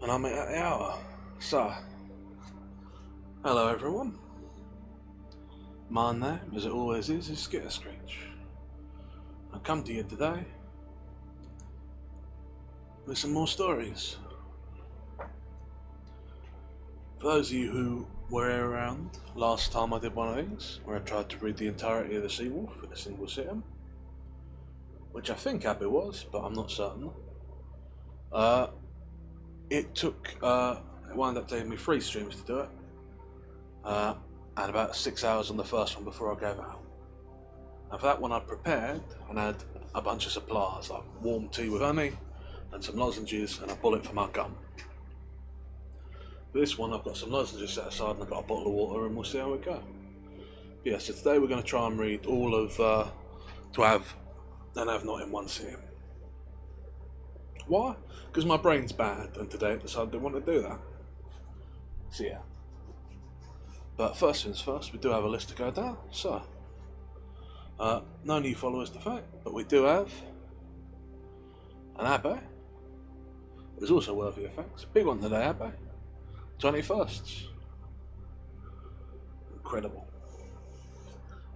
and I'm at the hour. So, hello everyone. My name, as it always is SkitterSkreetch. I come to you today with some more stories. For those of you who were around last time I did one of these, where I tried to read the entirety of the Seawolf in a single sitting, which I think Abby was, but I'm not certain. It wound up taking me 3 streams to do it, and about 6 hours on the first one before I gave out. And for that one I prepared and had a bunch of supplies like warm tea with honey and some lozenges and a bullet for my gun. For this one I've got some lozenges set aside and I've got a bottle of water, and we'll see how it goes. Yeah, so today we're going to try and read all of To Have and Have Not in one sitting. Why? Because my brain's bad, and today I decided I want to do that. So yeah. But first things first, we do have a list to go down. So, no new followers to thank, but we do have an Abbe, who's also worthy of thanks. Big one today, Abbe. 21st. Incredible.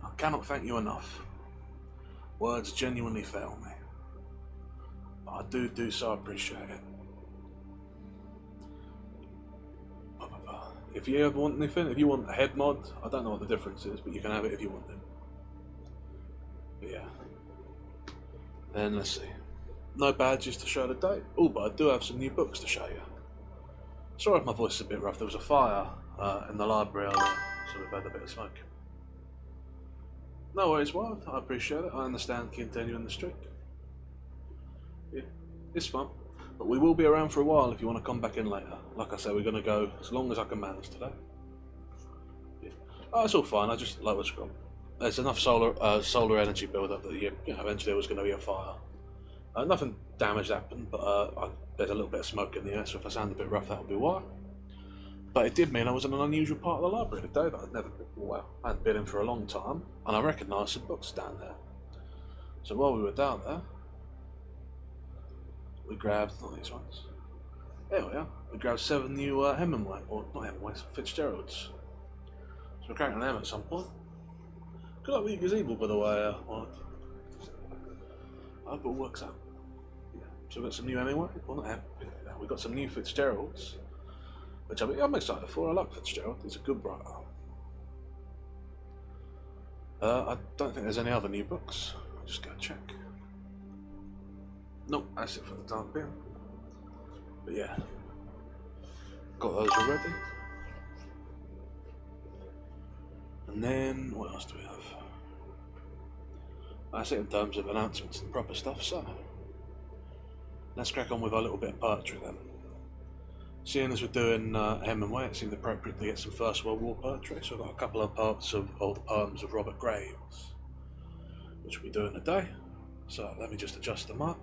I cannot thank you enough. Words genuinely fail me. But I do so appreciate it. If you ever want anything, if you want a head mod, I don't know what the difference is, but you can have it if you want it. But yeah. Then let's see. No badges to show the date. Oh, but I do have some new books to show you. Sorry if my voice is a bit rough. There was a fire in the library earlier, so we've had a bit of smoke. No worries, Wild. I appreciate it. I understand continuing the streak. Yeah, it's fun. But we will be around for a while if you want to come back in later. Like I said, we're going to go as long as I can manage today. Yeah. Oh, it's all fine. I just like what's wrong. There's enough solar energy build up that eventually there was going to be a fire. Nothing damage happened, but there's a little bit of smoke in the air, so if I sound a bit rough, that would be why. But it did mean I was in an unusual part of the library today that I'd never been, well, I hadn't been in for a long time, and I recognised some books down there. So while we were down there, we grabbed, not these ones, there we are, we grabbed 7 new Hemingway, or not Hemingway, Fitzgeralds. So we're cracking them at some point. Good luck with your gazebo, by the way, I hope it all works out. Yeah. So we've got some new Hemingway, well not Hemingway, we've got some new Fitzgeralds, which I'm excited for. I like Fitzgerald, he's a good writer. I don't think there's any other new books, I'll just go check. Nope, that's it for the time being. But yeah, got those already. And then, what else do we have? That's it in terms of announcements and proper stuff, so let's crack on with our little bit of poetry then. Seeing as we're doing Hemingway, it seemed appropriate to get some First World War poetry, so I've got a couple of parts of old poems of Robert Graves, which we'll be doing today. So let me just adjust the mic.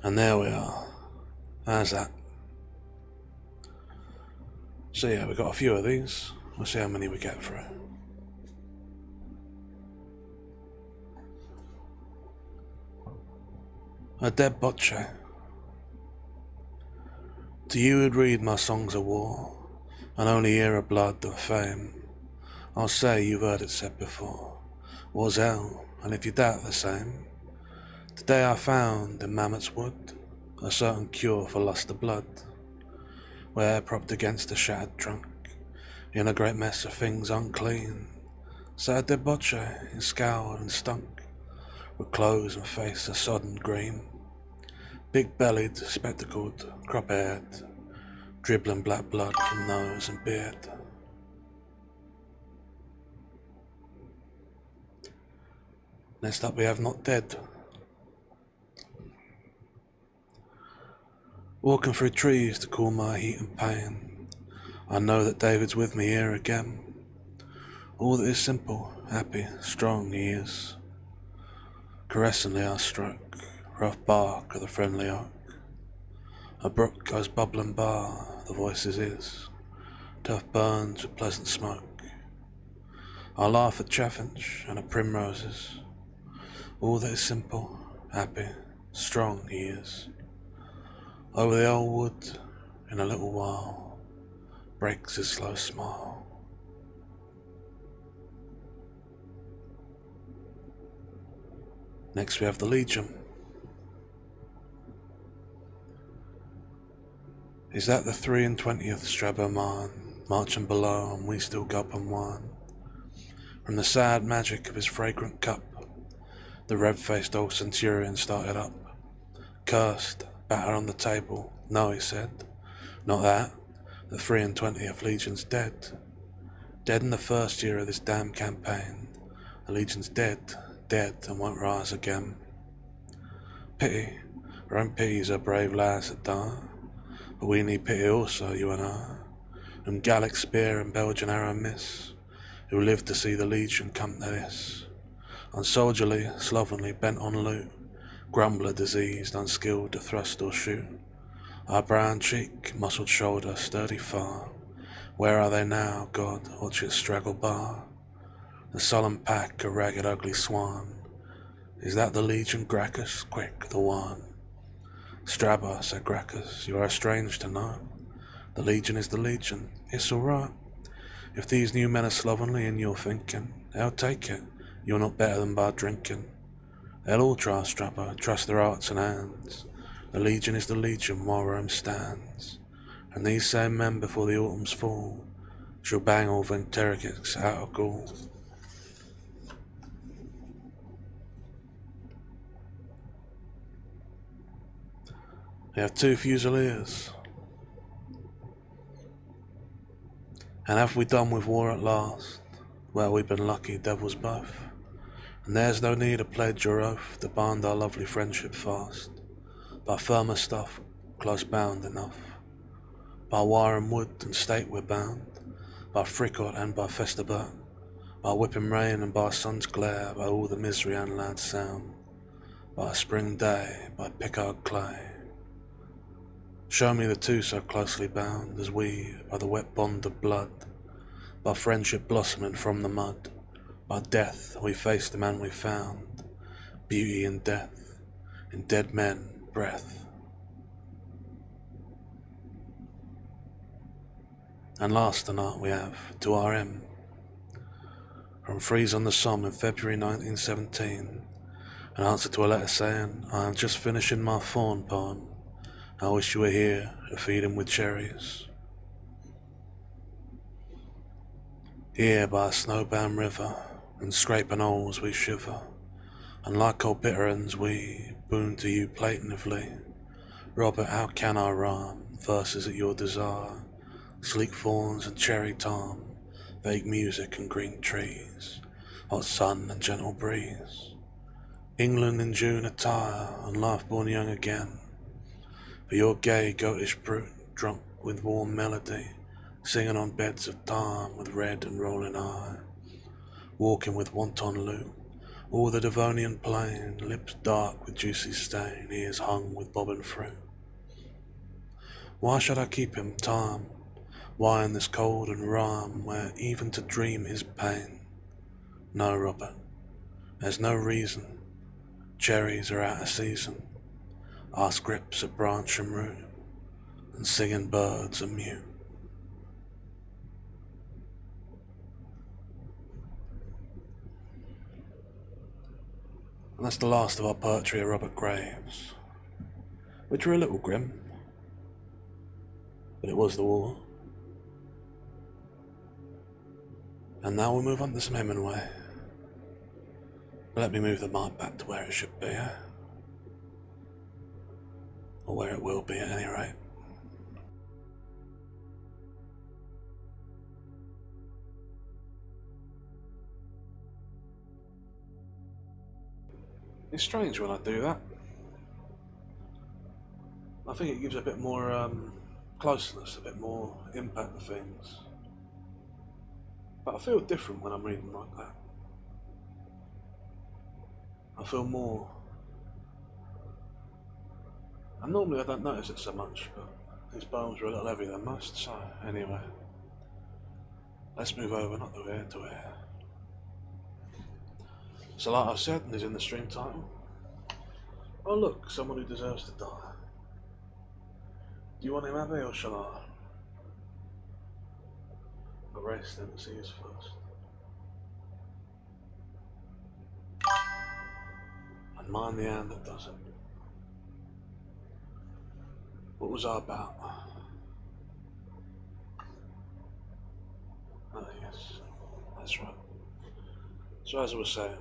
And there we are. How's that? So yeah, we've got a few of these. We'll see how many we get through. A dead bocce. To you who'd read my songs of war, and only hear of blood and fame, I'll say you've heard it said before, war's hell, and if you doubt the same, today I found in Mammoth's Wood a certain cure for lust of blood, where propped against a shattered trunk, in a great mess of things unclean, sat a dead bocce, he scowled and stunk, with clothes and face a sodden green, big-bellied, spectacled, crop-haired, dribbling black blood from nose and beard. Next up we have Not Dead. Walking through trees to cool my heat and pain, I know that David's with me here again. All that is simple, happy, strong he is. Caressingly I stroke, rough bark of the friendly oak. A brook goes bubbling by, the voice is his. Turf burns with pleasant smoke. I laugh at chaffinch and at primroses, All that is simple, happy, strong he is. Over the old wood, in a little while, breaks his slow smile. Next we have the Legion. Is that the 23rd Strabo mine, marching below and we still gulping wine? From the sad magic of his fragrant cup, the red-faced old centurion started up. Cursed, batter on the table. No, he said, not that. The 23rd Legion's dead. Dead in the first year of this damn campaign. The Legion's dead, and won't rise again. Pity, our own pities are brave lads that die. But we need pity also, you and I, whom Gallic spear and Belgian arrow miss, who live to see the Legion come to this. Unsoldierly, slovenly, bent on loot, grumbler diseased, unskilled to thrust or shoot. Our brown cheek, muscled shoulder, sturdy far, where are they now, God, watch it straggle bar? The solemn pack, a ragged ugly swan, is that the Legion, Gracchus? Quick, the one. Strabo, said Gracchus, you are strange to know. The Legion is the Legion. It's all right. If these new men are slovenly in your thinking, they'll take it. You're not better than by drinking. They'll all try, Strabo, trust their hearts and hands. The Legion is the Legion while Rome stands. And these same men before the autumn's fall shall bang all Ventericus out of Gaul. We have 2 Fusiliers. And have we done with war at last? Well, we've been lucky devils both. And there's no need of pledge or oath to bind our lovely friendship fast. By firmer stuff, close bound enough. By wire and wood and state we're bound. By fricot and by festibert. By whipping rain and by sun's glare. By all the misery and loud sound. By a spring day, by Picard clay. Show me the 2 so closely bound as we, by the wet bond of blood, by friendship blossoming from the mud, by death we faced the man we found, beauty in death, in dead men, breath. And last tonight we have, to RM, from Frise on the Somme in February 1917, an answer to a letter saying, I am just finishing my fawn poem. I wish you were here to feed him with cherries. Here by a snowbound river, and scraping holes we shiver, and like old bitterns we boon to you plaintively. Robert, how can I rhyme verses at your desire? Sleek fawns and cherry tarn, vague music and green trees, hot sun and gentle breeze. England in June attire, and life born young again. For your gay goatish brute, drunk with warm melody, singing on beds of thyme with red and rolling eye, walking with wanton loot, all the Devonian plain, lips dark with juicy stain, ears hung with bobbing fruit. Why should I keep him time? Why in this cold and rime, where even to dream is pain? No, Robert, there's no reason. Cherries are out of season. Our scripts are branch and root, and singing birds are mute. And that's the last of our poetry of Robert Graves, which were a little grim, but it was the war. And now we'll move on to some Hemingway. Let me move the mic back to where it should be, or where it will be at any rate. It's strange when I do that. I think it gives a bit more closeness, a bit more impact to things. But I feel different when I'm reading like that. I feel more. And normally I don't notice it so much, but these poems are a little heavier than most, so anyway. Let's move over, not to here, to here. So like I said, and is in the stream title. Oh look, someone who deserves to die. Do you want him, Abby, or shall I? Arrest them to see us first. And mind the hand that does it. What was I about? Oh yes, that's right. So as I was saying,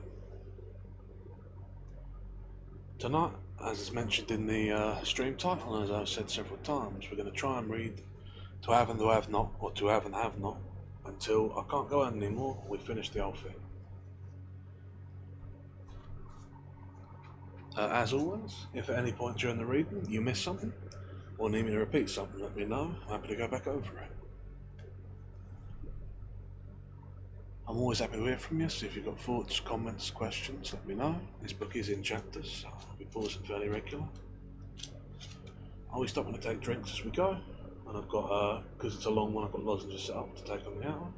tonight, as is mentioned in the stream title, and as I've said several times, we're going to try and read To Have and To Have Not, or To Have and Have Not, until I can't go on anymore, we finish the whole thing. As always, if at any point during the reading you miss something, or need me to repeat something, let me know. I'm happy to go back over it. I'm always happy to hear from you, so if you've got thoughts, comments, questions, let me know. This book is in chapters, so I'll be pausing fairly regular. I'll be stopping to take drinks as we go, and I've got, because it's a long one, I've got lozenges set up to take on the hour.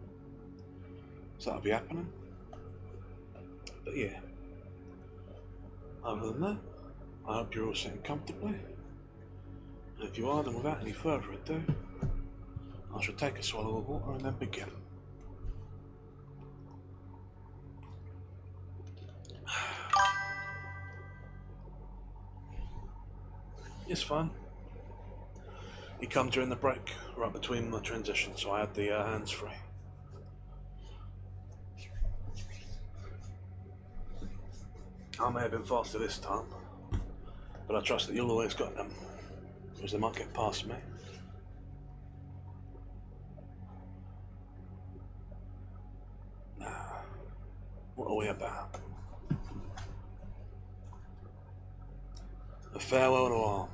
So that'll be happening. But yeah, other than that, I hope you're all sitting comfortably. And if you are, then without any further ado, I shall take a swallow of water and then begin. It's fine. He come during the break, right between my transitions, so I had the hands free. I may have been faster this time, but I trust that you'll always got them, because they might get past me. Now, what are we about? A farewell to arms.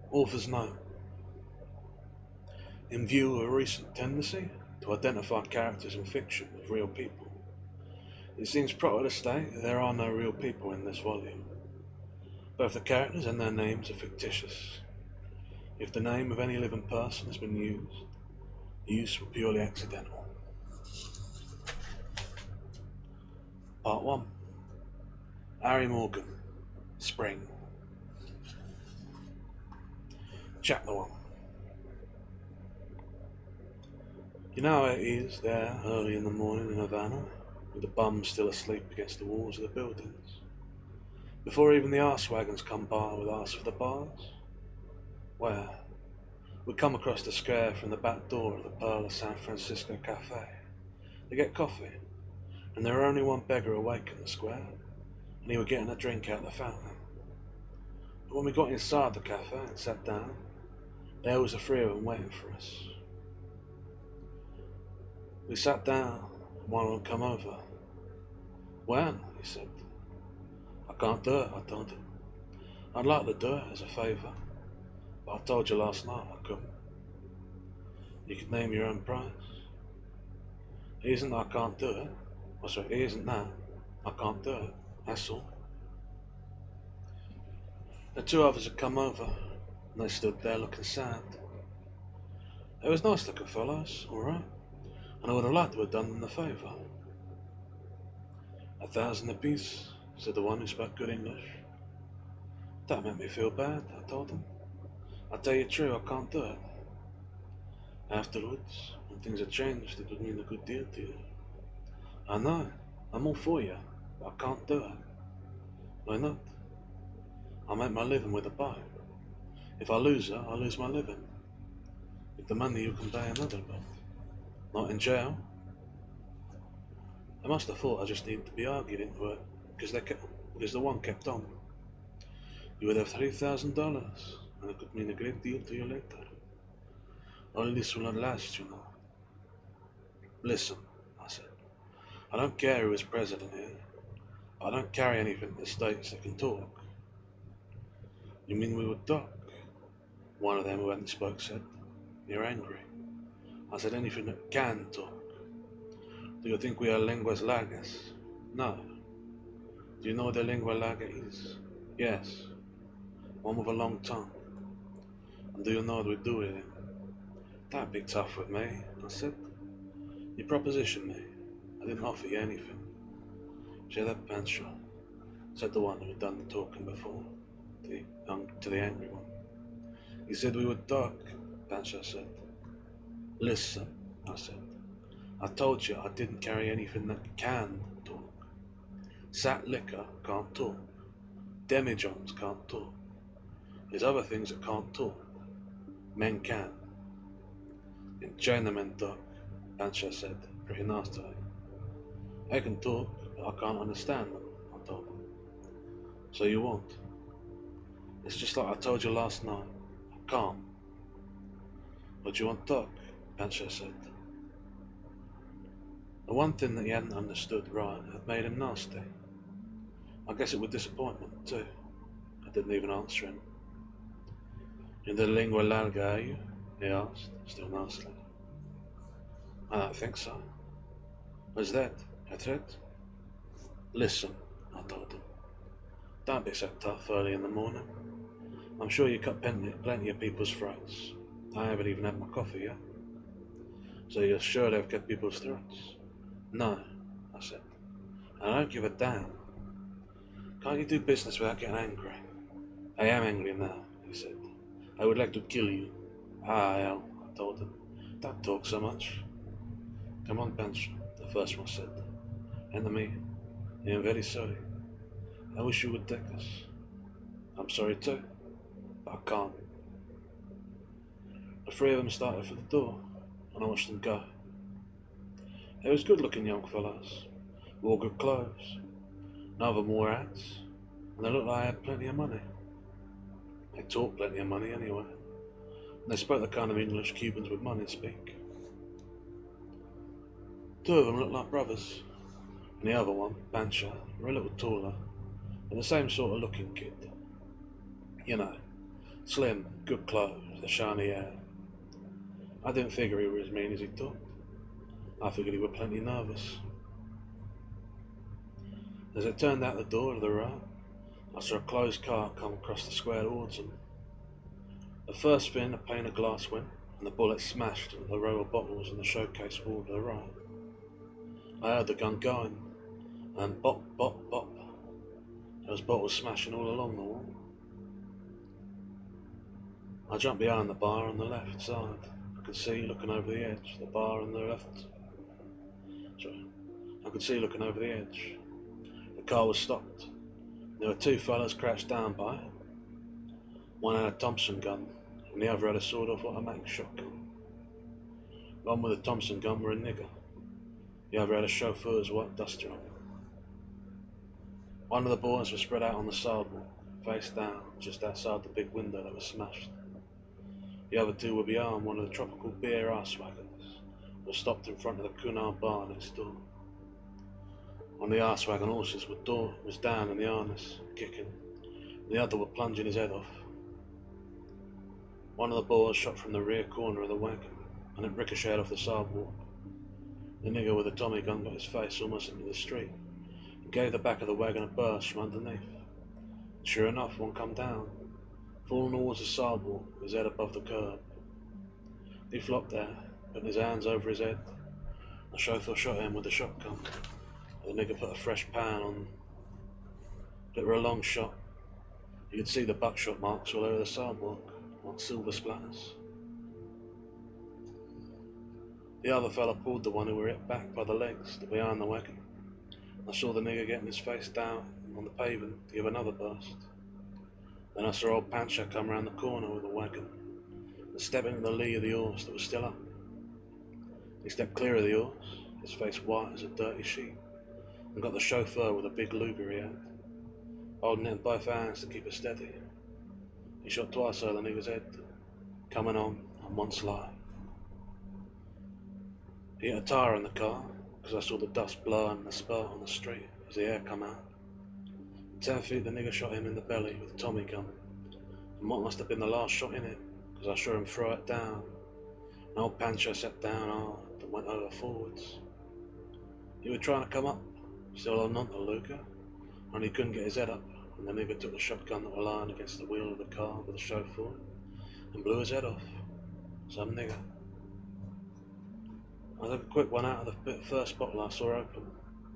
Author's note. In view of a recent tendency to identify characters in fiction with real people, it seems proper to state that there are no real people in this volume. Both the characters and their names are fictitious. If the name of any living person has been used, the use was purely accidental. Part 1. Harry Morgan, Spring. Chapter 1. You know how it is there early in the morning in Havana, with the bums still asleep against the walls of the buildings, before even the arse wagons come by with arse for the bars? Well, we come across the square from the back door of the Pearl of San Francisco Cafe to get coffee, and there were only one beggar awake in the square, and he was getting a drink out of the fountain. But when we got inside the cafe and sat down, there was the three of them waiting for us. We sat down, and one of them come over. "Well," he said. "I can't do it," I told him. "I'd like to do it as a favour, but I told you last night I couldn't. You could name your own price." "It isn't that I can't do it. Oh, sorry, it isn't that. I can't do it, that's all." The two others had come over, and they stood there looking sad. They was nice looking fellows, all right, and I would have liked to have done them the favour. "1,000 apiece," said the one who spoke good English. That made me feel bad, I told him. "I tell you true, I can't do it. Afterwards, when things have changed, it would mean a good deal to you. I know, I'm all for you, but I can't do it." "Why not?" "I make my living with a boat. If I lose her, I lose my living. With the money you can buy another boat. Not in jail." I must have thought I just needed to be argued into it, because the one kept on. "You would have $3,000, and it could mean a great deal to you later. Only this will not last, you know." "Listen," I said, "I don't care who is president here. I don't carry anything to the States that can talk." "You mean we would talk?" One of them who hadn't spoke said. "You're angry." I said, "Anything that can talk. Do you think we are lenguas largas?" "No." "Do you know what a lingua larga is?" "Yes." "One with a long tongue." "And do you know what we do with it?" "That'd be tough with me," I said. "You proposition me." didn't offer you anything. See that, Pancho? Said the one who had done the talking before, to the angry one. He said we would talk, Pancho said. Listen, I said. I told you I didn't carry anything that can talk. Sat liquor can't talk. Demijohns can't talk. There's other things that can't talk. Men can. In China men talk, Pancho said, pretty nastily. I can talk, but I can't understand them, I told him. So you won't. It's just like I told you last night. I can't. But you won't talk, Pancho said. The one thing that he hadn't understood right had made him nasty. I guess it was disappointment, too. I didn't even answer him. In the lingua larga, are you? He asked, still nastily. I don't think so. What's that? A threat? Listen, I told him. Don't be so tough early in the morning. I'm sure you cut plenty of people's throats. I haven't even had my coffee yet. So you're sure they've cut people's throats? No, I said. I don't give a damn. Can't you do business without getting angry? I am angry now, he said. I would like to kill you. Ah, hell, I told him. Don't talk so much. Come on, Pancho, the first one said. Enemy, I am very sorry. I wish you would take us. I'm sorry too, but I can't. The three of them started for the door, and I watched them go. They was good-looking young fellows, wore good clothes. None of them wore hats, and they looked like they had plenty of money. They talked plenty of money anyway, and they spoke the kind of English Cubans with money speak. Two of them looked like brothers, and the other one, Pancho, were a little taller, but the same sort of looking kid. You know, slim, good clothes, the shiny hair. I didn't figure he was as mean as he talked. I figured he was plenty nervous. As I turned out the door to the right, I saw a closed car come across the square towards them. The first thing, a pane of glass went, and the bullet smashed into the row of bottles in the showcase wall to the right. I heard the gun going, and bop, bop, bop. There was bottles smashing all along the wall. I jumped behind the bar on the left side. I could see, looking over the edge, the bar on the left. I could see looking over the edge. The car was stopped. There were two fellas crouched down by it. One had a Thompson gun, and the other had a sawed-off automatic shotgun. One with a Thompson gun were a nigger. The other had a chauffeur's white duster on. One of the boys was spread out on the sidewalk, face down, just outside the big window that was smashed. The other two were behind one of the tropical beer ice wagons that was stopped in front of the Cunard bar next door. One of the ice wagon horses was down in the harness, kicking, and the other were plunging his head off. One of the boys shot from the rear corner of the wagon, and it ricocheted off the sidewalk. The nigger with the Tommy gun got his face almost into the street, and gave the back of the wagon a burst from underneath. Sure enough, one come down, falling towards the sidewalk, his head above the curb. He flopped there, putting his hands over his head. The chauffeur shot him with the shotgun. The nigger put a fresh pan on. It were a long shot. You could see the buckshot marks all over the sidewalk, like silver splatters. The other fella pulled the one who were hit back by the legs to behind the wagon. I saw the nigger getting his face down on the pavement to give another burst. Then I saw old Pancho come round the corner with the wagon and step into the lee of the horse that was still up. He stepped clear of the horse, his face white as a dirty sheet, and got the chauffeur with a big Luger he had, holding it in both hands to keep it steady. He shot twice over the nigger's head, coming on and once live. He hit a tyre in the car, because I saw the dust blowing and the spurt on the street as the air come out. 10 feet the nigger shot him in the belly with a Tommy gun, and what must have been the last shot in it, because I saw him throw it down, and old Pancho sat down hard and went over forwards. He was trying to come up, still holding on to Luger, and he couldn't get his head up, and the nigger took the shotgun that was lying against the wheel of the car with the chauffeur and blew his head off. Some nigger. I took a quick one out of the first bottle I saw open,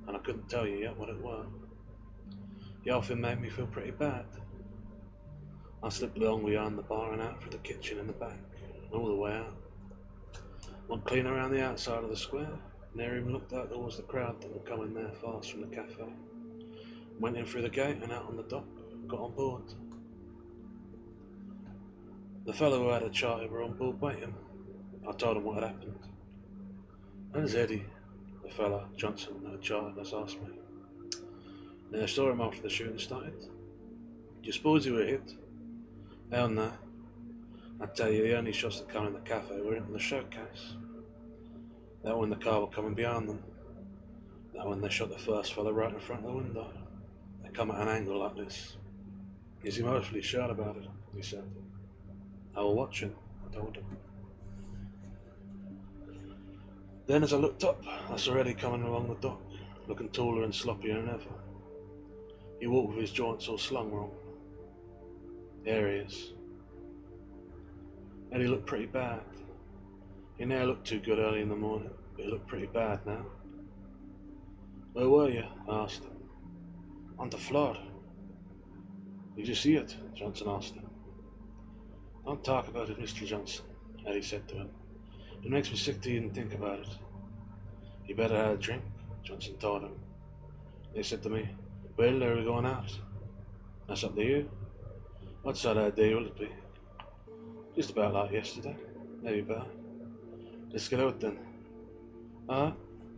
and I couldn't tell you yet what it were. The whole thing made me feel pretty bad. I slipped along behind the bar and out through the kitchen in the back, and all the way out. Went clean around the outside of the square, never even looked out towards the crowd that were coming there fast from the cafe. Went in through the gate and out on the dock, and got on board. The fellow who had a charter were on board waiting. I told him what had happened. "Where's Eddie?" the fellow, Johnson, who had chartered us, asked me. Then I saw him after the shooting started. "Do you suppose he were hit?" "Hell no. I tell you, the only shots that come in the cafe were into the showcase. That when the car were coming behind them. That when they shot the first fellow right in front of the window. They come at an angle like this. He's emotionally shot about it," he said. "I was watching," I told him. Then as I looked up, I saw Eddie coming along the dock, looking taller and sloppier than ever. He walked with his joints all slung wrong. There he is. Eddie looked pretty bad. He never looked too good early in the morning, but he looked pretty bad now. "Where were you?" I asked him. "On to Florida." "Did you see it?" Johnson asked him. "Don't talk about it, Mr. Johnson," Eddie said to him. "It makes me sick to even think about it." "You better have a drink," Johnson told him. They said to me, "Well, they were going out." "That's up to you. What sort of a day will it be?" "Just about like yesterday, maybe better." "Let's get out then." As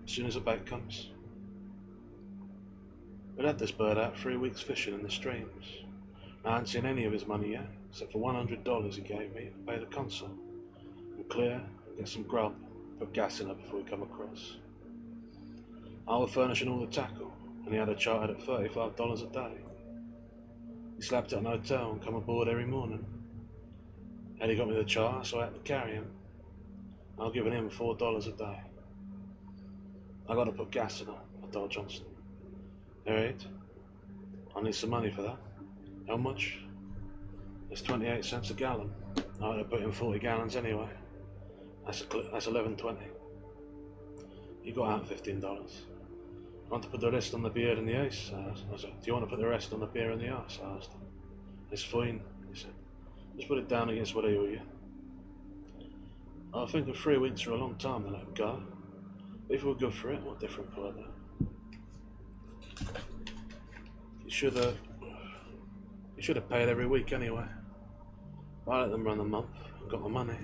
soon as the bait comes." We'd had this bird out 3 weeks fishing in the streams. I hadn't seen any of his money yet, except for $100 he gave me to pay the consul, and clear, and get some grub, put gas in it before we come across. I was furnishing all the tackle, and he had a charter at $35 a day. He slept at an hotel and come aboard every morning. Eddie got me the charter, so I had to carry him. I was giving him $4 a day. "I got to put gas in it," I told Johnson. "Alright. I need some money for that." "How much?" "It's 28 cents a gallon. I ought to put in 40 gallons anyway. That's $11.20. He got out $15. "I want to put the rest on the beer and the ice," I said. "Do you want to put the rest on the beer and the ice?" I asked him. "It's fine," he said. "Just put it down against what I owe you." I think 3 weeks are a long time to let him go. But if we're good for it, what different could I do? You should have paid every week anyway. I let them run the month and got the money.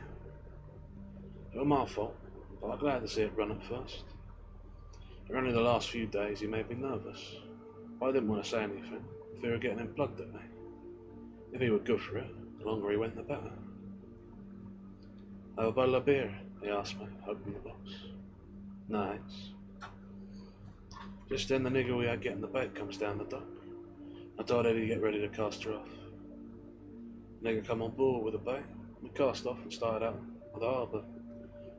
It was my fault, but I'm glad to see it run at first. Only the last few days he made me nervous. But I didn't want to say anything, for fear of getting him plugged at me. If he were good for it, the longer he went the better. "Have a bottle of beer?" he asked me, opening the box. "Nice." Just then the nigger we had getting the bait comes down the dock. I told Eddie to get ready to cast her off. The nigger come on board with the bait. We cast off and started out of the harbour.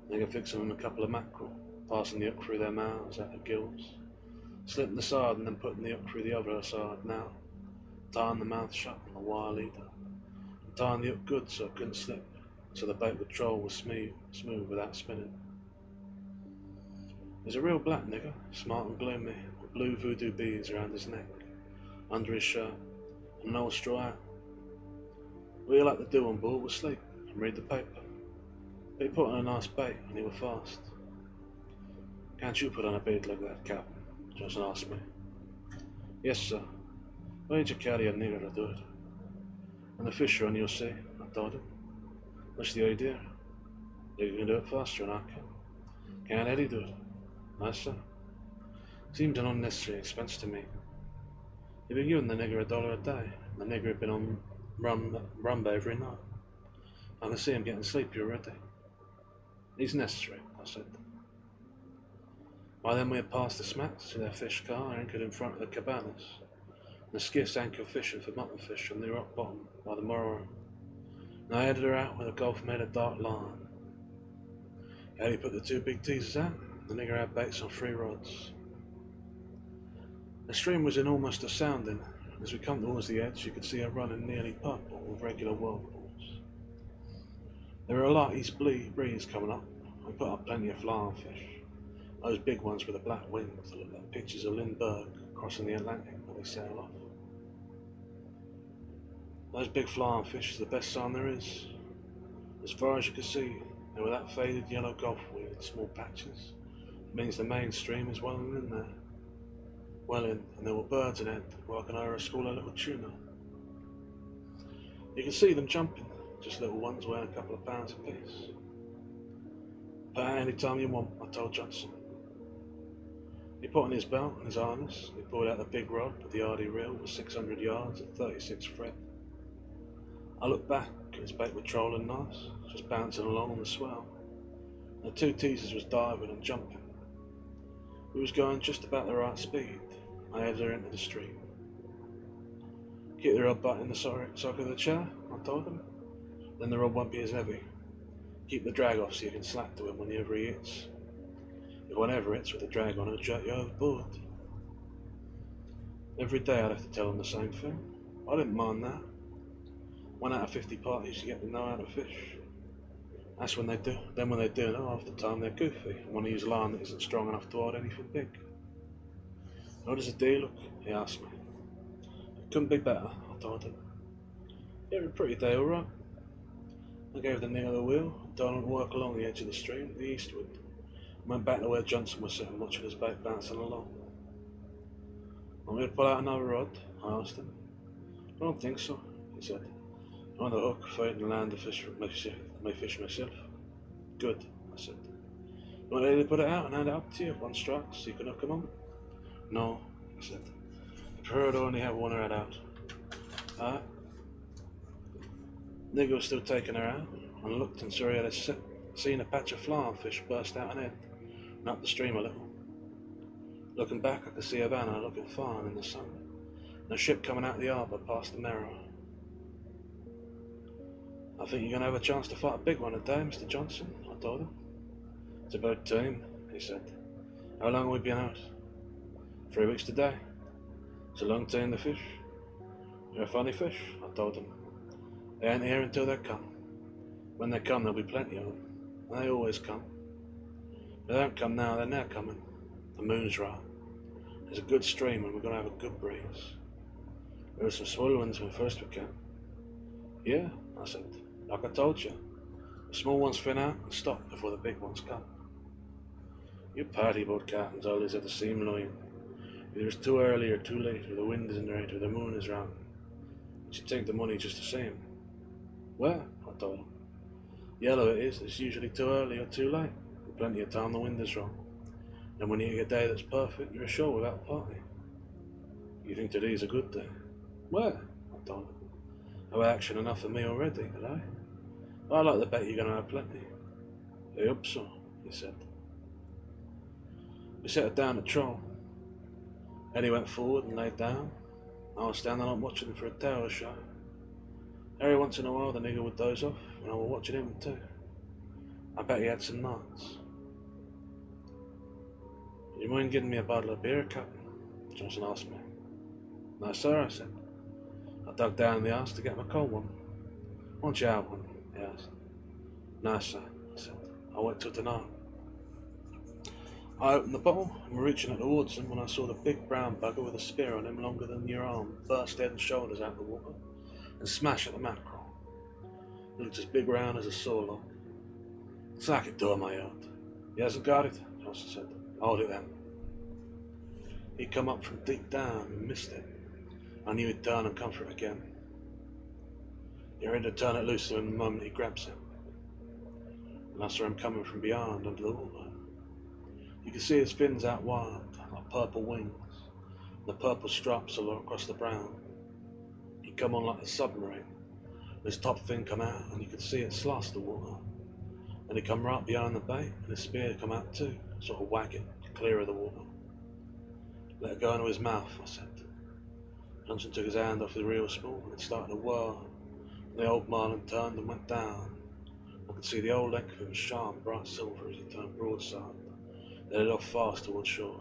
The nigger fixing them a couple of mackerel, passing the hook through their mouths out of gills, slipping the side and then putting the hook through the other side now, tying the mouth shut on the wire leader, and tying the hook good so it couldn't slip, so the bait would troll was smooth without spinning. He's a real black nigger, smart and gloomy, with blue voodoo beads around his neck, under his shirt, and an old straw hat. What he liked to do on board was sleep and read the paper. But he put on a nice bait and he was fast. "Can't you put on a bait like that, Captain?" Johnson asked me. "Yes, sir. Why did you carry a nigger to do it?" "When the fish are on, you'll see," I told him. "What's the idea?" "You can do it faster than I can." "Can't Eddie do it?" "No, sir. Seemed an unnecessary expense to me. He'd been giving the nigger $1 a day, and the nigger had been on rum every night. I can see him getting sleepy already." "He's necessary," I said. By then we had passed the smacks to their fish car anchored in front of the cabanas, and the skiffs anchored fishing for muttonfish from the rock bottom by the Morrow, and I headed her out where the Gulf made a dark line. Eddie put the 2 big teasers out, and the nigger had baits on 3 rods. The stream was in almost a sounding, and as we come towards the edge you could see her running nearly purple with regular whirlpools. There were a light east breeze coming up, and put up plenty of flying fish. Those big ones with the black wings that look like pictures of Lindbergh crossing the Atlantic when they sail off. Those big flying fish is the best sign there is. As far as you can see, they were that faded yellow gulfweed in small patches. It means the main stream is well in there. Well in, and there were birds in it working over a school of little tuna. You can see them jumping, just little ones weighing a couple of pounds apiece. Put out any time you want, I told Johnson. He put on his belt and his harness. He pulled out the big rod with the hardy reel with 600 yards at 36 fret. I looked back, and his bait were trolling nice, just bouncing along on the swell. And the two teasers was diving and jumping. We was going just about the right speed. I headed her into the stream. Keep the rod butt in the sock of the chair, I told him. Then the rod won't be as heavy. Keep the drag off so you can slack to him whenever he hits. If one ever hits with a drag on, it'll jerk you overboard. Every day I'd have to tell him the same thing. I didn't mind that. 1 out of 50 parties you get to know how to fish. That's when they do. Then when they do know, half the time they're goofy and want to use line that isn't strong enough to hold anything big. How does the day look? He asked me. It couldn't be better, I told him. Yeah, a pretty day, alright. I gave the nigger the wheel and told him to work along the edge of the stream to the eastward. Went back to where Johnson was sitting watching his boat bouncing along. Want me to pull out another rod? I asked him. I don't think so, he said. I'm on the hook, fighting to land the fish myself. Good, I said. You want me to put it out and hand it up to you, one strike, so you can hook him on? No, he said. I prefer to only have one rod out. Alright. Nigger was still taking her out, and looked and saw he had seen a patch of flying fish burst out and in, and up the stream a little. Looking back, I could see Havana looking fine in the sun, and a ship coming out of the harbour past the Merrow. I think you're going to have a chance to fight a big one today, Mr. Johnson, I told him. It's about time, he said. How long have we been out? 3 weeks today. It's a long time to fish. You're a funny fish, I told him. They ain't here until they come. When they come, there'll be plenty of them. And they always come. If they don't come now, they're never coming. The moon's right. There's a good stream and we're going to have a good breeze. There are some swell ones when first we came. Yeah, I said. Like I told you. The small ones thin out and stop before the big ones come. You party boat captains always have the same line. Either it's too early or too late, or the wind isn't right, or the moon is round. But you take the money just the same. Well, I told him. Yellow it is, it's usually too early or too late. With plenty of time the wind is wrong. And when you get a day that's perfect, you're ashore without a party. You think today's a good day? Well, I told him. I've action enough for me already, did I? I like to bet you're going to have plenty. I hope so, he said. We set it down to troll. Eddie went forward and laid down. I was standing up watching him for a tower show. Every once in a while the nigger would doze off, and I was watching him too. I bet he had some nuts. "Do you mind giving me a bottle of beer, Captain?" Johnson asked me. "No, sir," I said. I dug down in the ice to get my cold one. "Won't you have one?" he asked. "No, sir," I said. "I'll wait till tonight." I opened the bottle and was reaching it towards him when I saw the big brown bugger with a spear on him longer than your arm burst head and shoulders out of the water and smash at the mackerel. It looked as big round as a sawlog. "Sack it to him," I yelled. "He hasn't got it," Johnson said. "Hold it then." He'd come up from deep down and missed it. I knew he'd turn and come for it again. You're ready to turn it loose to him the moment he grabs it. And I saw him coming from beyond under the water. You could see his fins out wide, like purple wings, and the purple stripes all across the brown. He'd come on like a submarine. His top fin come out, and you could see it slice the water. And he'd come right behind the bait, and his spear come out too, sort of whack it to clear of the water. "Let it go into his mouth," I said. Johnson took his hand off the reel spool, and it started to whirl. And the old marlin turned and went down. I could see the whole length of him shine bright silver as he turned broadside. Then it off fast towards shore.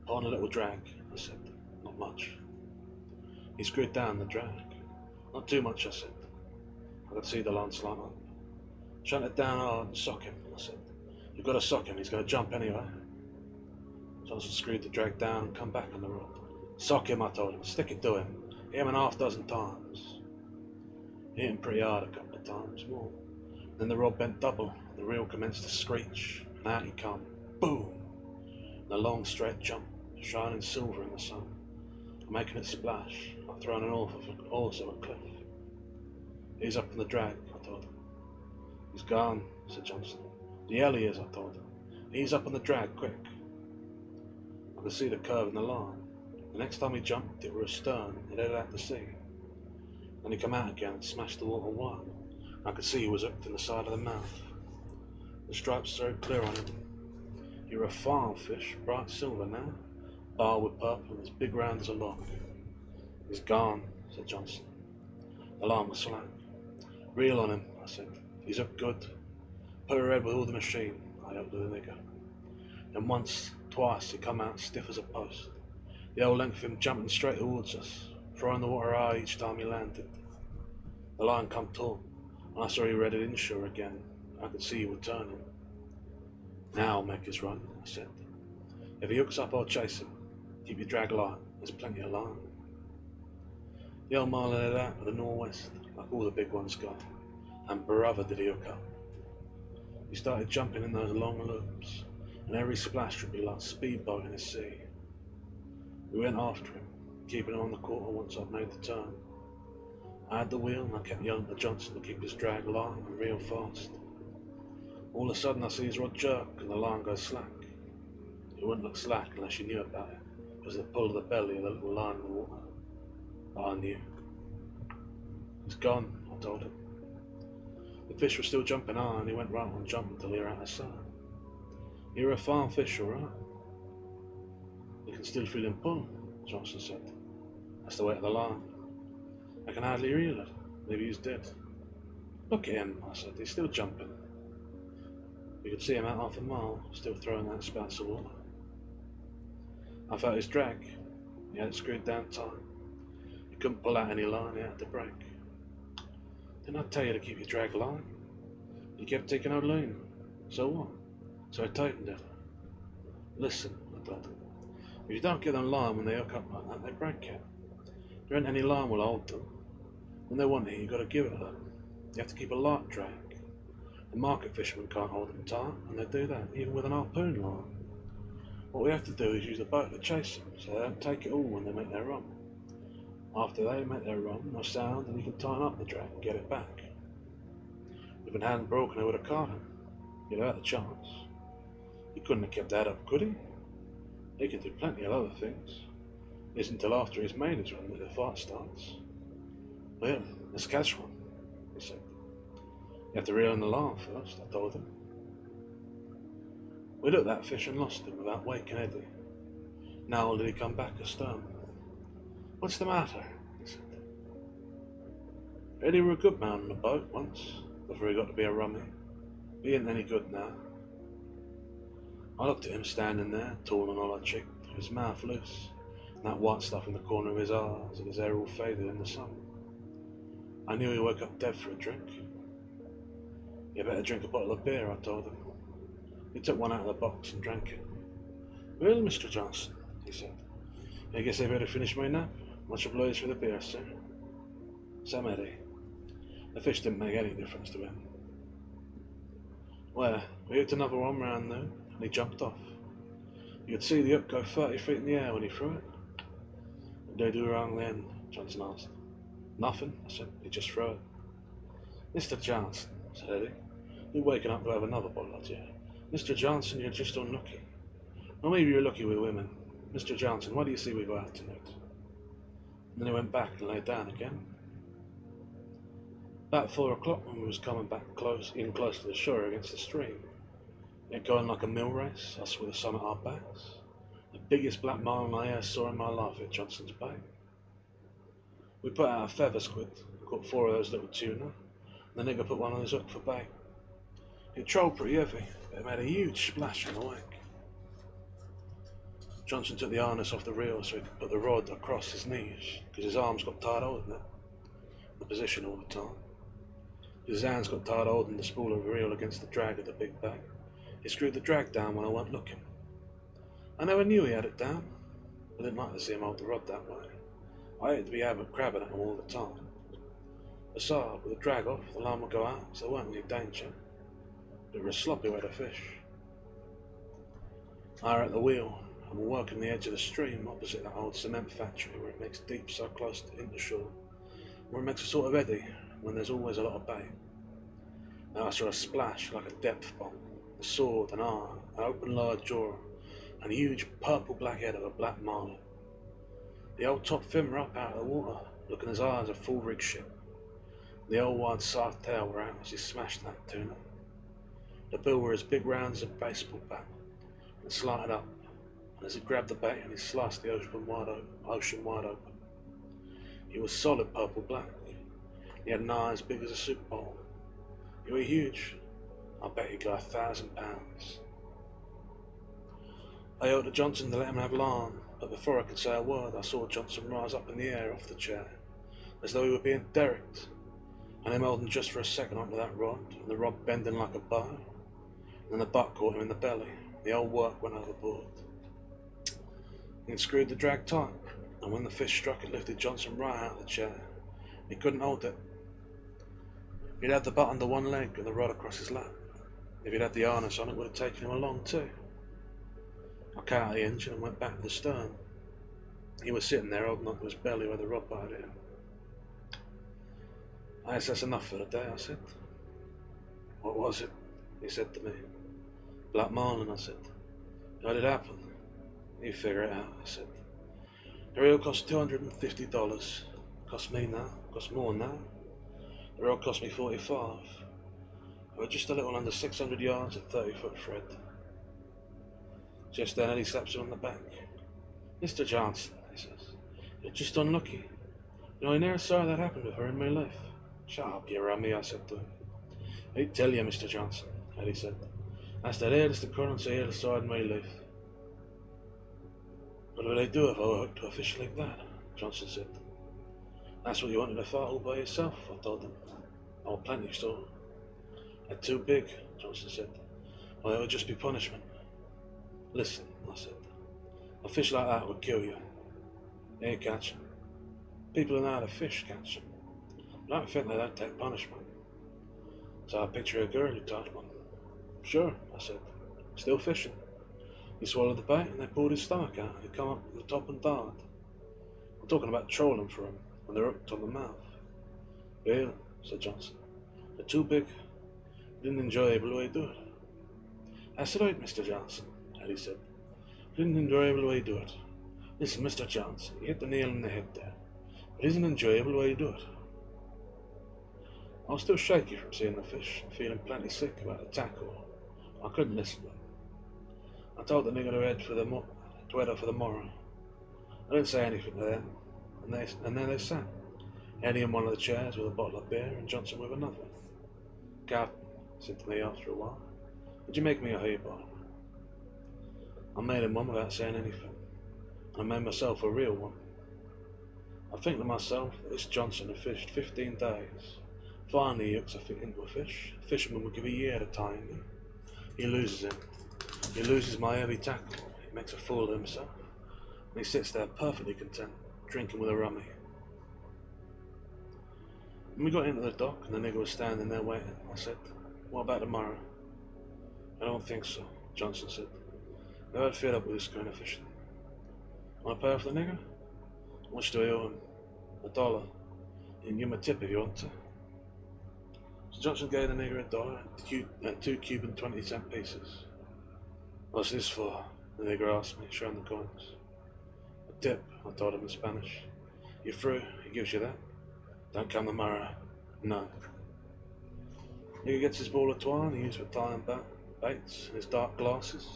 "Put on a little drag," I said. "Not much." He screwed down the drag. "Not too much," I said. I could see the line slant up. "Shunt it down hard and sock him," I said. You've got to sock him, he's going to jump anyway. Johnson screwed the drag down and come back on the rod. Sock him, I told him. Stick it to him. Hit him half a dozen times. He hit him pretty hard a couple of times more. Then the rod bent double, and the reel commenced to screech, and out he come. Boom! And a long straight jump, shining silver in the sun, making it splash, like throwing an horse off a cliff. He's up in the drag, I told him. He's gone, said Johnson. The hell he is, I told him. He's up on the drag, quick. I could see the curve in the line. The next time he jumped, it were astern and headed out to sea. Then he come out again and smashed the water wide. I could see he was hooked in the side of the mouth. The stripes so clear on him. He were a farm fish, bright silver now, bar with purple and as big round as a log. He's gone, said Johnson. The line was slack. Reel on him, I said. He's up good. Put her head with all the machine, I helped the nigger. Then once, twice, he come out stiff as a post. The whole length of him jumping straight towards us, throwing the water high each time he landed. The line come taut, and I saw he read it inshore again. I could see he were turning. Now I'll make his run, I said. If he hooks up, I'll chase him. Keep your drag light, there's plenty of line. The old mile headed out to the northwest, like all the big ones go, and brother did he hook up. He started jumping in those long loops, and every splash would be like a speedboat in the sea. We went after him, keeping him on the quarter once I'd made the turn. I had the wheel and I kept yelling to Johnson to keep his drag light and reel fast. All of a sudden I see his rod jerk and the line goes slack. It wouldn't look slack unless you knew about it. It was the pull of the belly of the little line in the water. But I knew. He's gone, I told him. The fish were still jumping high and he went right on jumping till he were out of sight. You're a farm fish, all right? You can still feel him pull, Johnson said. That's the weight of the line. I can hardly reel it. Maybe he's dead. Look at him, I said. He's still jumping. We could see him out half a mile, still throwing out spouts of water. I felt his drag. He had it screwed down tight. He couldn't pull out any line, he had to break. Didn't I tell you to keep your drag line? He kept taking out lean. So what? So I tightened it. Listen, I told him. If you don't get them line when they hook up like that, they break it. There ain't any line will hold them. When they want it, you've got to give it to them. You have to keep a light drag. The market fishermen can't hold them tight, and they do that, even with an harpoon line. What we have to do is use a boat to chase them, so they don't take it all when they make their run. After they make their run, they'll sound, and you can tighten up the drag and get it back. If it hadn't broken, they would have caught him. You'd have had a chance. He couldn't have kept that up, could he? He can do plenty of other things. It isn't till after he's made his run that the fight starts. Well, let's catch one, he said. You have to reel in the line first, I told him. We looked at that fish and lost him without waking Eddie. Now did he come back astern. What's the matter? He said. Eddie were a good man on the boat once, before he got to be a rummy. He ain't any good now. I looked at him standing there, tall and hollow-cheeked, with his mouth loose, and that white stuff in the corner of his eyes, and his hair all faded in the sun. I knew he woke up dead for a drink. You better drink a bottle of beer, I told him. He took one out of the box and drank it. Well, Mr. Johnson, he said, I guess I better finish my nap. Much obliged for the beer, sir. Sam Eddie. The fish didn't make any difference to him. Well, we hit another one round noon, and he jumped off. You could see the hook go 30 feet in the air when he threw it. What did they do wrong then? Johnson asked. Nothing, I said. He just threw it. Mr. Johnson, said Eddie, you're waking up to have another bottle at you. Mr. Johnson, you're just unlucky. Or maybe you're lucky with women. Mr. Johnson, why do you see we go out tonight? And then he went back and lay down again. About 4 o'clock, when we was coming back close to the shore against the stream, it going like a mill race, us with the sun at our backs. The biggest black marlin I ever saw in my life at Johnson's Bay. We put out a feather squid, caught 4 of those little tuna, and the nigger put one on his hook for bait. It trolled pretty heavy, but it made a huge splash in the wake. Johnson took the harness off the reel so he could put the rod across his knees, because his arms got tired holding it, the position all the time. His hands got tired holding the spool of the reel against the drag of the big bag. He screwed the drag down when I wasn't looking. I never knew he had it down. I didn't like to see him hold the rod that way. I hated to be crabbing at him all the time. Besides, with the drag off, the line would go out, so there weren't any danger. But it was a sloppy way to fish. I were at the wheel, and we're working the edge of the stream opposite that old cement factory where it makes deep so close to into shore, where it makes a sort of eddy when there's always a lot of bait. Now I saw a splash like a depth bomb, a sword, an arm, an open lower jaw, and a huge purple-black head of a black marlin. The old top fin were up out of the water, looking as high as a full-rig ship. The old wide soft tail were out as he smashed that tuna. The bill were as big round as a baseball bat, and slanted up, and as he grabbed the bait and he sliced the ocean wide open. He was solid purple-black. He had an eye as big as a soup bowl. He were huge. I bet he'd go 1,000 pounds. I yelled to Johnson to let him have line, but before I could say a word, I saw Johnson rise up in the air off the chair, as though he were being derricked, and him holding just for a second onto that rod, and the rod bending like a bow, and then the butt caught him in the belly. The old work went overboard. He'd screwed the drag tight, and when the fish struck, it lifted Johnson right out of the chair. He couldn't hold it. He'd had the butt under one leg and the rod across his lap. If he'd had the harness on, it would have taken him along too. I cut out the engine and went back to the stern. He was sitting there holding onto his belly where the rod bite hit him. I guess that's enough for the day, I said. What was it? He said to me. Black marlin, I said. How did it happen? You figure it out, I said. The reel cost $250. Cost me now. Cost more now. The reel cost me $45. I was just a little under 600 yards at 30-foot thread. Just then Eddie slaps him on the back. Mr. Johnson, he says, you're just unlucky. You know, I never saw that happen before in my life. Shut up, you rummy, I said to him. I tell you, Mr. Johnson, Eddie said. That's the rarest occurrence I ever saw in my life. What would I do if I were hooked to a fish like that? Johnson said. That's what you wanted to fight all by yourself, I told him. Oh, plenty so. They're too big, Johnson said. Well, it would just be punishment. Listen, I said. A fish like that would kill you. They ain't catch 'em. People who know how to fish catch 'em. I don't think they don't take punishment. So I picture a girl who touched one. Sure, I said. Still fishing. He swallowed the bait and they pulled his stomach out and he come up to the top and died. I'm talking about trolling for him when they're hooked on the mouth. Well, said Johnson. They're too big. Didn't enjoy the way you do it. That's right, Mr. Johnson, Eddie said. Didn't enjoy the way you do it. Listen, Mr. Johnson, you hit the nail on the head there. It isn't enjoyable the way you do it. I was still shaky from seeing the fish and feeling plenty sick about the tackle. I couldn't listen to them. I told the nigger to head up for the morrow. I didn't say anything to them, and there they sat. Eddie in one of the chairs with a bottle of beer and Johnson with another. Captain, said to me after a while, would you make me a highball? I made him one without saying anything. I made myself a real one. I think to myself that this Johnson had fished 15 days. Finally he hooks a fit into a fish. A fisherman would give a year to tie him. He loses him. He loses my heavy tackle. He makes a fool of himself. And he sits there perfectly content, drinking with a rummy. When we got into the dock and the nigger was standing there waiting, I said, what about tomorrow? I don't think so, Johnson said. I've had fed up with this kind of fishing. Want to pay off the nigger? How much do I owe him? $1. You can give him a tip if you want to. So Johnson gave the nigger $1 and 2 Cuban 20-cent pieces. What's this for? The nigger asked me, showing the coins. A tip, I told him in Spanish. You're through, he gives you that. Don't come tomorrow. No. Nigger gets his ball of twine he used for tying baits and his dark glasses,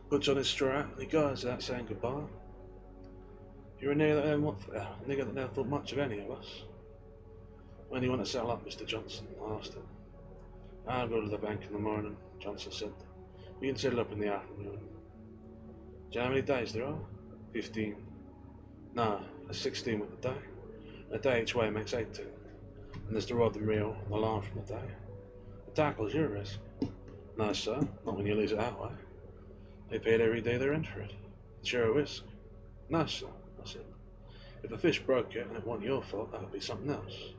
puts on his straw hat and he goes without saying goodbye. You're a nigger that never thought much of any of us. When do you want to settle up, Mr. Johnson? I asked him. I'll go to the bank in the morning, Johnson said. We can settle up in the afternoon. Do you know how many days there are? 15. No, there's 16 with the day. A day each way makes 18. And there's the rod and reel and the line from the day. The tackle's your risk. No, sir, not when you lose it that way. They pay it every day they're in for it. It's your risk. No, sir, I said. If a fish broke it and it wasn't your fault, that would be something else.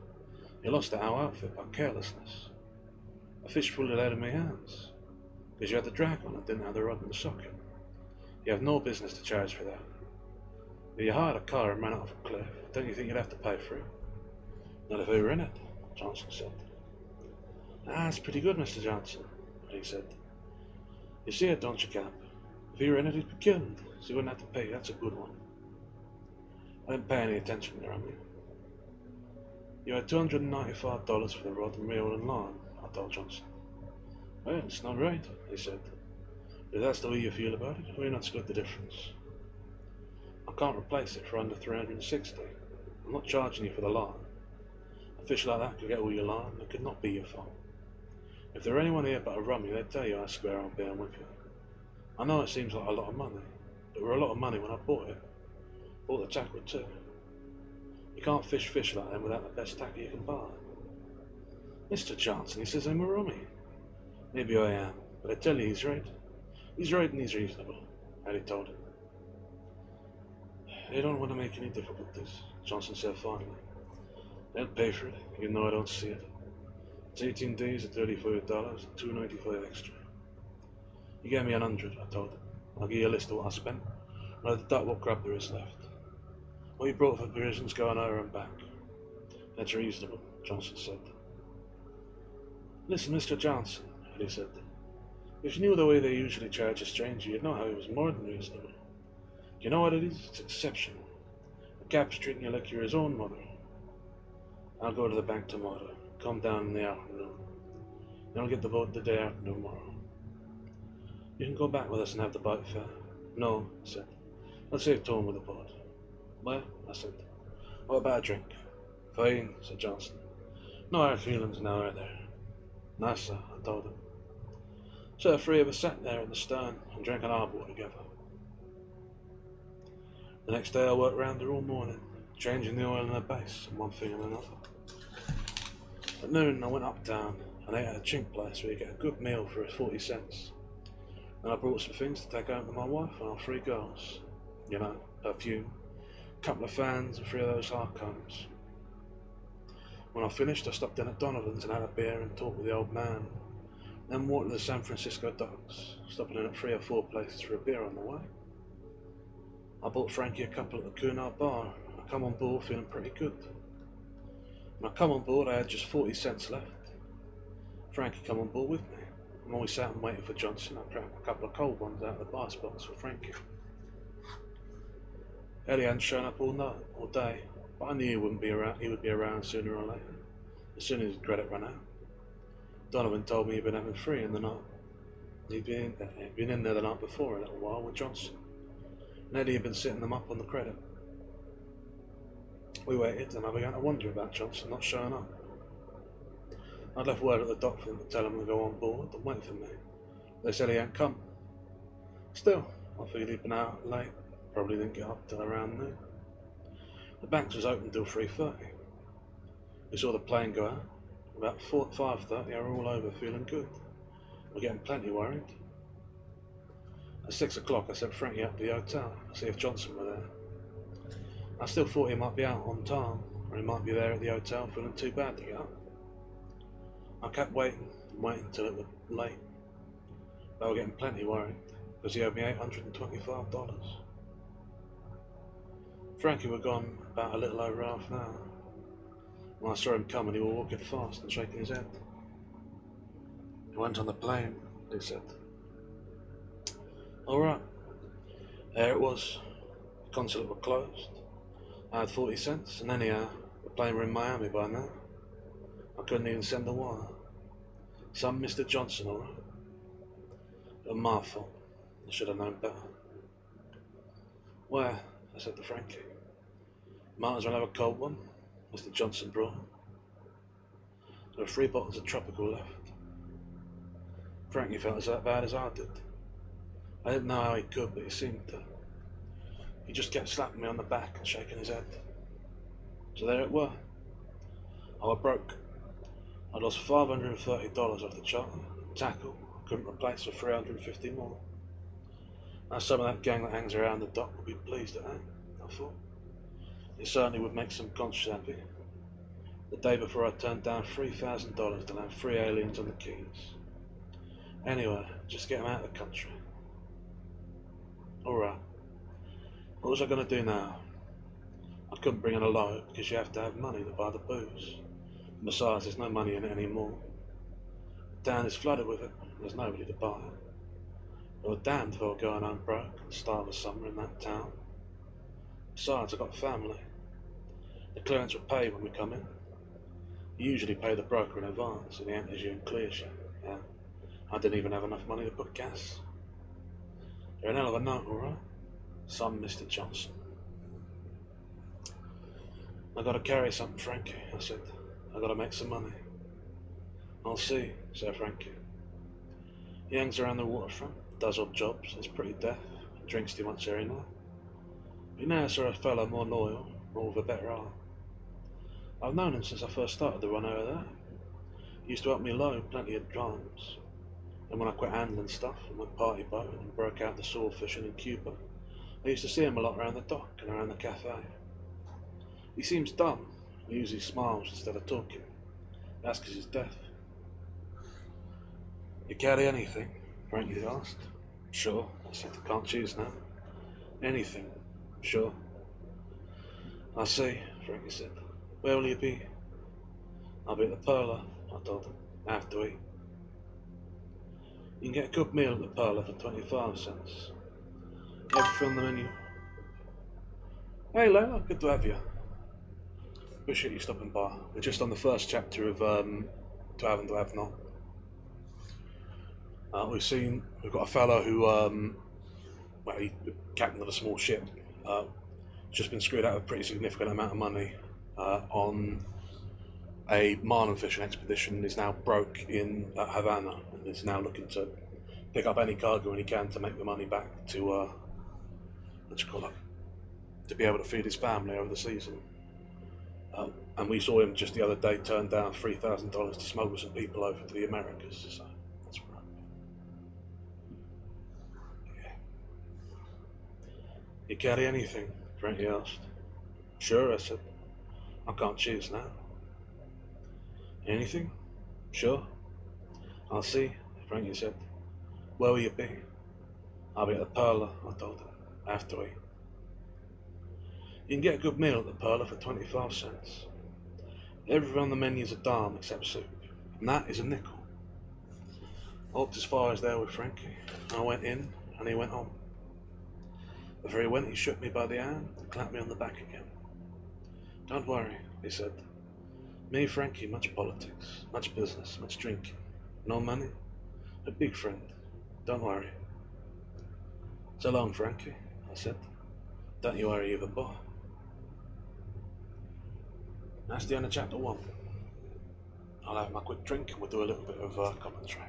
You lost it our outfit by carelessness. A fish pulled it out of my hands. Because you had the drag on it, didn't have the rod in the socket. You have no business to charge for that. If you hired a car and ran off a cliff, don't you think you'd have to pay for it? Not if we were in it, Johnson said. That's pretty good, Mr. Johnson, he said. You see it, don't you, Cap? If he were in it, he'd be killed, so he wouldn't have to pay. That's a good one. I didn't pay any attention to him. You had $295 for the rod and reel and line, I told Johnson. Well, it's not right, he said. If that's the way you feel about it, we're not split the difference. I can't replace it for under $360. I'm not charging you for the line. A fish like that could get all your line, and it could not be your fault. If there were anyone here but a rummy, they'd tell you I swear I'll bear with you. I know it seems like a lot of money, but it were a lot of money when I bought it. Bought the tackle too. You can't fish like them without the best tackle you can buy. Mr. Johnson, he says I'm a rummy. Maybe I am, but I tell you he's right. He's right and he's reasonable, Harry told him. They don't want to make any difficulties, Johnson said finally. They'll pay for it, even though I don't see it. It's 18 days at $35 and $2.95 extra. He gave me $100, I told him. I'll give you a list of what I spent, and I'll deduct what grub there is left. What you brought for provisions going over and back. That's reasonable, Johnson said. Listen, Mr. Johnson, he said. If you knew the way they usually charge a stranger, you'd know how it was more than reasonable. You know what it is? It's exceptional. The Cap's treating you like you're his own mother. I'll go to the bank tomorrow. Come down in the afternoon. Then I'll get the boat the day after tomorrow. You can go back with us and have the boat fare. No, I said. I'll save time with the boat. Well, I said. What about a drink? Fine, said Johnson. No hard feelings now, are there? No, sir, I told him. So the three of us sat there in the stern and drank an arbor together. The next day I worked round her all morning, changing the oil in her base and one thing and another. At noon I went uptown and ate at a chink place where you get a good meal for 40 cents. And I brought some things to take home to my wife and our 3 girls. You know, perfume, a couple of fans and 3 of those hair combs. When I finished I stopped in at Donovan's and had a beer and talked with the old man. Then walked to the San Francisco docks, stopping in at 3 or 4 places for a beer on the way. I bought Frankie a couple at the Cunard bar, and I come on board feeling pretty good. When I come on board, I had just 40 cents left. Frankie come on board with me, and when we sat and waited for Johnson, I cracked a couple of cold ones out of the bar spots for Frankie. Eddie hadn't shown up all day, but I knew he would be around sooner or later, as soon as his credit ran out. Donovan told me he'd been having 3 in the night. He'd been in there the night before a little while with Johnson. And Eddie had been sitting them up on the credit. We waited, and I began to wonder about Johnson not showing up. I'd left word at the dock for them to tell him to go on board and wait for me. They said he hadn't come. Still, I figured he'd been out late, probably didn't get up till around noon. The banks was open till 3:30. We saw the plane go out. About 5:30 I were all over feeling good. We're getting plenty worried. At 6 o'clock I sent Frankie up to the hotel to see if Johnson were there. I still thought he might be out on time, or he might be there at the hotel feeling too bad to get up. I kept waiting and waiting till it was late. They were getting plenty worried, because he owed me $825. Frankie were gone about a little over half an hour. When I saw him coming, he was walking fast and shaking his head. He went on the plane, he said. All right. There it was. The consulate were closed. I had 40 cents, and anyhow, the plane were in Miami by now. I couldn't even send a wire. Some Mr. Johnson, all right. It was my fault. I should have known better. Well, I said to Frankie, might as well have a cold one. Mr. Johnson brought. There were 3 bottles of tropical left. Frankie felt as bad as I did. I didn't know how he could, but he seemed to. He just kept slapping me on the back and shaking his head. So there it were. I was broke. I'd lost $530 off the charter, tackle, couldn't replace for 350 more. Now some of that gang that hangs around the dock would be pleased at that, I thought. It certainly would make some conscience happy. The day before I turned down $3,000 to land 3 aliens on the Keys. Anyway, just get them out of the country. Alright, what was I going to do now? I couldn't bring in a load because you have to have money to buy the booze. Besides, there's no money in it anymore. The town is flooded with it, there's nobody to buy it. They were damned if I were going home broke at the start of the summer in that town. Besides, I've got a family. The clearance will pay when we come in. You usually pay the broker in advance and he enters you and clears you. Yeah. I didn't even have enough money to put gas. You're an hell of a note, alright? Son, Mr. Johnson. I gotta carry something, Frankie, I said. I gotta make some money. I'll see, said Frankie. He hangs around the waterfront, does odd jobs, is pretty deaf, drinks too much every night. He now saw a fellow more loyal, more with a better eye. I've known him since I first started to run over there. He used to help me load plenty of drums. And when I quit handling stuff and went party boating and broke out the sword fishing in Cuba, I used to see him a lot around the dock and around the cafe. He seems dumb. He usually smiles instead of talking. That's because he's deaf. You carry anything? Frankie asked. Sure, I said. I can't choose now. Anything? Sure. I see, Frankie said. Where will you be? I'll be at the Perla, I told him. I have to eat. You can get a good meal at the Perla for 25 cents. Everything on the menu. Hey Layla, good to have you. Appreciate you stopping by. We're just on the first chapter of To Have and To Have Not. We've got a fellow who, he's the captain of a small ship, just been screwed out of a pretty significant amount of money on a marlin fishing expedition. He's now broke in Havana and is now looking to pick up any cargo he can to make the money back to, to be able to feed his family over the season. And we saw him just the other day turn down $3,000 to smuggle some people over to the Americas. So that's right. Yeah. You carry anything? Frankie asked. Sure, I said. I can't choose now. Anything? Sure. I'll see, Frankie said. Where will you be? I'll be at the Perla, I told him. I have to eat. You can get a good meal at the Perla for 25 cents. Everything on the menu's a dime except soup, and that is a nickel. I walked as far as there with Frankie. I went in, and he went on. Before he went, he shook me by the hand and clapped me on the back again. Don't worry, he said. Me, Frankie, much politics, much business, much drinking. No money? A big friend. Don't worry. So long, Frankie, I said. Don't you worry either, boy. That's the end of chapter 1. I'll have my quick drink and we'll do a little bit of commentary.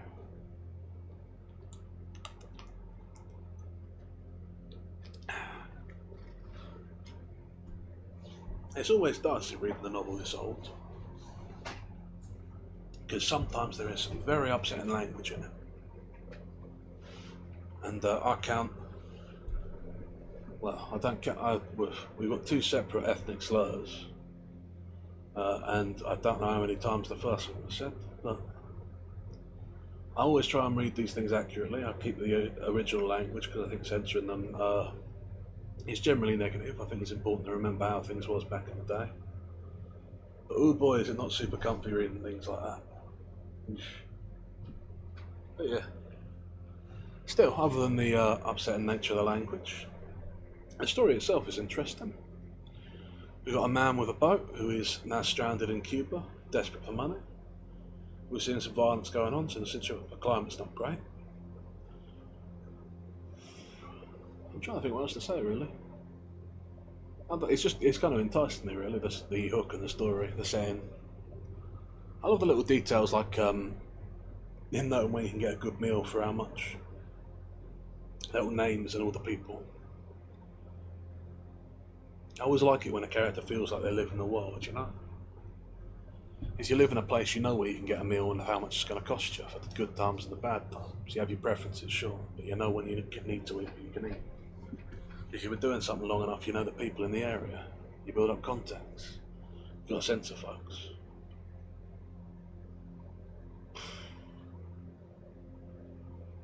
It's always dicey reading the novel this old, because sometimes there is some very upsetting language in it. And I count, well, I don't count, we've got 2 separate ethnic slurs, and I don't know how many times the first one was said, but I always try and read these things accurately. I keep the original language because I think censoring them is generally negative. I think it's important to remember how things was back in the day. But oh boy, is it not super comfy reading things like that. But yeah. Still, other than the upsetting nature of the language, the story itself is interesting. We've got a man with a boat who is now stranded in Cuba, desperate for money. We're seeing some violence going on, so the climate's not great. I'm trying to think what else to say, really. It's kind of enticed me, really, the hook and the story, the saying. I love the little details, like him knowing where you can get a good meal for how much. Little names and all the people. I always like it when a character feels like they live in the world, you know? is you live in a place you know where you can get a meal and how much it's going to cost you for the good times and the bad times. You have your preferences, sure, but you know when you need to eat, you can eat. If you've been doing something long enough, you know the people in the area. You build up contacts. You've got a sense of folks.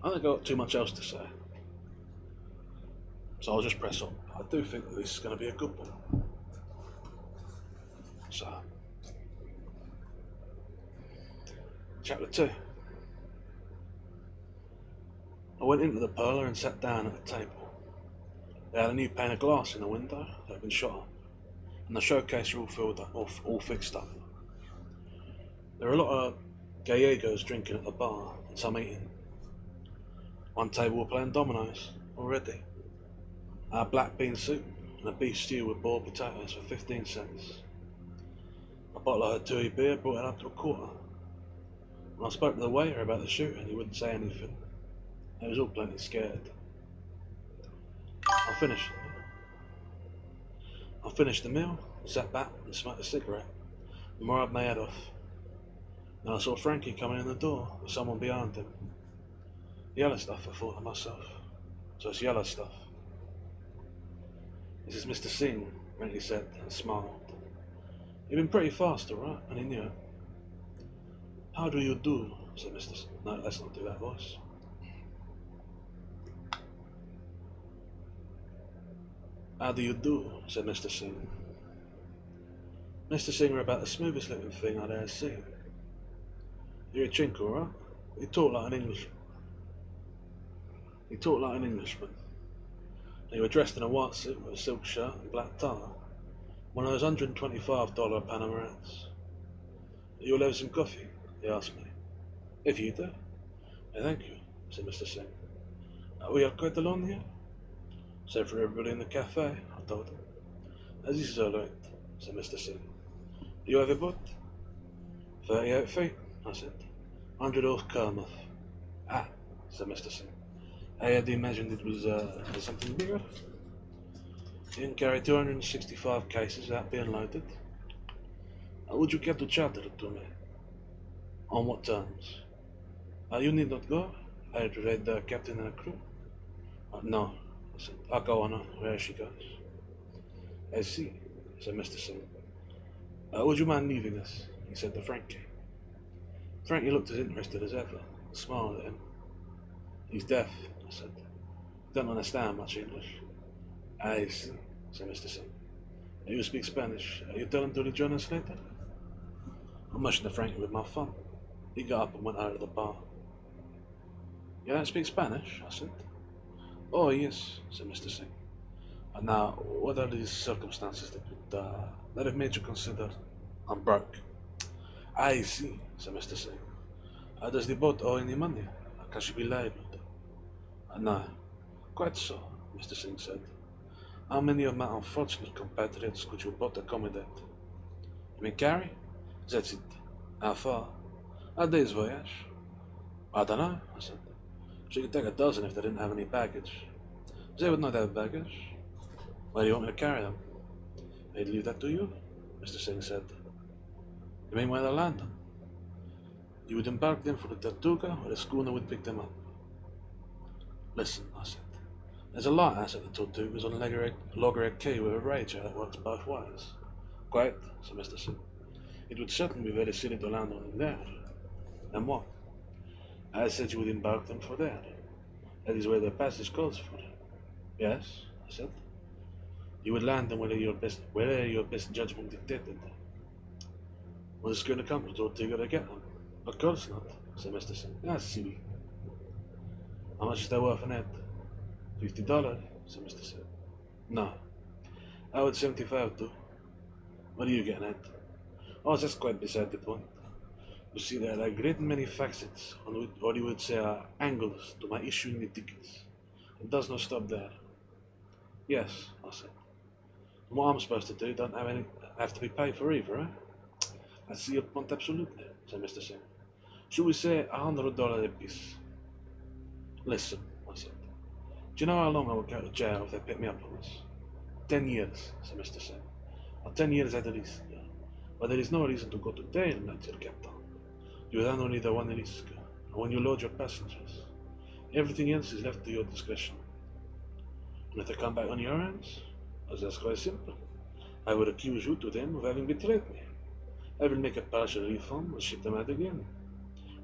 I don't think I've got too much else to say. So I'll just press on. I do think that this is going to be a good one. So, chapter 2. I went into the parlour and sat down at the table. They had a new pane of glass in the window that had been shot up, and the showcase were all filled up, all fixed up. There were a lot of gallegos drinking at the bar and some eating. One table were playing dominoes already. I had black bean soup and a beef stew with boiled potatoes for 15 cents. A bottle of Tui beer brought it up to a quarter. When I spoke to the waiter about the shooting, he wouldn't say anything. He was all plenty scared. I finished the meal, sat back and smoked a cigarette, and rubbed my head off. Then I saw Frankie coming in the door with someone behind him. Yellow stuff, I thought to myself. So it's yellow stuff. This is Mr. Singh, Frankie said and smiled. He'd been pretty fast, alright, and he knew it. How do you do? Said Mr. Singh. No, let's not do that voice. How do you do? Said Mr. Singh. Mr. Singh were about the smoothest looking thing I'd ever seen. You're a chink, alright? He talked like an Englishman. He was dressed in a white suit with a silk shirt and black tie. One of those $125 Panama hats. You'll have some coffee? He asked me. If you do. Thank you, said Mr. Singh. We are quite alone here? So for everybody in the cafe, I told him. This is all right, said Mr. Singh. You have a boat? 38 feet, I said. 100 off Carmouth. Ah, said Mr. Singh. I had imagined it was something bigger. You can carry 265 cases without being loaded. Would you care to charter it to me? On what terms? You need not go. I'd read the captain and the crew. No, I said. I'll go on where she goes. I see, said Mr. Singh. Would you mind leaving us? He said to Frankie. Frankie looked as interested as ever and smiled at him. He's deaf, I said. Don't understand much English. I see, said Mr. Singh. You speak Spanish. You tell him to rejoin us later? I motioned to Frankie with my thumb. He got up and went out of the bar. You don't speak Spanish? I said. Oh, yes, said Mr. Singh. And now, what are these circumstances that have made you consider I'm broke? I see, said Mr. Singh. Does the boat owe any money? Can she be liable? No, quite so, Mr. Singh said. How many of my unfortunate compatriots could your boat accommodate? You mean carry? That's it. How far? A day's voyage. I don't know, I said. She could take a dozen if they didn't have any baggage. They would not have baggage. Where do you want me to carry them? I'd leave that to you, Mr. Singh said. You mean where they land them? You would embark them for the Tortuga, or the schooner would pick them up. Listen, I said. There's a lighthouse at the Tortugas on Loggerhead Quay with a rager that works both ways. Quite, said Mr. Singh. It would certainly be very silly to land on them there. And what? I said you would embark them for there. That is where the passage calls for. Yes, I said. You would land them wherever your best judgment dictated. Was the schooner come to Tortuga to get them? Of course not, said Mr. Singh. That's silly. How much is that worth an head? $50, said Mr. Singh. No. I would 75 too. What are you getting at? Oh, that's quite beside the point. You see, there are a great many facets, or you would say angles, to my issuing the tickets. It does not stop there. Yes, I said. And what I'm supposed to do don't have to be paid for either, eh? I see your point absolutely, said Mr. Singh. Should we say $100 apiece? Listen, I said. Do you know how long I would go to jail if they pick me up on this? 10 years, said Mr. Singh. 10 years at least. But there is no reason to go to jail, my dear Captain. You run only the one risk, and when you load your passengers, everything else is left to your discretion. And if they come back on your hands, that's quite simple. I will accuse you to them of having betrayed me. I will make a partial refund and ship them out again.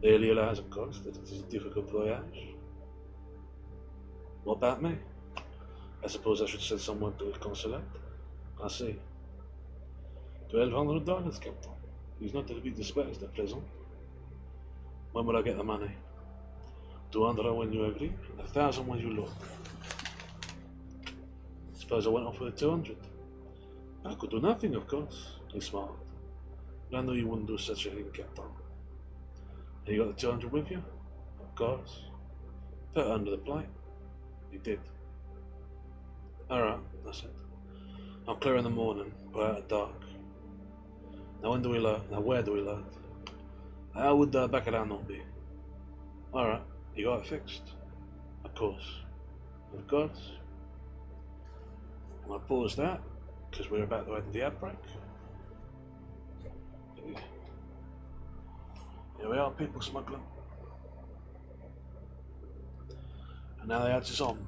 They realize, of course, that it is a difficult voyage. What about me? I suppose I should send someone to the consulate. I see. $1,200, Captain. He's not to be despised at present. When will I get the money? 200 when you agree, and 1,000 when you look. Suppose I went off with 200. I could do nothing, of course. He smiled. But I knew you wouldn't do such a thing, Captain. And you got the 200 with you? Of course. Put it under the plate. He did. Alright, that's it. I'm clear in the morning, but out at dark. Now when do we load? Now where do we load? I would back it down, not be. Alright, you got it fixed? Of course. Of course. I'm going to pause that, because we're about to end the outbreak. Here we are, people smuggling. And now the ads is on.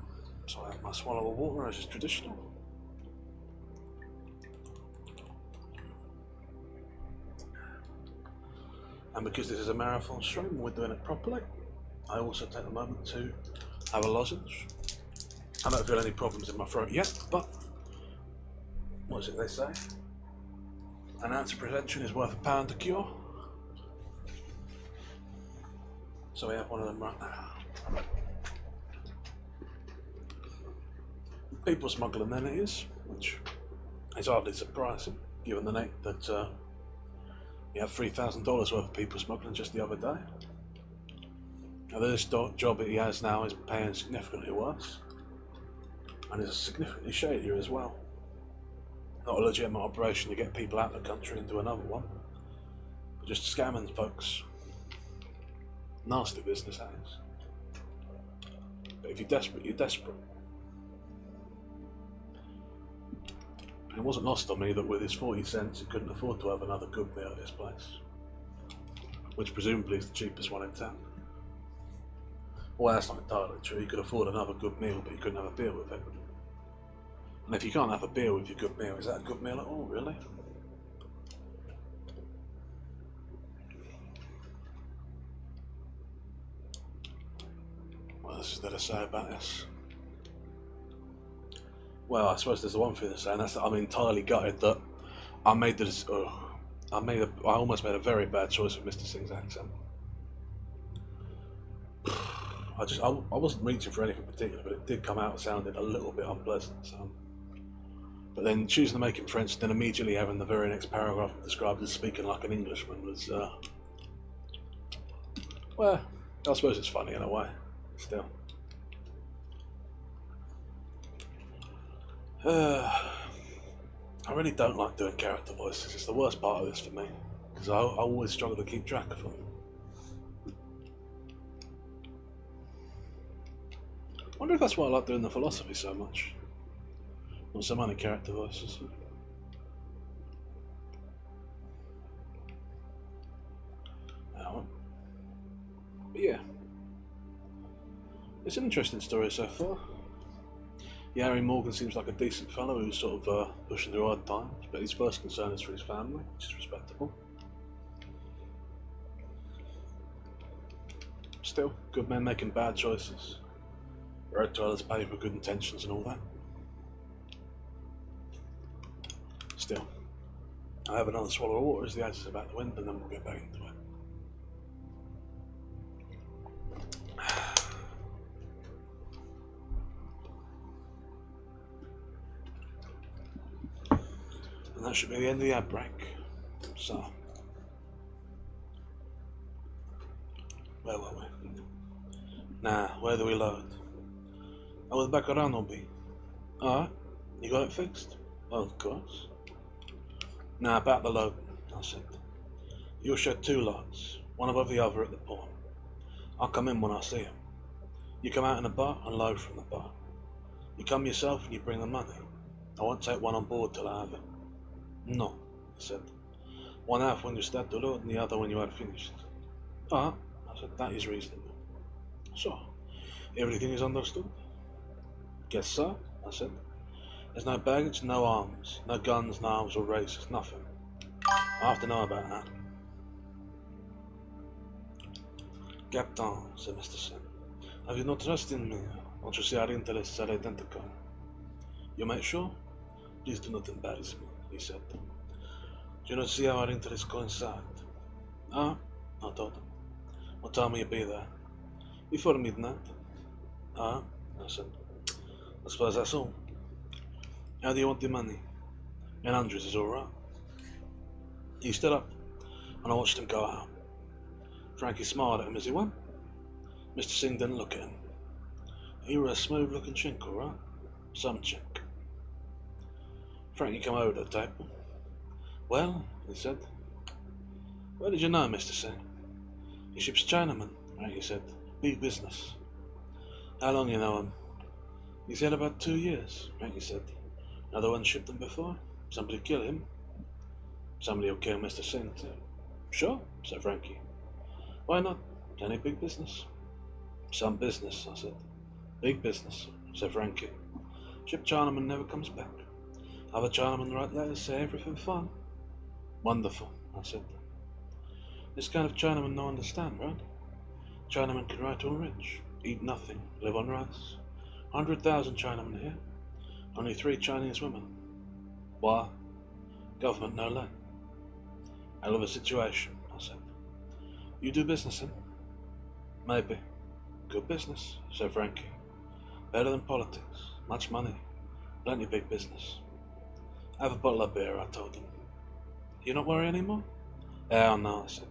So I have my swallow of water as is traditional. And because this is a marathon stream, we're doing it properly. I also take a moment to have a lozenge. I don't feel any problems in my throat yet, but what is it they say? An ounce of prevention is worth £1 to cure. So we have one of them right now. People smuggling then it is, which is hardly surprising, given the note that you have $3,000 worth of people smuggling just the other day. Now this job he has now is paying significantly worse, and is significantly shadier as well. Not a legitimate operation to get people out of the country and do another one, but just scamming folks. Nasty business that is. But if you're desperate, you're desperate. And it wasn't lost on me that with his 40 cents he couldn't afford to have another good meal at this place, which presumably is the cheapest one in town. Well, that's not entirely true. He could afford another good meal, but he couldn't have a beer with it. And if you can't have a beer with your good meal, is that a good meal at all, really? What else is there to say about this? Well, I suppose there's the one thing to say, and that's that I'm entirely gutted that I made this. I almost made a very bad choice with Mr. Singh's accent. I wasn't reaching for anything particular, but it did come out sounding a little bit unpleasant. So. But then choosing to make him French, then immediately having the very next paragraph described as speaking like an Englishman was, well, I suppose it's funny in a way, still. I really don't like doing character voices. It's the worst part of this for me, because I always struggle to keep track of them. I wonder if that's why I like doing the philosophy so much. Not so many character voices. But yeah, it's an interesting story so far. Yeah, Harry Morgan seems like a decent fellow who's sort of pushing through hard times, but his first concern is for his family, which is respectable. Still, good men making bad choices. Road dwellers pay for good intentions and all that. Still, I'll have another swallow of water as the ice is about to wind, and then we'll get back into it. And that should be the end of the ad break. So, where were we? Nah, where do we load? I was back around, Obi. Alright, you got it fixed? Oh, of course. Now about the load, I said. You'll shed 2 loads, one above the other at the port. I'll come in when I see him. You come out in a boat and load from the boat. You come yourself and you bring the money. I won't take one on board till I have it. No, he said. One half when you start to load and the other when you are finished. Ah, I said, that is reasonable. So, everything is understood? Guess so, I said. There's no baggage, no arms, no guns, no arms or races, nothing. I have to know about that. Captain, said Mr. Sen, have you no trust in me? Don't you see our interests are identical? You make sure? Please do not embarrass me, he said. Do you not see how our interests coincide? Ah, I told him. What time will you be there? Before midnight. Ah, I said. I suppose that's all. How do you want the money? In hundreds is all right. He stood up, and I watched him go out. Frankie smiled at him as he went. Mr. Singh didn't look at him. You were a smooth-looking chink, all right? Some chink. Frankie came over to the table. Well, he said. Where did you know Mr. Singh? He ships Chinaman, Frankie said. Big business. How long you know him? He said about 2 years, Frankie said. Another one shipped him before? Somebody kill him? Somebody will kill Mr. Singh too. Sure, said Frankie. Why not? Any big business? Some business, I said. Big business, said Frankie. Ship Chinaman never comes back. Other Chinaman write letters, say everything fine. Wonderful, I said. This kind of Chinaman no understand, right? Chinaman can write all rich, eat nothing, live on rice. 100,000 Chinamen here. Only 3 Chinese women. Why? Government no land. Hell of a situation, I said. You do business in? Maybe. Good business, said Frankie. Better than politics. Much money. Plenty big business. Have a bottle of beer, I told him. You not worry anymore? Hell no, I said.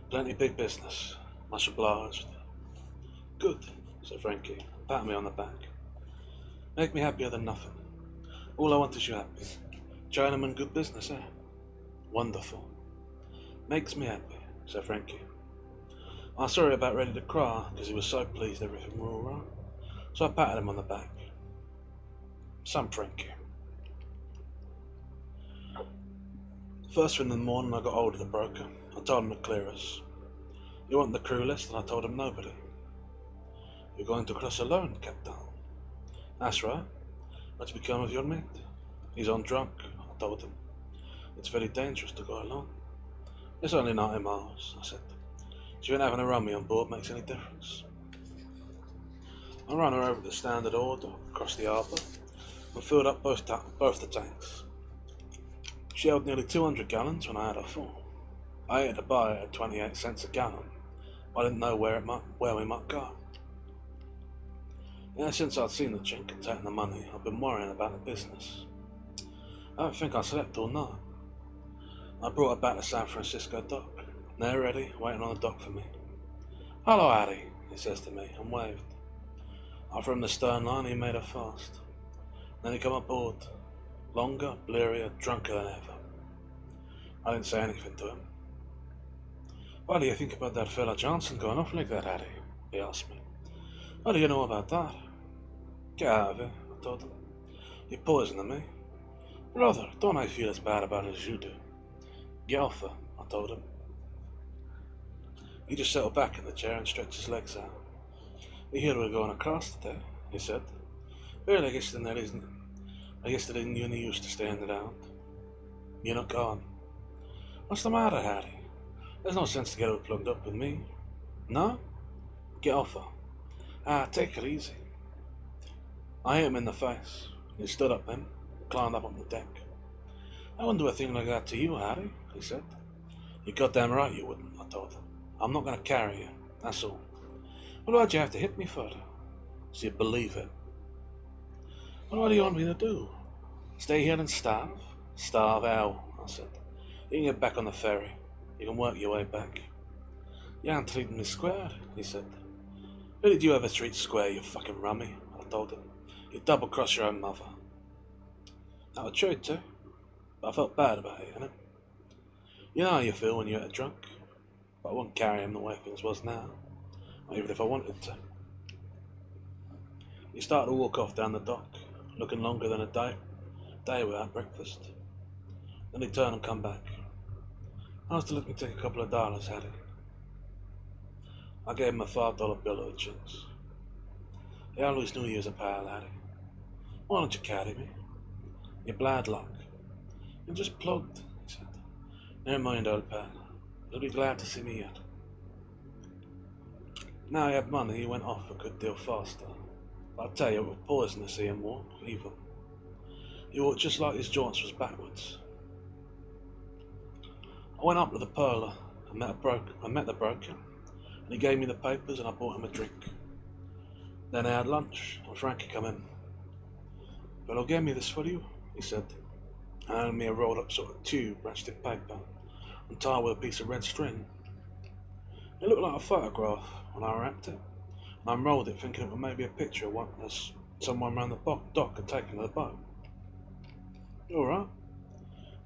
Plenty big business. Much obliged. Good, said Frankie. Pat me on the back. Make me happier than nothing. All I want is you happy. Chinaman good business, eh? Wonderful. Makes me happy, said Frankie. I was sorry about ready to cry, because he was so pleased everything were all right. So I patted him on the back. Some Frankie. First thing in the morning I got hold of the broker. I told him to clear us. You want the crew list, and I told him nobody. You're going to cross alone, Captain. That's right. What's become of your mate? He's on drunk, I told him. It's very dangerous to go alone. It's only 90 miles, I said. Do you think having a rummy on board makes any difference? I ran her over the standard order across the harbour and filled up both the tanks. She held nearly 200 gallons when I had her full. I had to buy it at 28 cents a gallon. I didn't know where we might go. Since I'd seen the chink and taken the money, I've been worrying about the business. I don't think I slept all night. I brought her back to San Francisco dock. They're ready, waiting on the dock for me. Hello, Harry, he says to me, and waved. After him the stern line, he made her fast. Then he come aboard, longer, blearier, drunker than ever. I didn't say anything to him. What do you think about that fella Johnson going off like that, Harry? He asked me. What do you know about that? Get out of it, I told him. You're poisoning me. Brother, don't I feel as bad about it as you do? Get off her, I told him. He just settled back in the chair and stretched his legs out. We hear we're going across today, he said. Well, I guess there isn't any use to staying around. You're not going. What's the matter, Harry? There's no sense to get her plugged up with me. No? Get off her. Take it easy. I hit him in the face. He stood up then, climbed up on the deck. I wouldn't do a thing like that to you, Harry, he said. You're goddamn right you wouldn't, I told him. I'm not going to carry you, that's all. But why'd you have to hit me for it? So you believe it. Well, what do you want me to do? Stay here and starve? Starve how? I said. You can get back on the ferry. You can work your way back. You aren't treating me square, he said. Who did you ever treat square, you fucking rummy? I told him. You double-cross your own mother. That was true too, but I felt bad about it, innit? You know how you feel when you're at a drunk, but I wouldn't carry him the way things was now, not even if I wanted to. He started to walk off down the dock, looking longer than a day without breakfast. Then he'd turn and come back. Asked to let me take a couple of dollars, Hattie. I gave him a $5 bill of the chance. He always knew you was a pal, Hattie. Why don't you carry me? You're bad luck. You're just plugged, he said. Never mind, old pal. You'll be glad to see me yet. Now he had money, he went off a good deal faster. But I tell you, it was poison to see him walk, even. He walked just like his joints was backwards. I went up to the parlour and met the broker, and he gave me the papers and I bought him a drink. Then I had lunch, and Frankie come in. "Well, I'll give me this for you," he said, and handed me a rolled up sort of tube wrapped in paper and tied with a piece of red string. It looked like a photograph when I wrapped it, and I unrolled it thinking it was maybe a picture of one as someone round the dock had taken of the boat. Alright.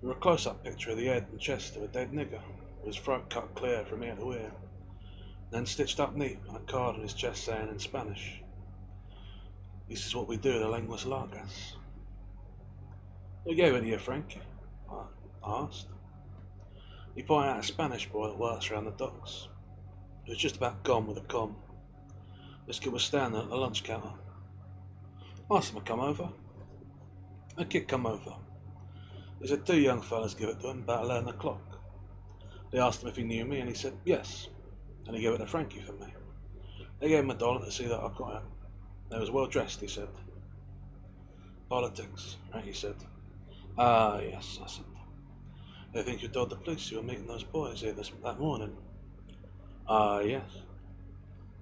It was a close-up picture of the head and chest of a dead nigger, with his throat cut clear from ear to ear, then stitched up neat and a card on his chest saying in Spanish, "This is what we do to lenguas largas." "Who gave it to you, Frankie?" I asked. He pointed out a Spanish boy that works around the docks. He was just about gone with a com. This kid was standing at the lunch counter. I asked him to come over. A kid come over. He said 2 young fellas give it to him about 11 o'clock. They asked him if he knew me and he said yes, and he gave it to Frankie for me. They gave him $1 to see that I got it. They was well dressed, he said. "Politics," Frankie said. "Ah, yes," I said. "They think you told the police you were meeting those boys here that morning." "Ah, yes."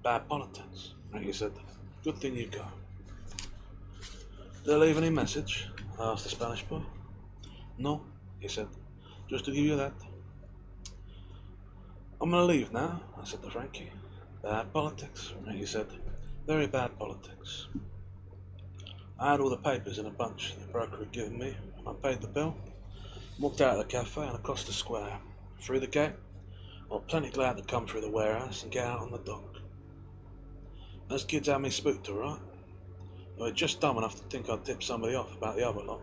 "Bad politics," Frankie said. "Good thing you go." "Did they leave any message?" I asked the Spanish boy. "No," he said. "Just to give you that." "I'm going to leave now," I said to Frankie. "Bad politics," Frankie said. "Very bad politics." I had all the papers in a bunch the broker had given me, and I paid the bill, walked out of the cafe and across the square. Through the gate, I was plenty glad to come through the warehouse and get out on the dock. Those kids had me spooked, alright. They were just dumb enough to think I'd tip somebody off about the other lot.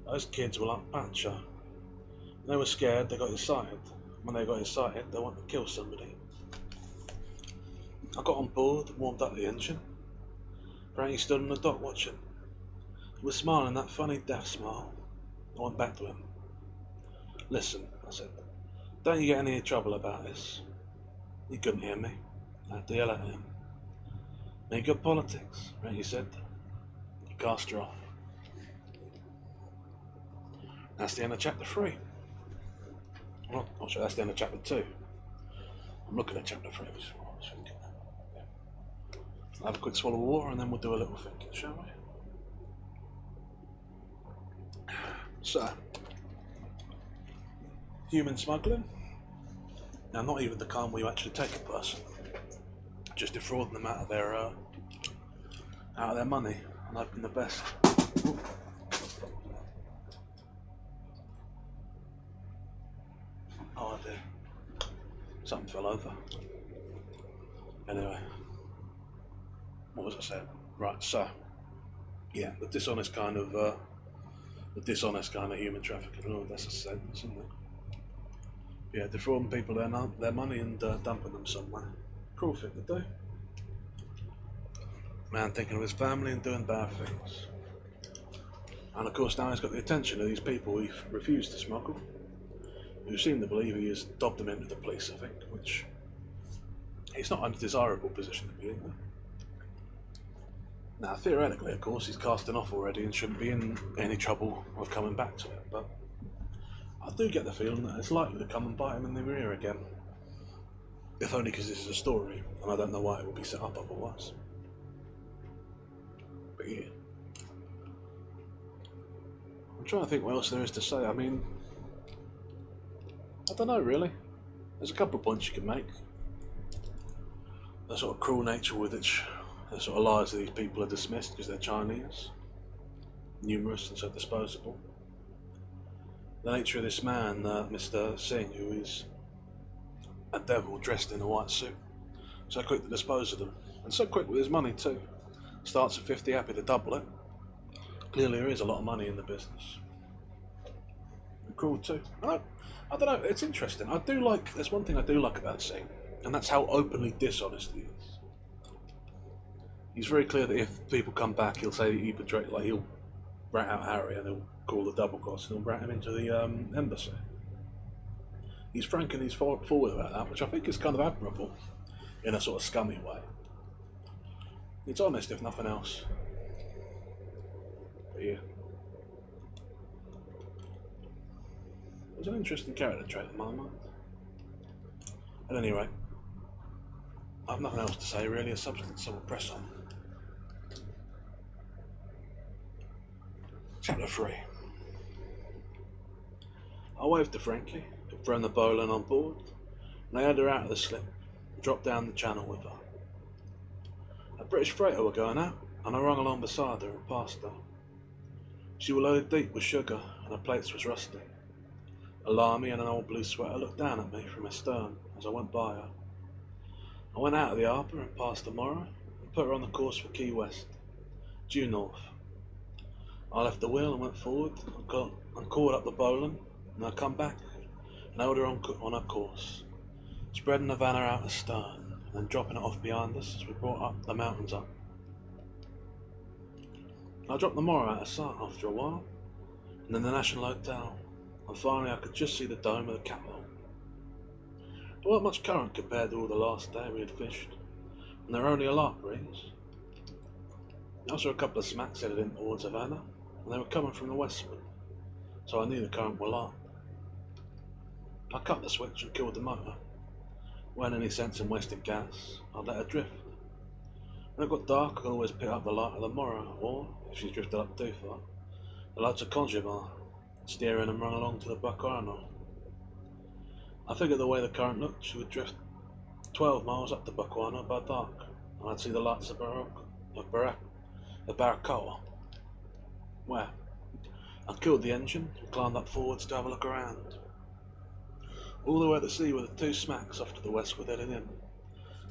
Those kids were like Pancho. When they were scared, they got excited. When they got excited, they wanted to kill somebody. I got on board and warmed up the engine. Frankie stood on the dock watching. He was smiling that funny death smile. I went back to him. "Listen," I said, "don't you get any trouble about this." He couldn't hear me. I had to yell at him. "Make good politics," Frankie said. He cast her off. That's the end of chapter 3. Well, not sure that's the end of chapter 2. I'm looking at chapter 3, which is what I was thinking. Yeah. I'll have a quick swallow of water and then we'll do a little thinking, shall we? So, human smuggling. Now, not even the kind where you actually take a person, just defrauding them out of their money and hoping the best. Ooh. Oh dear, something fell over. Anyway, what was I saying? Right, so yeah, the dishonest kind of human trafficking. Oh, that's a sentence, isn't it? Yeah, defrauding people their money and dumping them somewhere. Cruel thing to do. Man thinking of his family and doing bad things. And of course now he's got the attention of these people he refused to smuggle, who seem to believe he has dobbed them into the police, I think, which it's not a desirable position to be in. Now, theoretically, of course, he's casting off already and shouldn't be in any trouble of coming back to it, but I do get the feeling that it's likely to come and bite him in the rear again. If only because this is a story, and I don't know why it would be set up otherwise. But yeah. I'm trying to think what else there is to say. I mean, I don't know really. There's a couple of points you can make. The sort of cruel nature with which the sort of lives of these people are dismissed because they're Chinese, numerous and so disposable. The nature of this man, Mr. Singh, who is a devil dressed in a white suit, so quick to dispose of them, and so quick with his money too. Starts at 50, happy to double it. Clearly there is a lot of money in the business. Cruel too. I don't know. It's interesting. I do like. There's one thing I do like about the scene, and that's how openly dishonest he is. He's very clear that if people come back, he'll say that he betrayed. Like he'll rat out Harry, and he'll call the double cross, and he'll rat him into the embassy. He's frank and he's forward about that, which I think is kind of admirable, in a sort of scummy way. It's honest, if nothing else. But yeah. It's an interesting character trait in my mind. At any rate, I have nothing else to say really, a substance, so we'll press on. Chapter 3. I waved to Frankie, who'd thrown the bowline on board, and I had her out of the slip and dropped down the channel with her. A British freighter were going out, and I rung along beside her and passed her. She was loaded deep with sugar, and her plates was rusty. A lammy in an old blue sweater looked down at me from her stern as I went by her. I went out of the harbour and past the Morrow and put her on the course for Key West, due north. I left the wheel and went forward and caught up the bowline, and I come back and held her on her course, spreading the Havana out astern and then dropping it off behind us as we brought up the mountains up. I dropped the Morrow out of sight after a while, and then the National Hotel, and finally I could just see the dome of the Capitol. There weren't much current compared to all the last day we had fished, and there were only a light breeze. I saw a couple of smacks headed in towards Havana, and they were coming from the westward, so I knew the current were light. I cut the switch and killed the motor. Weren't any sense in wasting gas, I'd let her drift. When it got dark, I could always pick up the light of the Morrow, or, if she drifted up too far, the lights of Conjubar, steer in and run along to the Buck Arnold. I figured the way the current looked, she would drift 12 miles up the Buck Arnold by dark, and I'd see the lights of Baracoa. Well, I killed the engine and climbed up forwards to have a look around. All the way to sea were the two smacks off to the westward heading in,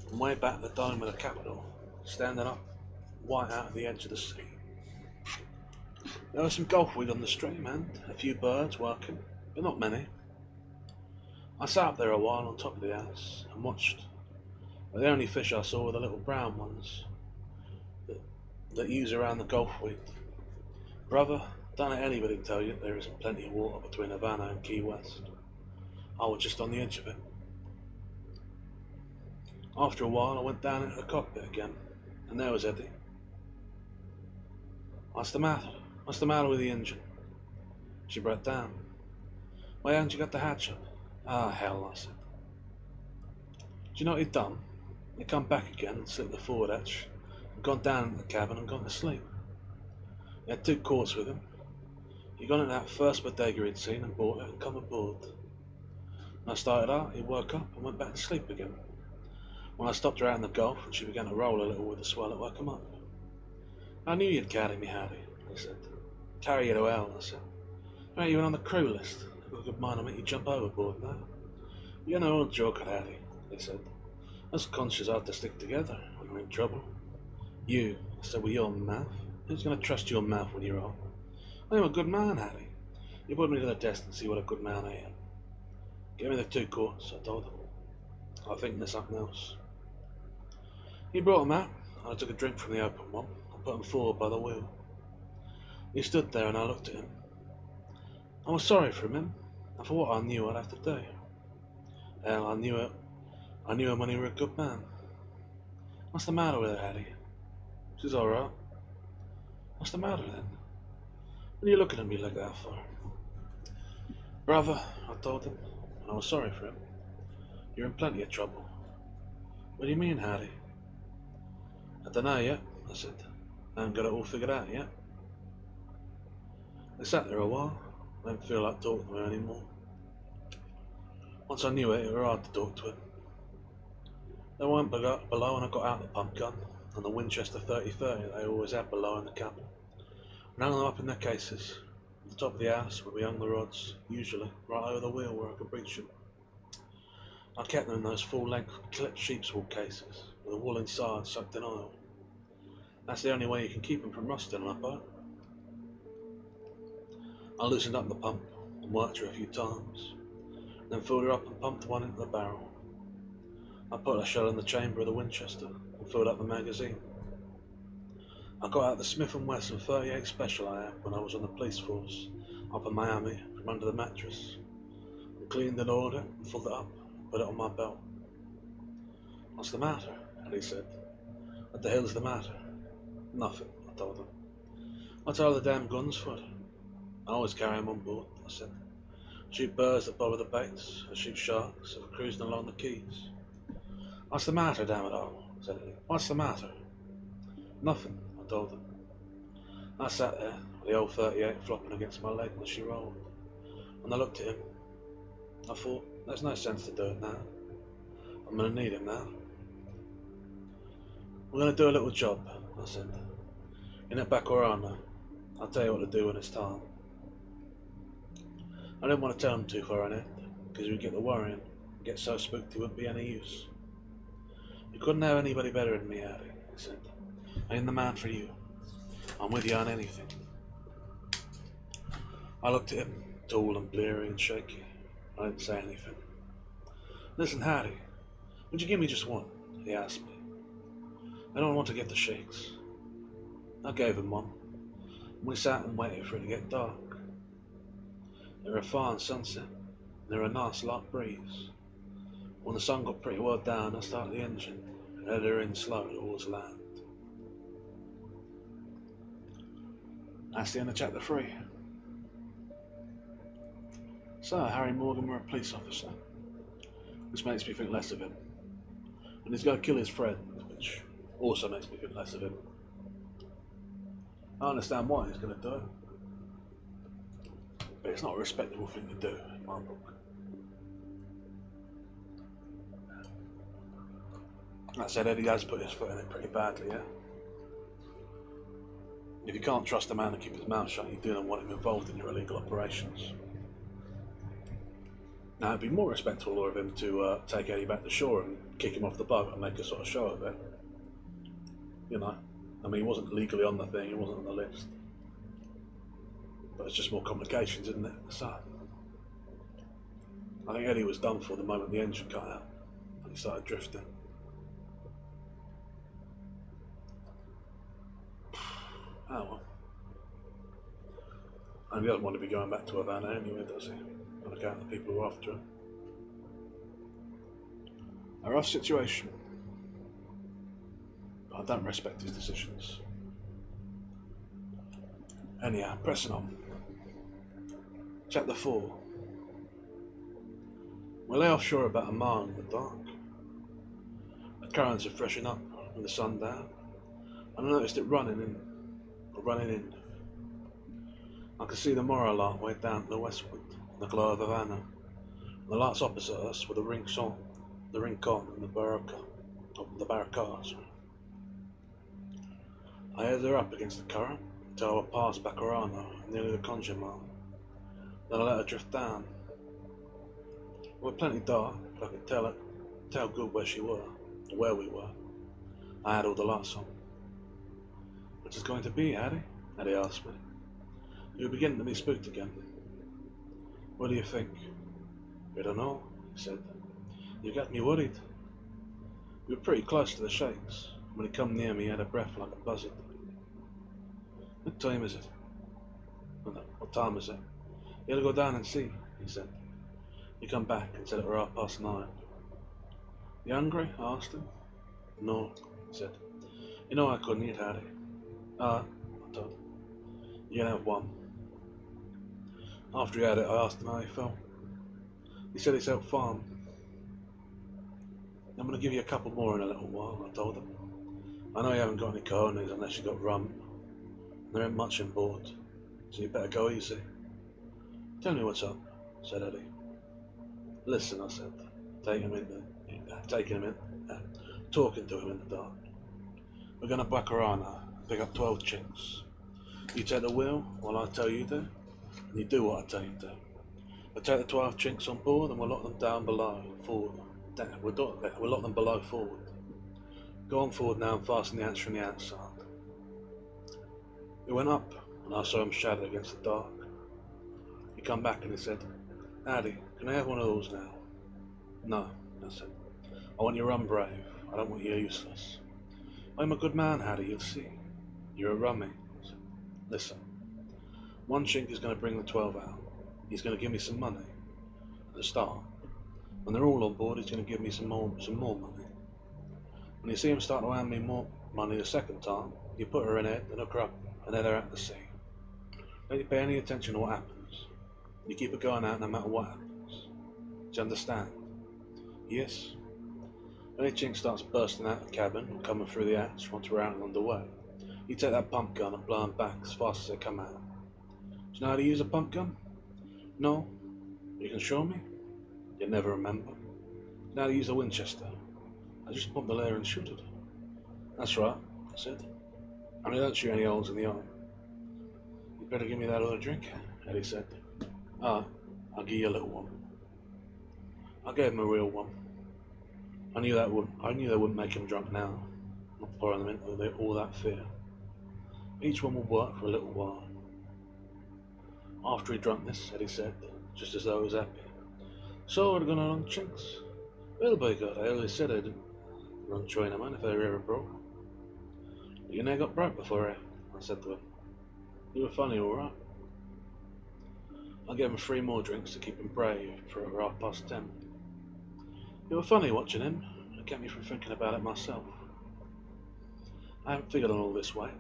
and way back the dome of the Capitol, standing up, white out of the edge of the sea. There was some gulfweed on the stream and a few birds working, but not many. I sat up there a while on top of the house and watched, but the only fish I saw were the little brown ones that use around the gulfweed. Brother, don't let anybody tell you there isn't plenty of water between Havana and Key West. I was just on the edge of it. After a while I went down into the cockpit again, and there was Eddie. What's the matter? What's the matter with the engine? She broke down. Why hadn't you got the hatch up? Ah, hell, I said. Do you know what he'd done? He'd come back again and slipped the forward hatch, and gone down into the cabin and gone to sleep. He had 2 quarts with him. He'd gone into that first bodega he'd seen and bought it and come aboard. When I started out, he woke up and went back to sleep again. When I stopped her out in the Gulf and she began to roll a little with the swell, it woke him up. I knew you'd carry me, Harry, he said. Carry you to hell, I said. You're not even on the crew list. I've got a good mind to make you jump overboard now. You're no old joker, Harry, he said. Us conscious hard to stick together when we're in trouble. You, I said, with your mouth. Who's going to trust your mouth when you're old? I'm a good man, Harry. You put me to the test and see what a good man I am. Give me the 2 quarts, I told him. I think there's something else. He brought them out, and I took a drink from the open one and put them forward by the wheel. He stood there and I looked at him. I was sorry for him, and for what I knew I'd have to do. Hell, I knew him when he was a good man. What's the matter with her, Harry? She's alright. What's the matter then? What are you looking at me like that for? Brother, I told him, and I was sorry for him. You're in plenty of trouble. What do you mean, Harry? I don't know yet, I said. I haven't got it all figured out yet. I sat there a while. I didn't feel like talking to him anymore. Once I knew it, was hard to talk to him. They went below and I got out the pump gun and the Winchester 30-30 they always had below in the cabin, and hung them up in their cases. On the top of the house where we hung the rods, usually right over the wheel where I could reach them. I kept them in those full-length clipped sheep's wool cases with the wool inside soaked in oil. That's the only way you can keep them from rusting on a boat. I loosened up the pump and and worked her a few times, then filled her up and pumped one into the barrel. I put a shell in the chamber of the Winchester and filled up the magazine. I got out the Smith & Wesson 38 Special I had when I was on the police force up in Miami from under the mattress, and cleaned and ordered it and filled it up and put it on my belt. "What's the matter?" Eddie said. "What the hell's the matter?" "Nothing," I told him. "What's all the damn guns for?" "I always carry 'em on board," I said. "Shoot birds that bother the baits, or shoot sharks if we're cruising along the Keys." "What's the matter, damn it all?" said Eddie. "What's the matter?" "Nothing," I told him. I sat there, with the old 38 flopping against my leg when she rolled, and I looked at him. I thought, there's no sense to do it now. I'm going to need him now. "We're going to do a little job," I said. "In that Bacarana, I'll tell you what to do when it's time." I didn't want to tell him too far on it, because he would get the worrying and get so spooked he wouldn't be any use. "You couldn't have anybody better than me, Addy," he said. "I am the man for you. I'm with you on anything." I looked at him, tall and bleary and shaky. I didn't say anything. "Listen, Hattie, would you give me just one?" he asked me. "I don't want to get the shakes." I gave him one, and we sat and waited for it to get dark. There was a fine sunset, and there was a nice light breeze. When the sun got pretty well down, I started the engine and headed her in slow towards land. That's the end of chapter 3. So, Harry Morgan were a police officer, which makes me think less of him. And he's going to kill his friend, which also makes me think less of him. I understand why he's going to do it, but it's not a respectable thing to do in my book. That said, Eddie has put his foot in it pretty badly, yeah? If you can't trust a man to keep his mouth shut, you do not want him involved in your illegal operations. Now, it'd be more respectful of him to take Eddie back to shore and kick him off the boat and make a sort of show of it. You know, I mean, he wasn't legally on the thing, he wasn't on the list. But it's just more complications, isn't it? So, I think Eddie was done for the moment the engine cut out and he started drifting. Oh well. And he doesn't want to be going back to Havana anyway, does he? On account of the people who are after him. A rough situation. But I don't respect his decisions. Anyhow, pressing on. Chapter 4. We lay offshore about a mile in the dark. The currents are freshening up with the sun down, and I noticed it running in. I could see the Morro light way down to the westward, the glow of Havana, and the lights opposite us were the Rincon and the Barraca. I headed her up against the current until I was past Bacarana, nearly the Conjumar. Then I let her drift down. We were plenty dark, but I could tell good where where we were. I had all the lights on. "What's it going to be, Addy?" Eddie asked me. "You were beginning to be spooked again." "What do you think?" "I don't know," he said. "You got me worried." We were pretty close to the shakes. When he come near me, he had a breath like a buzzard. "What time is it?" "What time is it?" "You gotta go down and see," he said. He come back and said it were 9:30. "You hungry?" I asked him. "No," he said. "You know I couldn't eat, Harry." I told him. "You can have one." After he had it, I asked him how he felt. He said he felt fine. "I'm going to give you a couple more in a little while," I told him. "I know you haven't got any cojones unless you got rum. There ain't much on board, so you better go easy." "Tell me what's up," said Eddie. "Listen," I said, talking to him in the dark. "We're going to Bacarana and pick up 12 chicks. You take the wheel while I tell you to, and you do what I tell you to. We'll take the 12 chinks on board and we'll lock them down below, forward. We'll lock them below forward. Go on forward now and fasten the anchor from the outside." We went up, and I saw him shadowed against the dark. He come back and he said, "Howdy, can I have one of those now?" "No," I said. "I want you run brave. I don't want you useless." "I'm a good man, Howdy, you'll see." "You're a rummy." I said, "Listen, one chink is going to bring the 12 out. He's going to give me some money at the start. When they're all on board, he's going to give me some more money. When you see him start to hand me more money the second time, you put her in head and hook her up and head her out to sea. Don't you pay any attention to what happens. You keep her going out no matter what happens. Do you understand?" "Yes." When the chink starts bursting out the cabin and coming through the hatch once we're out and underway, you take that pump gun and blow them back as fast as they come out. "Do you know how to use a pump gun?" "No." "You can show me?" "You'll never remember." "Do you know how to use a Winchester?" "I just pump the lever and shoot it." "That's right," I said. "Only don't shoot any holes in the eye." "You'd better give me that other drink," Eddie said. "Ah, I'll give you a little one." I gave him a real one. I knew they wouldn't make him drunk now, not pouring them into all that fear. Each one would work for a little while. After he drunk this, Eddie said, just as though he was happy, "So we're gonna run chinks?" "Well, by God, I always said I didn't run Chinaman if I were ever broke." "But you never got broke before, eh?" I said to him. "You were funny, all right." I gave him 3 more drinks to keep him brave for 10:30. It was funny watching him. It kept me from thinking about it myself. I haven't figured on all this way.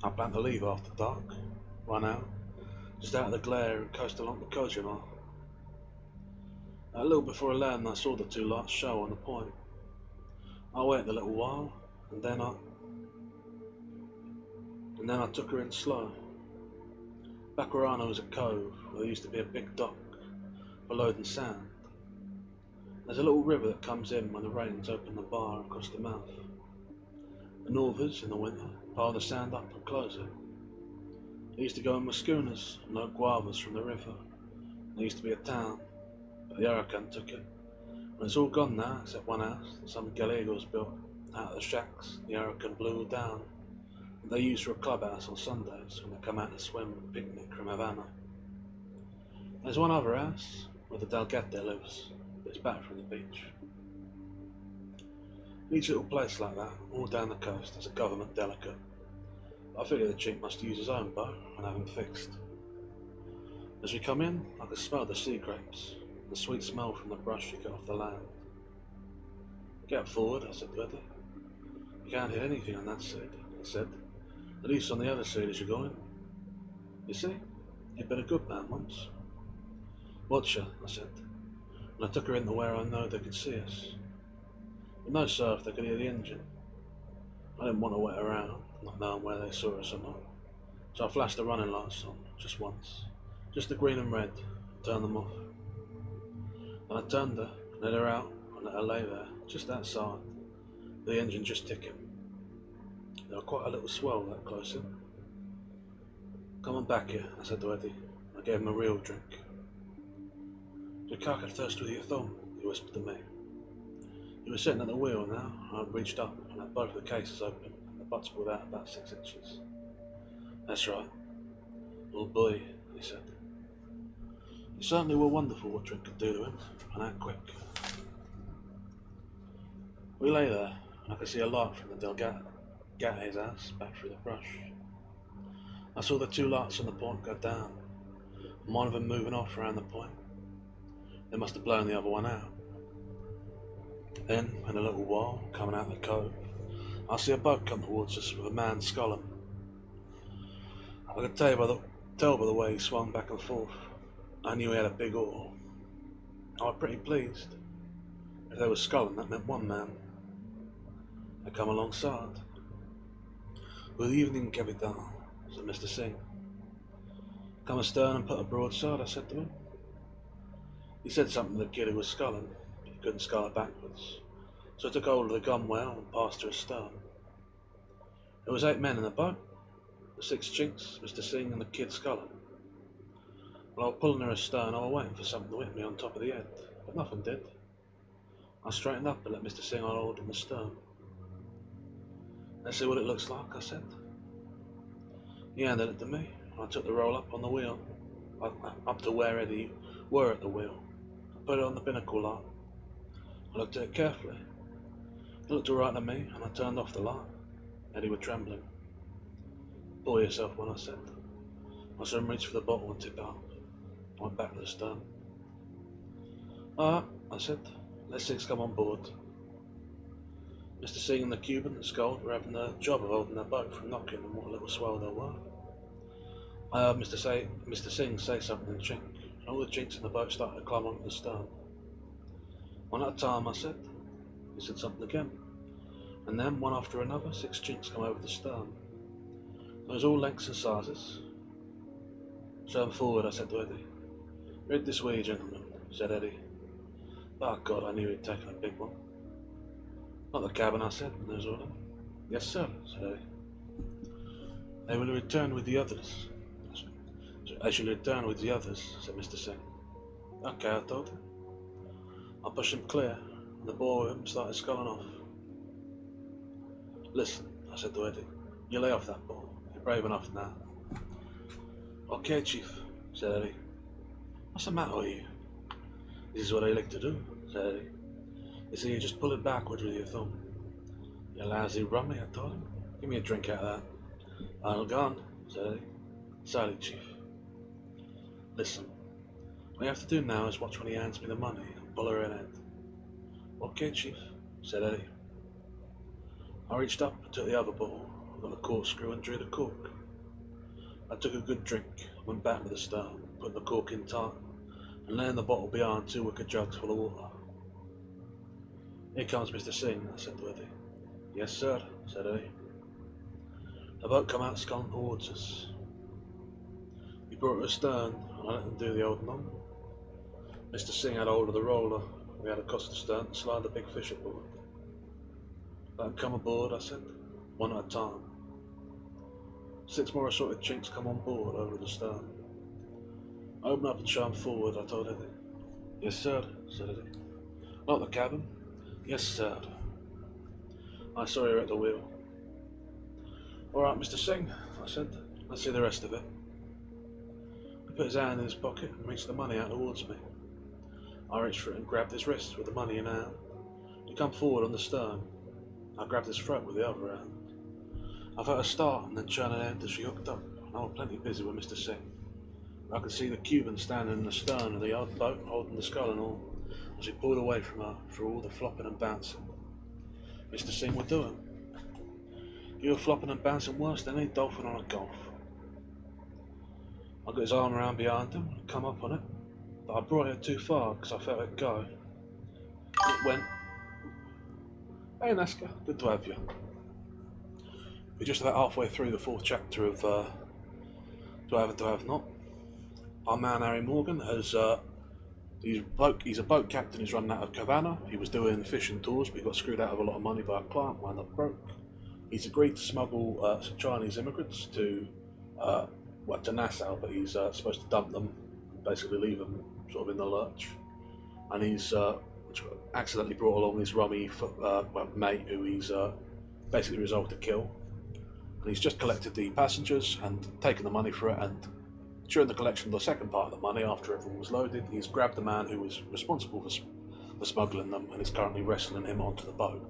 I plan to leave after dark, run out, just out of the glare and coast along the coast, you know. A little before I landed, I saw the 2 lights show on the point. I waited a little while, and then I took her in slow. Back where I know was a cove, where there used to be a big dock for loading sand. There's a little river that comes in when the rains open the bar across the mouth. The northers, in the winter, pile the sand up and close it. They used to go in with schooners and load guavas from the river. There used to be a town, but the hurricane took it. When it's all gone now, except one house that some Gallegos built out of the shacks the hurricane blew down, that they use for a clubhouse on Sundays when they come out to swim and picnic from Havana. There's one other house where the Delgate lives, but it's back from the beach. Each little place like that, all down the coast, is a government delegate. I figure the chink must use his own boat and have him fixed. As we come in, I could smell the sea grapes, the sweet smell from the brush you get off the land. "Get forward," I said to Eddie. "You can't hit anything on that side," he said. "At least on the other side as you're going. You see, you've been a good man once." "Watch her," I said, and I took her into where I know they could see us. But no, sir, if they could hear the engine. I didn't want to wait around, not knowing where they saw us or not. So I flashed the running lights on, just once. Just the green and red, and turned them off. Then I turned her, and let her out, and let her lay there, just outside, with the engine just ticking. There was quite a little swell that close in. "Come on back here," I said to Eddie. I gave him a real drink. "You cock it first with your thumb," he whispered to me. He was sitting at the wheel now. I reached up and had both the cases open and the butts pulled out about 6 inches. "That's right. Oh boy," he said. It certainly were wonderful what drink could do to him, and that quick. We lay there, and I could see a light from the Delgate's house back through the brush. I saw the 2 lights on the point go down, and one of them moving off around the point. They must have blown the other one out. Then, in a little while, coming out of the cove, I see a boat come towards us with a man sculling. I could tell by the way he swung back and forth. I knew he had a big oar. I was pretty pleased. If they were sculling, that meant one man. They come alongside. "Good evening, Capitan," said Mr. Singh. "Come astern and put a broadside," I said to him. He said something to the kid who was sculling, but he couldn't scull it backwards. So I took hold of the gunwale and passed her astern. There was 8 men in the boat, the 6 chinks, Mr. Singh and the kid sculling. While I was pulling her astern, I was waiting for something to hit me on top of the head, but nothing did. I straightened up and let Mr. Singh hold in the stern. "Let's see what it looks like," I said. He handed it to me, and I took the roll up on the wheel. up to where Eddie were at the wheel. I put it on the binnacle light. I looked at it carefully. It looked alright to me, and I turned off the light. Eddie was trembling. Pull yourself, when I said. I saw him reach for the bottle and tip it up. I went back to the stern. Alright, I said. Let's six come on board. Mr. Singh and the Cuban and Scold were having the job of holding their boat from knocking, and what little swell there were. I heard Mr. Singh say something in chink, and all the chinks in the boat started to climb onto the stern. One at a time, I said. He said something again, and then, one after another, 6 chinks come over the stern. It was all lengths and sizes. Show them forward, I said to Eddie. Read this way, gentlemen, said Eddie. By God, I knew he'd taken a big one. Not the cabin, I said, when there was order. Yes, sir, said Eddie. They will return with the others. I shall return with the others, said Mr. Singh. Okay, I told him. I pushed him clear, and the boy with him started sculling off. Listen, I said to Eddie, you lay off that ball. You're brave enough now. Okay, Chief, said Eddie. What's the matter with you? This is what I like to do, said Eddie. You see, you just pull it backward with your thumb. You lousy rummy, I told him. Give me a drink out of that. I'll gone, said Eddie. Sorry, Chief. Listen, what you have to do now is watch when he hands me the money and pull her in it. Okay, Chief, said Eddie. I reached up and took the other bottle, got the corkscrew and drew the cork. I took a good drink, went back to the stern, put the cork in tight, and laying the bottle behind 2 wicker jugs full of water. Here comes Mr. Singh, I said to Eddie. Yes, sir, said Eddie. The boat come out sculling towards us. He brought her astern, and I let him do the holding on. Mr. Singh had hold of the roller. We had across the stern to slide the big fish aboard. Let him come aboard, I said, one at a time. 6 more assorted chinks come on board over the stern. Open up and show him forward, I told Eddie. Yes, sir, said Eddie. Not the cabin. Yes, sir. I saw her at the wheel. All right, Mr. Singh, I said. Let's see the rest of it. He put his hand in his pocket and reached the money out towards me. I reached for it and grabbed his wrist with the money in hand. He come forward on the stern. I grabbed his throat with the other hand. I felt her start and then turn her head as she hooked up, and I was plenty busy with Mr. Singh. I could see the Cuban standing in the stern of the old boat holding the scull and all, as he pulled away from her through all the flopping and bouncing. Mr. Singh would do it. You were flopping and bouncing worse than any dolphin on a gulf. I got his arm around behind him and come up on it, but I brought it too far because I felt it go. It went. Hey Nesca, good to have you. We're just about halfway through the 4th chapter of To Have and To Have Not. Our man Harry Morgan has he's a boat captain who's running out of Havana. He was doing fishing tours, but he got screwed out of a lot of money by a client, wound up broke. He's agreed to smuggle some Chinese immigrants to Nassau, but he's supposed to dump them, basically leave them sort of in the lurch. And he's accidentally brought along his rummy mate, who he's basically resolved to kill. And he's just collected the passengers and taken the money for it, and during the collection of the second part of the money, after everyone was loaded, he's grabbed the man who was responsible for smuggling them and is currently wrestling him onto the boat.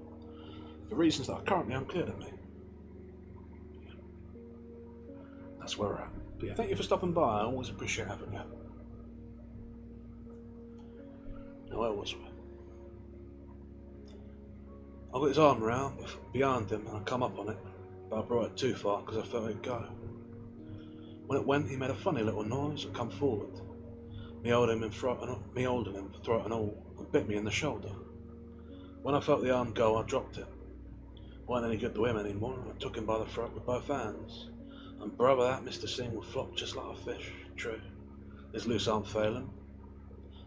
For reasons that are currently unclear to me. Yeah. That's where we're at. But yeah, thank you for stopping by. I always appreciate having you. Now, where was we? I got his arm around behind him and I come up on it, but I brought it too far because I felt it'd go. When it went, he made a funny little noise and come forward. Me holding him, throat and all, and bit me in the shoulder. When I felt the arm go, I dropped it. It wasn't any good to him anymore, and I took him by the throat with both hands. And brother, that Mr. Singh would flop just like a fish, true. His loose arm failing.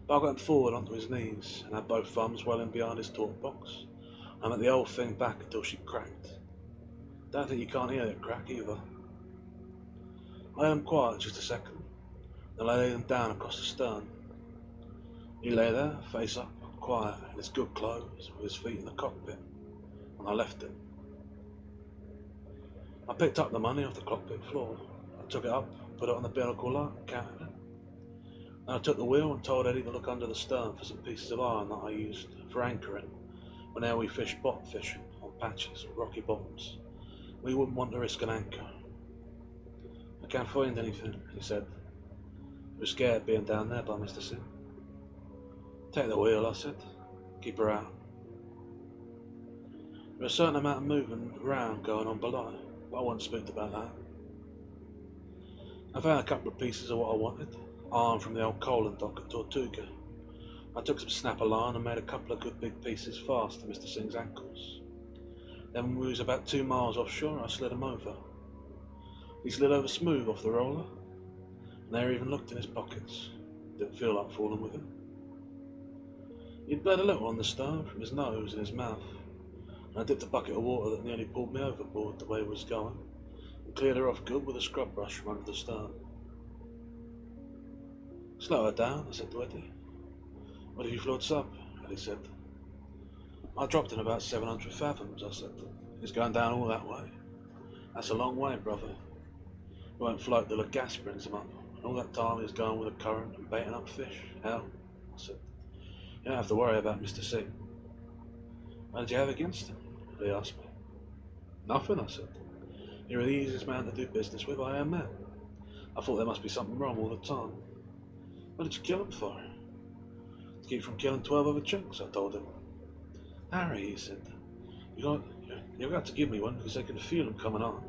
But I got him forward onto his knees, and had both thumbs well in behind his talk box. I let the whole thing back until she cracked. Don't think you can't hear it crack either. I held him quiet just a second, then I laid him down across the stern. He lay there, face up, quiet, in his good clothes, with his feet in the cockpit, and I left him. I picked up the money off the cockpit floor. I took it up, put it on the binnacle light, and counted it. And I took the wheel and told Eddie to look under the stern for some pieces of iron that I used for anchoring whenever we fished bottom fishing on patches of rocky bottoms. We wouldn't want to risk an anchor. I can't find anything, he said. We're scared being down there by Mr. Singh. Take the wheel, I said. Keep her out. There's a certain amount of moving around going on below, but I wasn't spooked about that. I found a couple of pieces of what I wanted, iron from the old coaling dock at Tortuga. I took some snapper line and made a couple of good big pieces fast to Mr. Singh's ankles. Then when we was about 2 miles offshore, I slid him over. He slid over smooth off the roller, and there he even looked in his pockets. Didn't feel like fooling with him. He'd bled a little on the stern from his nose and his mouth, and I dipped a bucket of water that nearly pulled me overboard the way it was going, and cleared her off good with a scrub brush from under the stern. Slow her down, I said to Eddie. What if you floats up? Eddie said. I dropped in about 700 fathoms, I said. It's going down all that way. That's a long way, brother. He won't float till the gas brings him up, and all that time he's going with the current and baiting up fish. Hell, I said. You don't have to worry about Mr. C. What did you have against him? He asked me. Nothing, I said. You're the easiest man to do business with I ever met. I thought there must be something wrong all the time. What did you kill him for? To keep from killing 12 other chunks, I told him. Harry, he said, you've got to give me one because I can feel him coming on.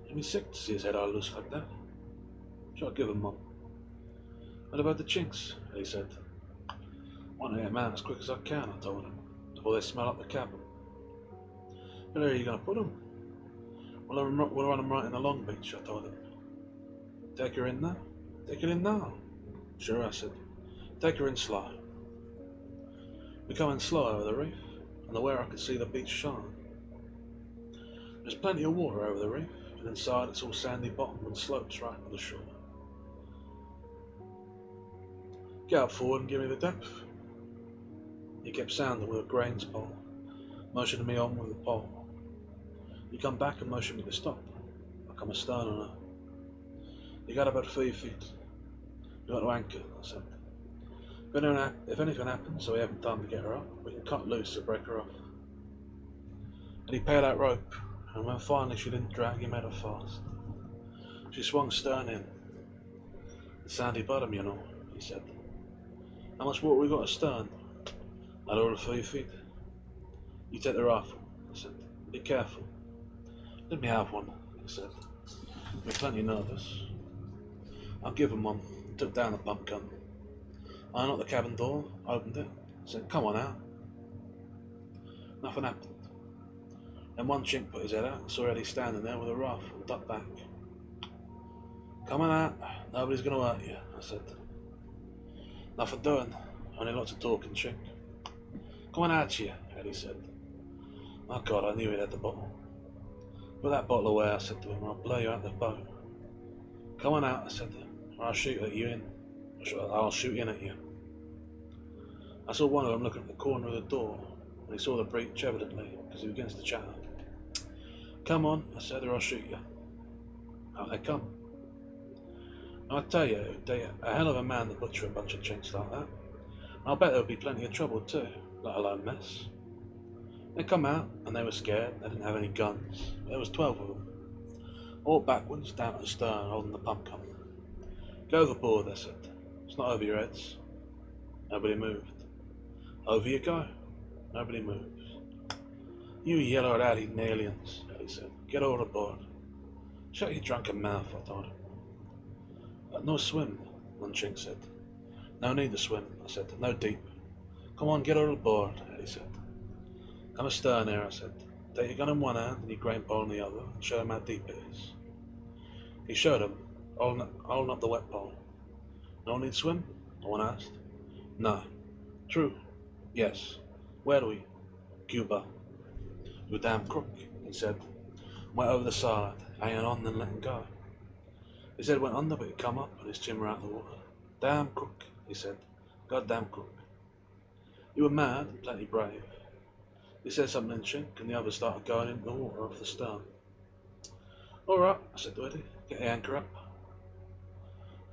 It'd be sick to see his head all loose like that. Shall I give him one? What about the chinks? He said. I want to get him out as quick as I can, I told him, before they smell up the cabin. Where are you going to put him? We'll run him right in the Long Beach, I told him. Take her in now? Take her in now? Sure, I said. Take her in slow. We come in slow over the reef, and where I could see the beach shine. There's plenty of water over the reef, and inside it's all sandy bottom and slopes right to the shore. Get up forward and give me the depth. He kept sounding with a grains pole, motioning me on with the pole. He come back and motioned me to stop. I come astern on her. You got about 3 feet. You got to anchor, I said. If anything happens, so we haven't time to get her up, we can cut loose and break her off. And he paid that rope, and when finally she didn't drag, he made her fast. She swung stern in. The sandy bottom, you know, he said. How much water we got astern? Not over 3 feet. You take the rifle, I said. Be careful. Let me have one, he said. We're plenty nervous. I'll give him one. Took down the pump gun. I unlocked the cabin door, opened it, said, come on out. Nothing happened. Then one chink put his head out and saw Eddie standing there with a rifle and ducked back. Come on out, nobody's going to hurt you, I said. Nothing doing, only lots of talking, chink. Come on out here, Eddie said. Oh God, I knew he'd had the bottle. Put that bottle away, I said to him, or I'll blow you out the boat. Come on out, I said to him, or I'll shoot at you in. I'll shoot in at you. I saw one of them looking at the corner of the door, and he saw the breach evidently, because he begins to chatter. Come on, I said, or I'll shoot you. Out they come. I tell you, it'd be a hell of a man to butcher a bunch of chinks like that. I'll bet there would be plenty of trouble too, let alone mess. They come out, and they were scared. They didn't have any guns. There was 12 of them. All backwards, down at the stern, holding the pump gun. Go overboard, they said. It's not over your heads. Nobody moved. Over you go. Nobody moves. You yellow-eyed aliens, Eddie said. Get all aboard. Shut your drunken mouth, I told him. No swim, one chink said. No need to swim, I said. No deep. Come on, get all aboard, Eddie said. Come astern here, I said. Take your gun in one hand and your grain pole in the other, and show him how deep it is. He showed him, holding up the wet pole. No need swim? No one asked. No. True. Yes. Where do we? Cuba. You damn crook, he said. Went over the side, hanging on then letting go. His head went under, but it come up and his chin were out of the water. Damn crook, he said. Goddamn crook. You were mad and plenty brave. He said something in chink, and the others started going into the water off the stern. All right, I said to Eddie. Get the anchor up.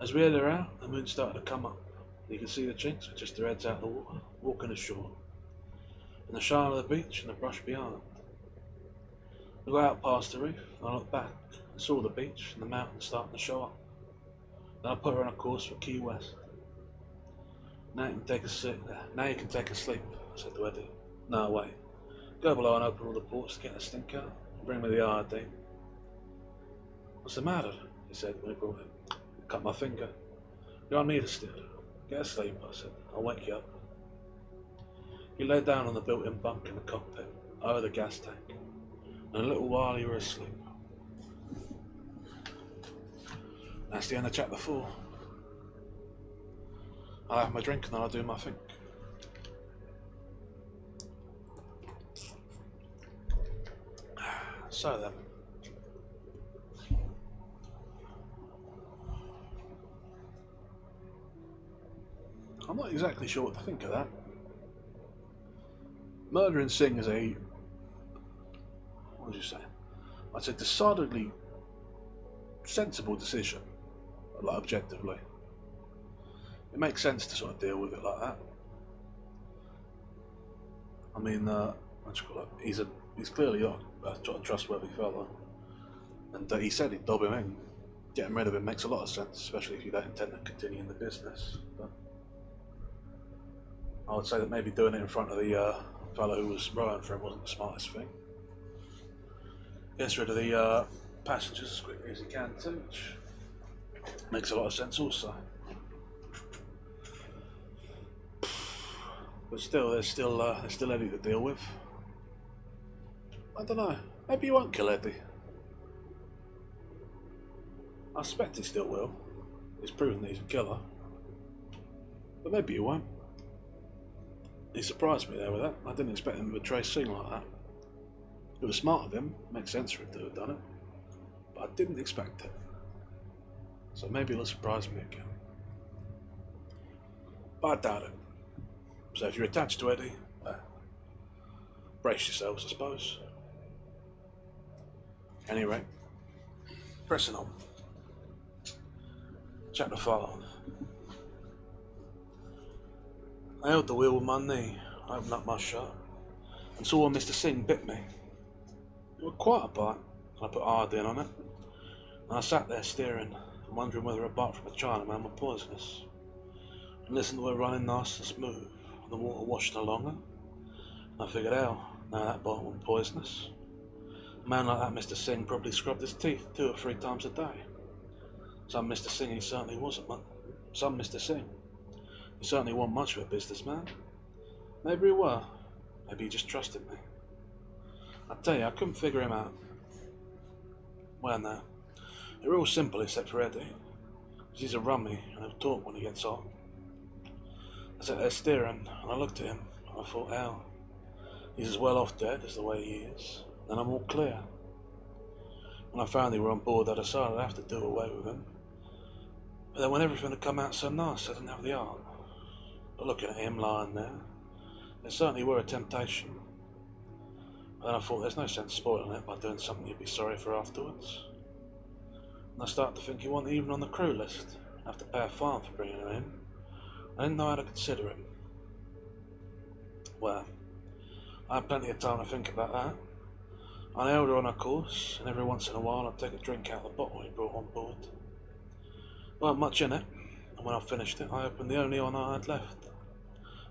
As we headed out, the moon started to come up. You could see the chinks with just their heads out of the water, walking ashore, and the shine of the beach and the brush beyond. I got out past the reef, and I looked back and saw the beach and the mountains starting to show up. Then I put her on a course for Key West. Now you can take a sleep, I said to Eddie. No, wait. Go below and open all the ports to get the stink out. Bring me the RD. What's the matter? He said when he brought it. Cut my finger. You don't need a steer. Get a sleep, I said. I'll wake you up. He lay down on the built-in bunk in the cockpit, over the gas tank. And a little while you were asleep. That's the end of chapter 4. I'll have my drink and then I'll do my thing. So then. I'm not exactly sure what to think of that. Murdering Singh is a... what would you say? I'd say decidedly sensible decision, like objectively. It makes sense to sort of deal with it like that. I mean, what do you call it? He's clearly a trustworthy fellow, and he said he'd dob him in. Getting rid of him makes a lot of sense, especially if you don't intend to continue in the business. But I would say that maybe doing it in front of the fellow who was rowing for him wasn't the smartest thing. Gets rid of the passengers as quickly as he can too, which makes a lot of sense also. But still, there's still Eddie to deal with. I don't know. Maybe he won't kill Eddie. I suspect he still will. He's proven that he's a killer. But maybe he won't. He surprised me there with that. I didn't expect him to betray Singh like that. It was smart of him. Makes sense for him to have done it. But I didn't expect it. So maybe it'll surprise me again. But I doubt it. So if you're attached to Eddie, brace yourselves, I suppose. Anyway, pressing on. Chapter 5. I held the wheel with my knee, opened up my shirt, and saw when Mr. Singh bit me. It was quite a bite, and I put hard in on it, and I sat there staring and wondering whether a bite from a Chinaman was poisonous, and listened to it running nice and smooth, and the water washing along it, and I figured, hell, now that bite wasn't poisonous. A man like that Mr. Singh probably scrubbed his teeth 2 or 3 times a day. Some Mr. Singh he certainly wasn't. Some Mr. Singh. He certainly wasn't much of a businessman. Maybe he were. Maybe he just trusted me. I tell you, I couldn't figure him out. Well, no. They're all simple except for Eddie. He's a rummy and he'll talk when he gets hot. I sat there staring and I looked at him and I thought, hell, he's as well off dead as the way he is. Then I'm all clear. When I found they were on board, I decided I'd have to do away with him. But then when everything had come out so nice, I didn't have the heart. But looking at him lying there, there certainly were a temptation. But then I thought there's no sense spoiling it by doing something you'd be sorry for afterwards. And I started to think he wasn't even on the crew list. I'd have to pay a fine for bringing him in. I didn't know how to consider him. Well, I had plenty of time to think about that. I held her on her course, and every once in a while I'd take a drink out of the bottle he brought on board. There weren't much in it, and when I finished it, I opened the only one I had left.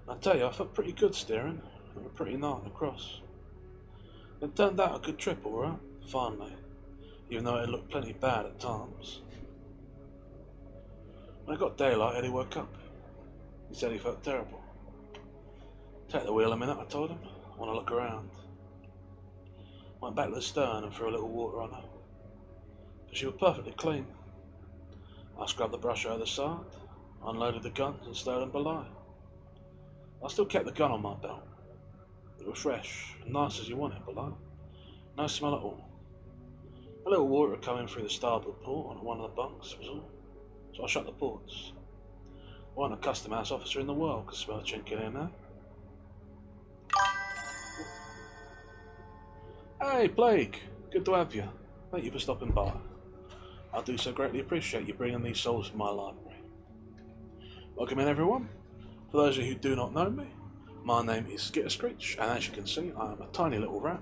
And I tell you, I felt pretty good steering, and a pretty night across. It turned out a good trip, alright, finally, even though it looked plenty bad at times. When it got daylight, Eddie woke up. He said he felt terrible. Take the wheel a minute, I told him. I want to look around. Went back to the stern and threw a little water on her. But she was perfectly clean. I scrubbed the brush over the side, unloaded the guns and stowed them below. I still kept the gun on my belt. It was fresh and nice as you want it below. No smell at all. A little water coming through the starboard port on one of the bunks was all. So I shut the ports. I wasn't a custom house officer in the world could smell a chink in here now. Hey, Plague! Good to have you. Thank you for stopping by. I do so greatly appreciate you bringing these souls to my library. Welcome in, everyone. For those of you who do not know me, my name is SkitterSkreetch, and as you can see, I am a tiny little rat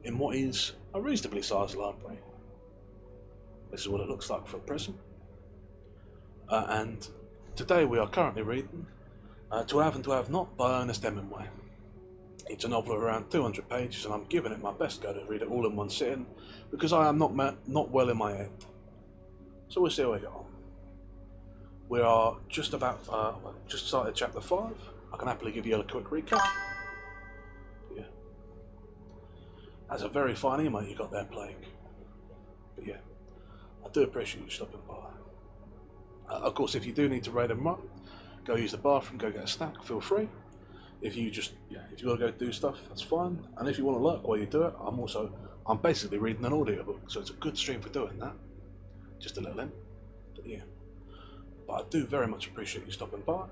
in what is a reasonably sized library. This is what it looks like for a prison. And today we are currently reading To Have and To Have Not by Ernest Hemingway. It's a novel of around 200 pages, and I'm giving it my best go to read it all in one sitting because I am not well in my head. So we'll see how we go on. We are just started chapter 5. I can happily give you a quick recap. Yeah. That's a very fine email you got there, Plague. But yeah, I do appreciate you stopping by. Of course, if you do need to raid them up, go use the bathroom, go get a snack, feel free. If you want to go do stuff, that's fine. And if you want to lurk while you do it, I'm basically reading an audiobook, so it's a good stream for doing that. Just a little hint. But yeah. But I do very much appreciate you stopping by.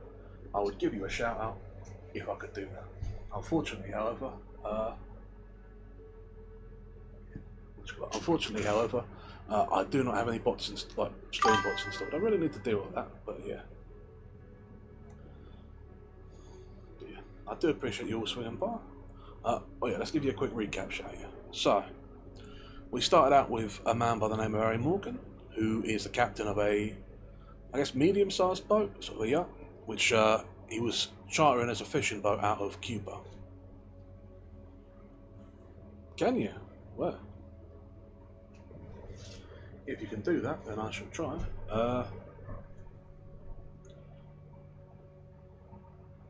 I would give you a shout out if I could do that. Unfortunately, however, I do not have any bots like stream bots installed. I really need to deal with that, but yeah. I do appreciate you all swinging by. Oh yeah, let's give you a quick recap, shall you? So, we started out with a man by the name of Harry Morgan, who is the captain of a, I guess, medium-sized boat, sort of a yacht, which he was chartering as a fishing boat out of Cuba. Can you? Well, if you can do that, then I shall try.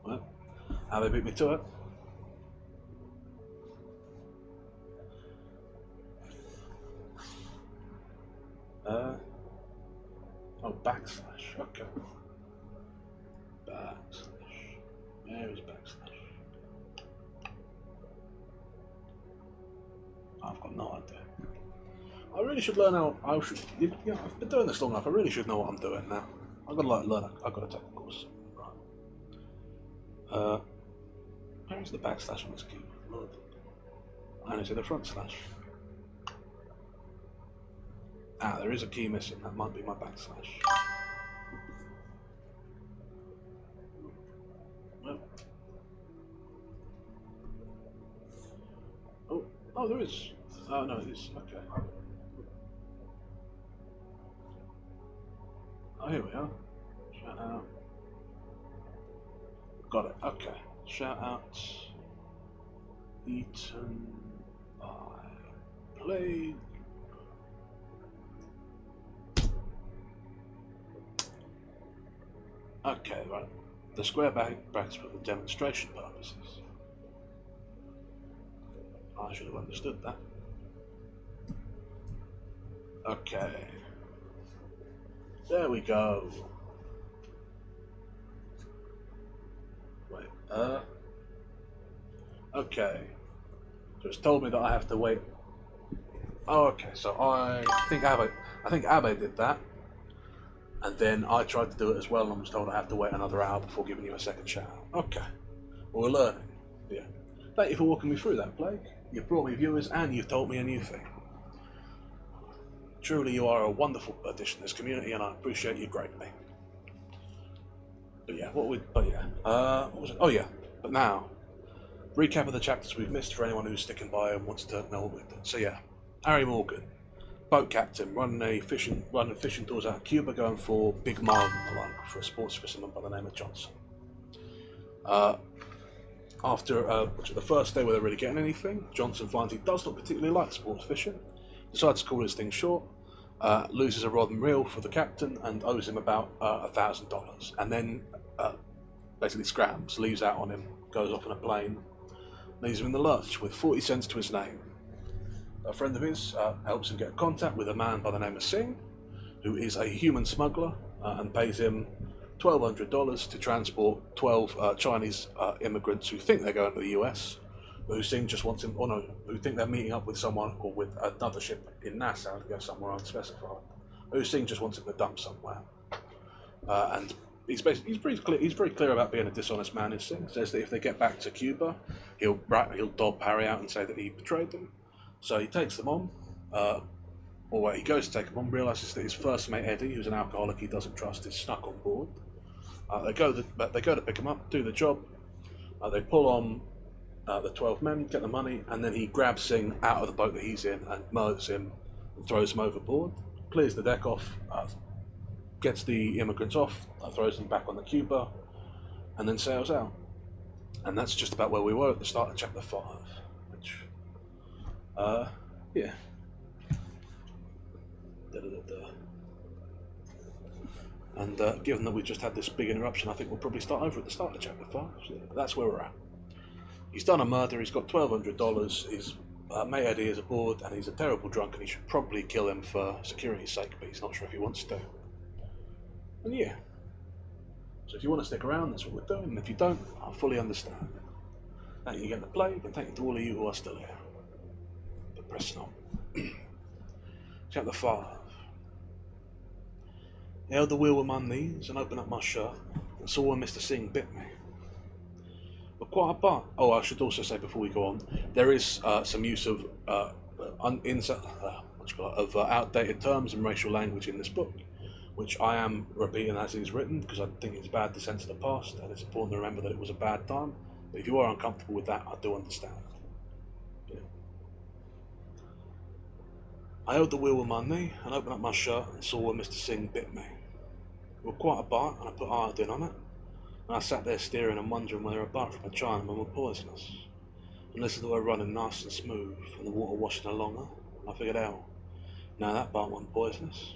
Well, how they beat me to it. Oh, backslash. Okay. Backslash. Where is backslash? I've got no idea. I really should learn how. I've been doing this long enough. I really should know what I'm doing now. I've got to learn. I've got to take a course. Right. Where is the backslash on this keyboard? I only see the front slash. Ah, there is a key missing. That might be my backslash. Well. Oh, there is. Oh no, it is. Okay. Oh, here we are. Shout out. Got it. Okay. Shout out. Eaten by Plague. Okay, right. The square brackets for the demonstration purposes. I should have understood that. Okay. There we go. Wait, okay. So it's told me that I have to wait. Oh, okay, so I think Abe did that. And then I tried to do it as well, and I was told I have to wait another hour before giving you a second shout out. Okay. Well, we're learning. Yeah. Thank you for walking me through that, Plague. You've brought me viewers, and you've taught me a new thing. Truly, you are a wonderful addition to this community, and I appreciate you greatly. But yeah, what was it? Oh yeah, but now, recap of the chapters we've missed for anyone who's sticking by and wants to know what we've done. So yeah, Harry Morgan, boat captain, running fishing tours out of Cuba, going for big mild and the like for a sports fisherman by the name of Johnson. After the first day where they're really getting anything, Johnson finds he does not particularly like sports fishing, decides to call his thing short, loses a rod and reel for the captain and owes him about $1,000, and then basically scrams, leaves out on him, goes off on a plane, leaves him in the lurch with 40 cents to his name. A friend of his helps him get contact with a man by the name of Singh, who is a human smuggler, and pays him $1,200 to transport 12 Chinese immigrants who think they're going to the US, but who Singh just wants him, who think they're meeting up with someone or with another ship in Nassau to go somewhere unspecified, who Singh just wants him to dump somewhere. And he's very clear about being a dishonest man. Is Singh says that if they get back to Cuba, he'll dob Harry out and say that he betrayed them. So he takes them on, Or wait, he goes to take him on, realises that his first mate Eddie, who's an alcoholic he doesn't trust, is snuck on board. They go to pick him up, do the job. They pull on the 12 men, get the money, and then he grabs Singh out of the boat that he's in and murders him and throws him overboard, clears the deck off, gets the immigrants off, throws them back on the Cuba, and then sails out. And that's just about where we were at the start of chapter 5, which, yeah. And given that we've just had this big interruption, I think we'll probably start over at the start of chapter 5. So that's where we're at. He's done a murder, he's got $1,200, his mate Eddie is aboard, and he's a terrible drunk, and he should probably kill him for security's sake, but he's not sure if he wants to. And yeah. So if you want to stick around, that's what we're doing, and if you don't, I fully understand. Thank you again to Plague, and thank you to all of you who are still here. But pressing on. Chapter 5. I held the wheel with my knees and opened up my shirt and saw where Mr. Singh bit me. But quite apart. Oh, I should also say before we go on, there is some use of outdated terms and racial language in this book, which I am repeating as is written because I think it's bad to censor the past, and it's important to remember that it was a bad time. But if you are uncomfortable with that, I do understand. Yeah. I held the wheel with my knee and opened up my shirt and saw where Mr. Singh bit me. We were quite apart, and I put iodine on it, and I sat there staring and wondering whether apart from a Chinaman were poisonous. And listened to her running nice and smooth, and the water washing along her, and I figured out, no, that bite wasn't poisonous.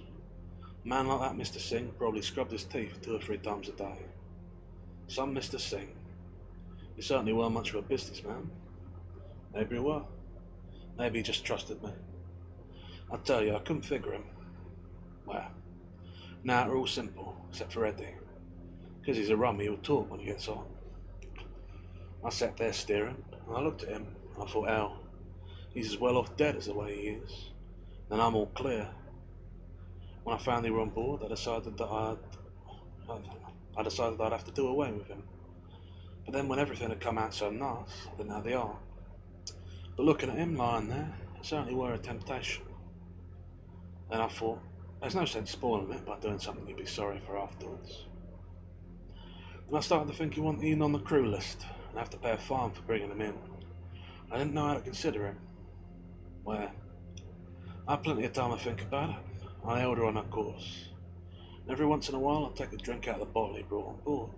A man like that Mr. Singh probably scrubbed his teeth 2 or 3 times a day. Some Mr. Singh. He certainly weren't much of a businessman. Maybe he were. Maybe he just trusted me. I tell you, I couldn't figure him. Well, now they're all simple, except for Eddie. Because he's a rummy, he'll talk when he gets on. I sat there staring, and I looked at him, and I thought, hell, he's as well off dead as the way he is. Then I'm all clear. When I found they were on board, I decided that I'd have to do away with him. But then when everything had come out so nice, I didn't have the art. But looking at him lying there, it certainly were a temptation. Then I thought, there's no sense spoiling it by doing something you'd be sorry for afterwards. And I started to think he wasn't even on the crew list, and have to pay a fine for bringing him in. I didn't know how to consider him. Well, I had plenty of time to think about it. I held her on her course. And every once in a while I'd take a drink out of the bottle he brought on board.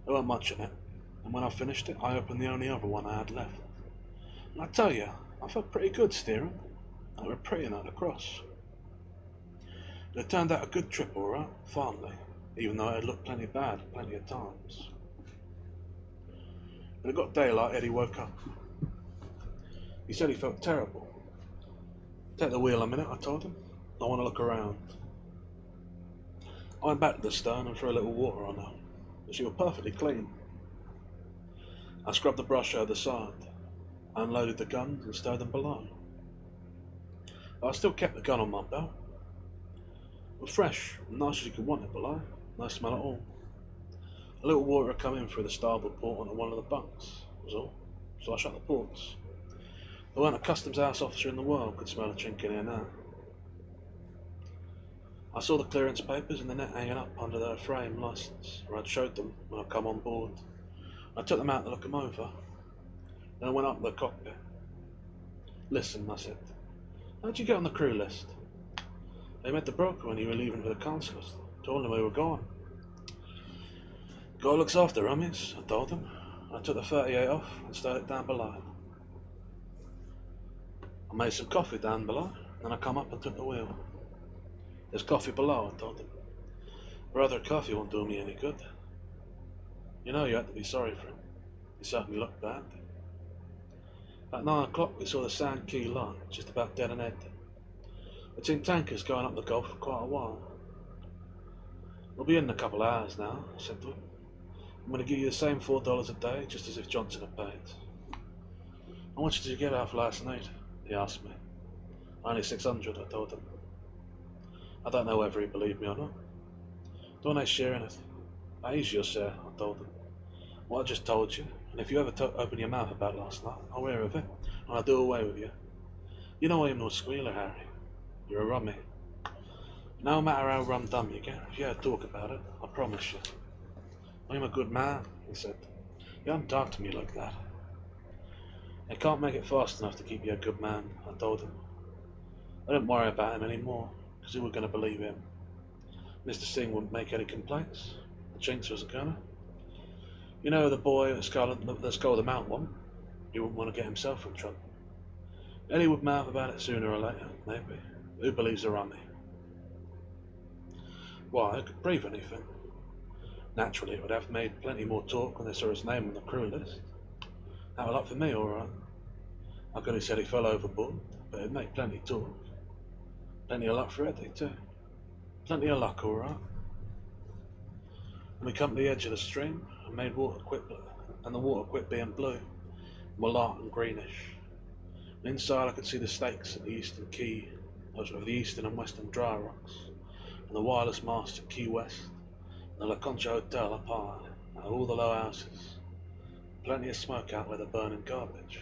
There weren't much in it, and when I finished it, I opened the only other one I had left. And I tell you, I felt pretty good steering. I was pretty night across. It had turned out a good trip, all right, finally, even though it had looked plenty bad plenty of times. When it got daylight, Eddie woke up. He said he felt terrible. Take the wheel a minute, I told him. I want to look around. I went back to the stern and threw a little water on her, but she was perfectly clean. I scrubbed the brush over the side, unloaded the guns and stowed them below. But I still kept the gun on my belt. It was fresh, and nice as you could want it below, no smell at all. A little water had come in through the starboard port onto one of the bunks, was all, so I shut the ports. There weren't a customs house officer in the world could smell a chink in here now. I saw the clearance papers in the net hanging up under their frame licence, where I'd showed them when I come on board. I took them out to look them over. Then I went up to the cockpit. Listen, I said, how'd you get on the crew list? They met the broker when you were leaving for the consulate. Told him we were gone. God looks after rummies, I told him. I took the 38 off and stowed it down below. I made some coffee down below, then I come up and took the wheel. There's coffee below, I told him. Brother, coffee won't do me any good. You know you had to be sorry for him. He certainly looked bad. At 9 o'clock we saw the Sand Key line, just about dead ahead. It's in tankers going up the Gulf for quite a while. We'll be in a couple of hours now, I said to him. I'm going to give you the same $4 a day, just as if Johnson had paid. How much did you get off last night? He asked me. Only 600, I told him. I don't know whether he believed me or not. Don't I share in it? That is your share, I told him. What I just told you, and if you ever open your mouth about last night, I'll hear of it, and I'll do away with you. You know I'm no squealer, Harry. You're a rummy. No matter how rum dum you get, if you had to talk about it, I promise you. I'm a good man, he said. You haven't talked to me like that. I can't make it fast enough to keep you a good man, I told him. I didn't worry about him anymore, because who were going to believe him? Mr. Singh wouldn't make any complaints. The Chinks wasn't gonna. You know the boy that sculled him out one? He wouldn't want to get himself in trouble. Eddie would mouth about it sooner or later, maybe. Who believes a rummy? Why, I could prove anything. Naturally, it would have made plenty more talk when they saw his name on the crew list. That was luck for me, alright. I could have said he fell overboard, but it'd make plenty talk. Plenty of luck for Eddie, too. Plenty of luck, alright. And we come to the edge of the stream and made water quit, and the water quit being blue, mulat and greenish. And inside I could see the stakes at the eastern quay, of the eastern and western dry rocks, and the wireless mast at Key West, and the La Concha Hotel up high, and all the low houses. Plenty of smoke out where they're burning garbage.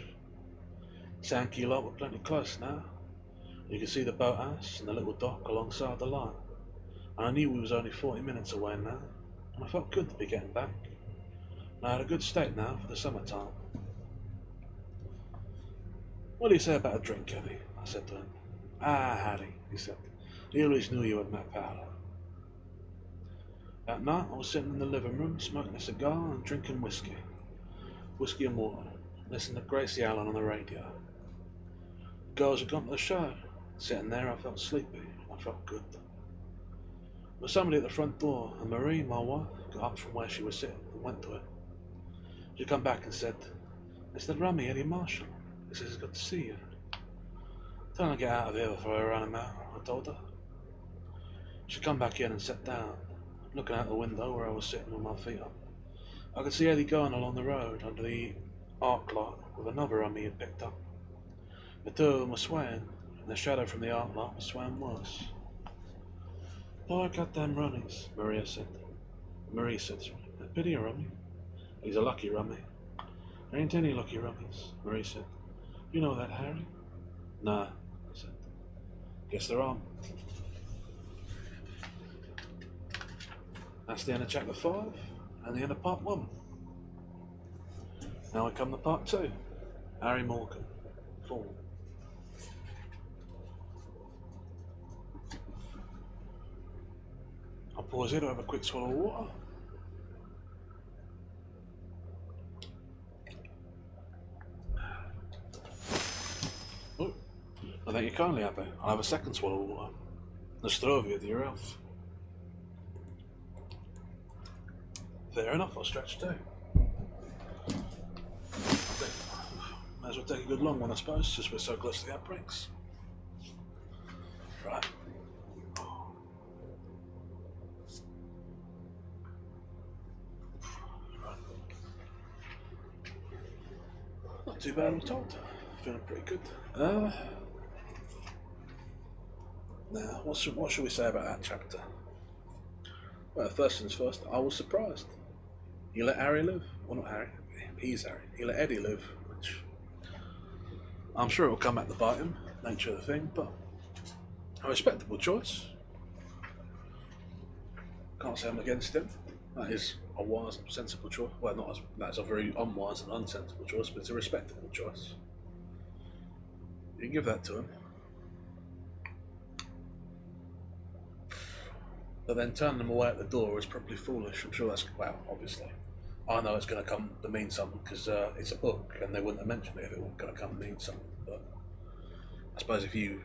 Sankey lot were plenty close now. You could see the boathouse and the little dock alongside the light. And I knew we was only 40 minutes away now, and I felt good to be getting back. And I had a good state now for the summertime. What do you say about a drink, Eddie? I said to him. Ah, Harry, he said. He always knew you had my powder. That night I was sitting in the living room smoking a cigar and drinking whiskey. Whiskey and water, listening to Gracie Allen on the radio. The girls had gone to the show. Sitting there I felt sleepy. I felt good. There was somebody at the front door, and Marie, my wife, got up from where she was sitting and went to it. She come back and said, "It's the rummy Eddie Marshall. He says he's got to see you." "Tell him to get out of here before I run him out," I told her. She come back in and sat down, looking out the window where I was sitting with my feet up. I could see Eddie going along the road under the arc light with another rummy he'd picked up. The two of them were swaying, and the shadow from the arc light was swaying worse. "Poor goddamn rummies," Marie said. "A pity a rummy. He's a lucky rummy." "There ain't any lucky rummies," Marie said. "You know that, Harry?" "Nah," I said. "Guess there aren't." That's the end of chapter 5 and the end of part 1. Now we come to part 2. Harry Morgan, Fall. I'll pause here to have a quick swallow of water. Oh, I thank you kindly, Abby. I'll have a second swallow of water. The strovia to your health. Fair enough, I'll stretch too. Might as well take a good long one, I suppose, since we're so close to the outbreaks. Right. Not too bad, I'm told. Feeling pretty good. Now, what should we say about that chapter? Well, first things first, I was surprised. He let Harry live. Well, not Harry. He's Harry. He let Eddie live, which I'm sure it will come back to bite him. Nature of the thing, but a respectable choice. Can't say I'm against him. That is a wise and sensible choice. Well, that's a very unwise and unsensible choice, but it's a respectable choice. You can give that to him. But then turning them away at the door is probably foolish. I'm sure that's, well, obviously. I know it's going to come to mean something because it's a book and they wouldn't have mentioned it if it wasn't going to come to mean something. But I suppose if you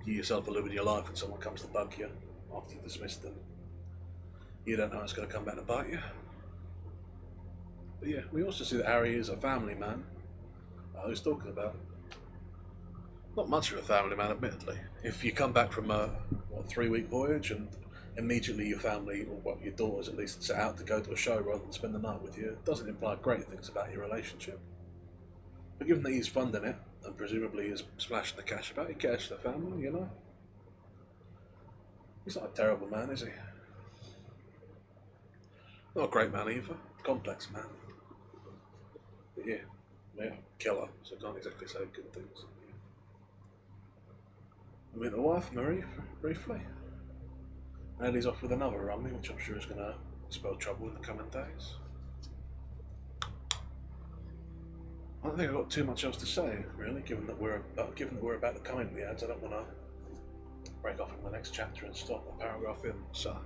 yourself are living your life and someone comes to bug you after you dismiss them, you don't know it's going to come back to bite you. But yeah, we also see that Harry is a family man. Who's talking about? Not much of a family man, admittedly. If you come back from a 3-week voyage and immediately your family, or your daughters at least, set out to go to a show rather than spend the night with you, it doesn't imply great things about your relationship. But given that he's funding it, and presumably he's splashing the cash about, he cares for the family, you know? He's not a terrible man, is he? Not a great man either. Complex man. But yeah, killer, so I can't exactly say good things. We met the wife, Marie, briefly. And he's off with another rummy, which I'm sure is going to spell trouble in the coming days. I don't think I've got too much else to say, really, given that we're about to come into the ads. I don't want to break off in the next chapter and stop the paragraph in. So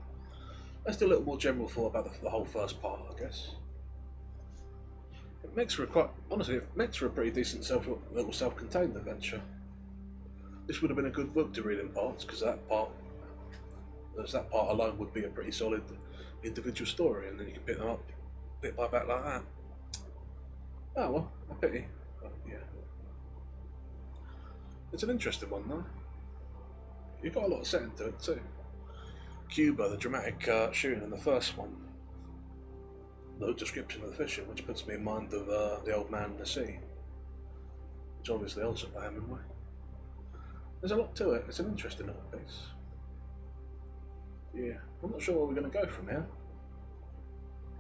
let's do a little more general thought about the whole first part, I guess. It makes for a pretty decent little self-contained adventure. This would have been a good book to read in parts, because that part alone would be a pretty solid individual story, and then you can pick them up bit by bit like that. Oh well, a pity. But, yeah. It's an interesting one though. You've got a lot of setting to it too. Cuba, the dramatic shooting in the first one. The description of the fishing, which puts me in mind of The Old Man in the Sea, which obviously also by Hemingway. There's a lot to it. It's an interesting little piece. Yeah, I'm not sure where we're going to go from here.